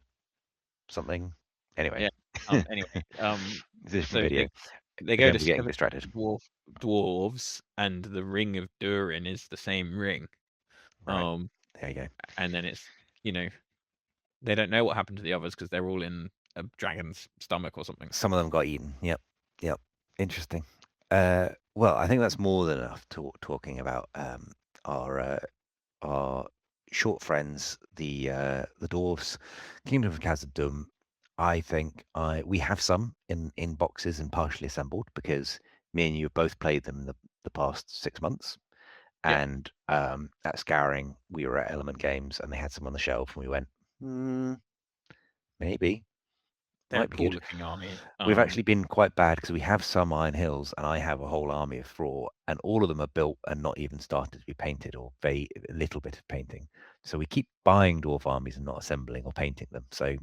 S2: something. Anyway.
S1: Yeah. Anyway.
S2: Different video.
S1: They go to
S2: getting distracted.
S1: Dwarves, and the ring of Durin is the same ring.
S2: Right. There you go.
S1: And then it's they don't know what happened to the others because they're all in a dragon's stomach or something.
S2: Some of them got eaten. Yep. Interesting. Well, I think that's more than enough talking about our our short friends, the dwarves, Kingdom of Khazad-Dum. I think we have some in boxes and partially assembled because me and you have both played them the past 6 months.
S1: Yeah,
S2: And at Scouring, we were at Element Games and they had some on the shelf, and we went, maybe
S1: they're a
S2: might be
S1: cool
S2: good.
S1: looking army.
S2: We've actually been quite bad because we have some Iron Hills, and I have a whole army of Thraw, and all of them are built and not even started to be painted, or very a little bit of painting. So we keep buying dwarf armies and not assembling or painting them. So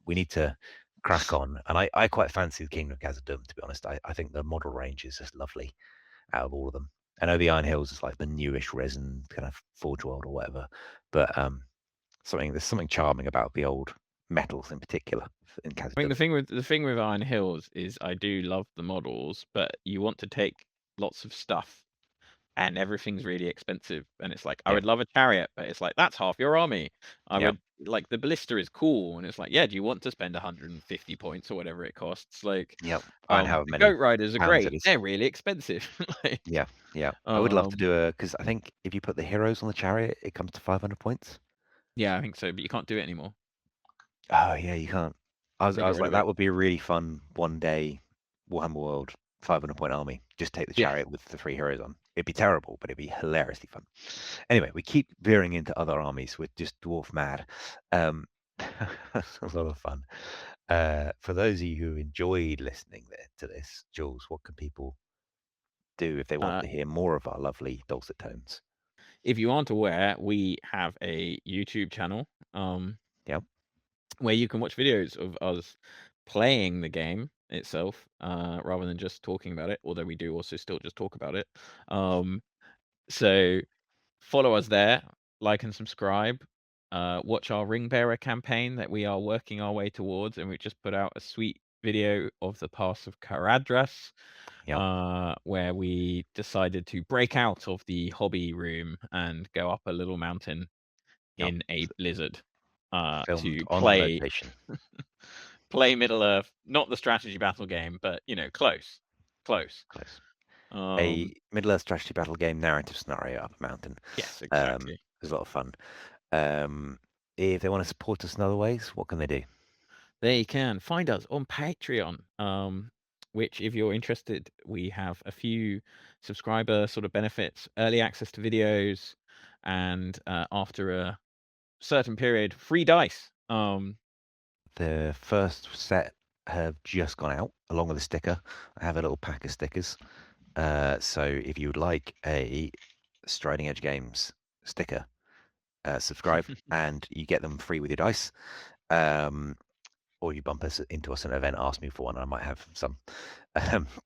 S2: we need to crack on. And I quite fancy the Kingdom of Khazad-Dum, to be honest. I think the model range is just lovely out of all of them. I know the Iron Hills is like the newish resin kind of Forge World or whatever, but there's something charming about the old metals in particular in
S1: I think
S2: Khazad-Dum.
S1: the thing with Iron Hills is I do love the models, but you want to take lots of stuff and everything's really expensive. And it's like I
S2: Yeah,
S1: would love a chariot, but it's like that's half your army. I
S2: yeah,
S1: would like the ballista is cool, and it's like, yeah, do you want to spend 150 points or whatever it costs? Like,
S2: yeah. And however
S1: the
S2: many
S1: goat riders are
S2: pounds it
S1: great.
S2: is.
S1: They're really expensive. Like,
S2: Yeah, yeah. I would love to
S1: um,
S2: do because I think if you put the heroes on the chariot, it comes to 500 points.
S1: yeah, I think so, but you can't do it anymore.
S2: Oh yeah, you can't.
S1: They
S2: I
S1: got
S2: was
S1: rid
S2: like,
S1: of it.
S2: that would be a really fun one day Warhammer World 500-point army. Just take the
S1: Yeah.
S2: chariot with the 3 heroes on. It'd be terrible, but it'd be hilariously fun. Anyway, we keep veering into other armies. We're just dwarf mad. That's a lot of fun. For those of you who enjoyed listening to this, Jules, what can people do if they want
S1: Uh,
S2: to hear more of our lovely dulcet tones?
S1: if you aren't aware, we have a YouTube channel.
S2: Yep.
S1: Where you can watch videos of us playing the game itself, rather than just talking about it, although we do also still just talk about it. Um, so follow us there, like and subscribe. Watch our ring bearer campaign that we are working our way towards, and we just put out a sweet video of the pass of Caradras,
S2: Yep.
S1: where we decided to break out of the hobby room and go up a little mountain
S2: Yep.
S1: in a blizzard,
S2: Filmed
S1: to
S2: on
S1: play
S2: location.
S1: play Middle Earth, not the strategy battle game, but close, close.
S2: Close. A
S1: Um,
S2: Middle-earth strategy battle game narrative scenario up a mountain.
S1: yes,
S2: Um,
S1: exactly.
S2: it was a lot of fun. If they want to support us in other ways, what can they do?
S1: They can find us on Patreon, which, if you're interested, we have a few subscriber sort of benefits, early access to videos, and after a certain period, free dice.
S2: The first set have just gone out along with a sticker. I have a little pack of stickers. So if you would like a Striding Edge Games sticker, subscribe and you get them free with your dice. Or you bump us into us at an event, ask me for one, I might have some.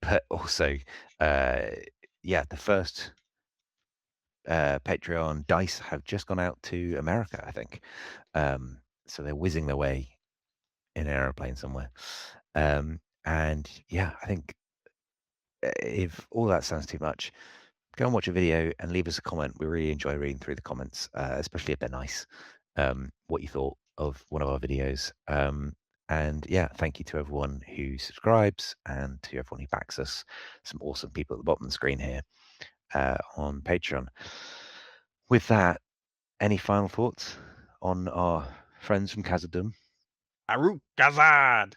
S2: But also, yeah, the first Patreon dice have just gone out to America, I think. So they're whizzing their way in an aeroplane somewhere. And yeah, I think if all that sounds too much, go and watch a video and leave us a comment. We really enjoy reading through the comments, especially if they're nice. What you thought of one of our videos. And yeah, thank you to everyone who subscribes and to everyone who backs us. Some awesome people at the bottom of the screen here on Patreon. With that, any final thoughts on our friends from Khazad-Dum?
S1: Aruk Khazad!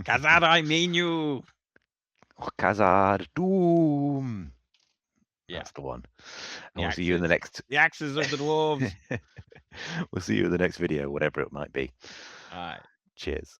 S1: Khazad, I mean you!
S2: Khazad-Dum!
S1: Yeah,
S2: That's the one.
S1: the
S2: And we'll see you in the
S1: axes.
S2: next.
S1: The axes of the dwarves.
S2: We'll see you in the next video, whatever it might be.
S1: All right.
S2: Cheers.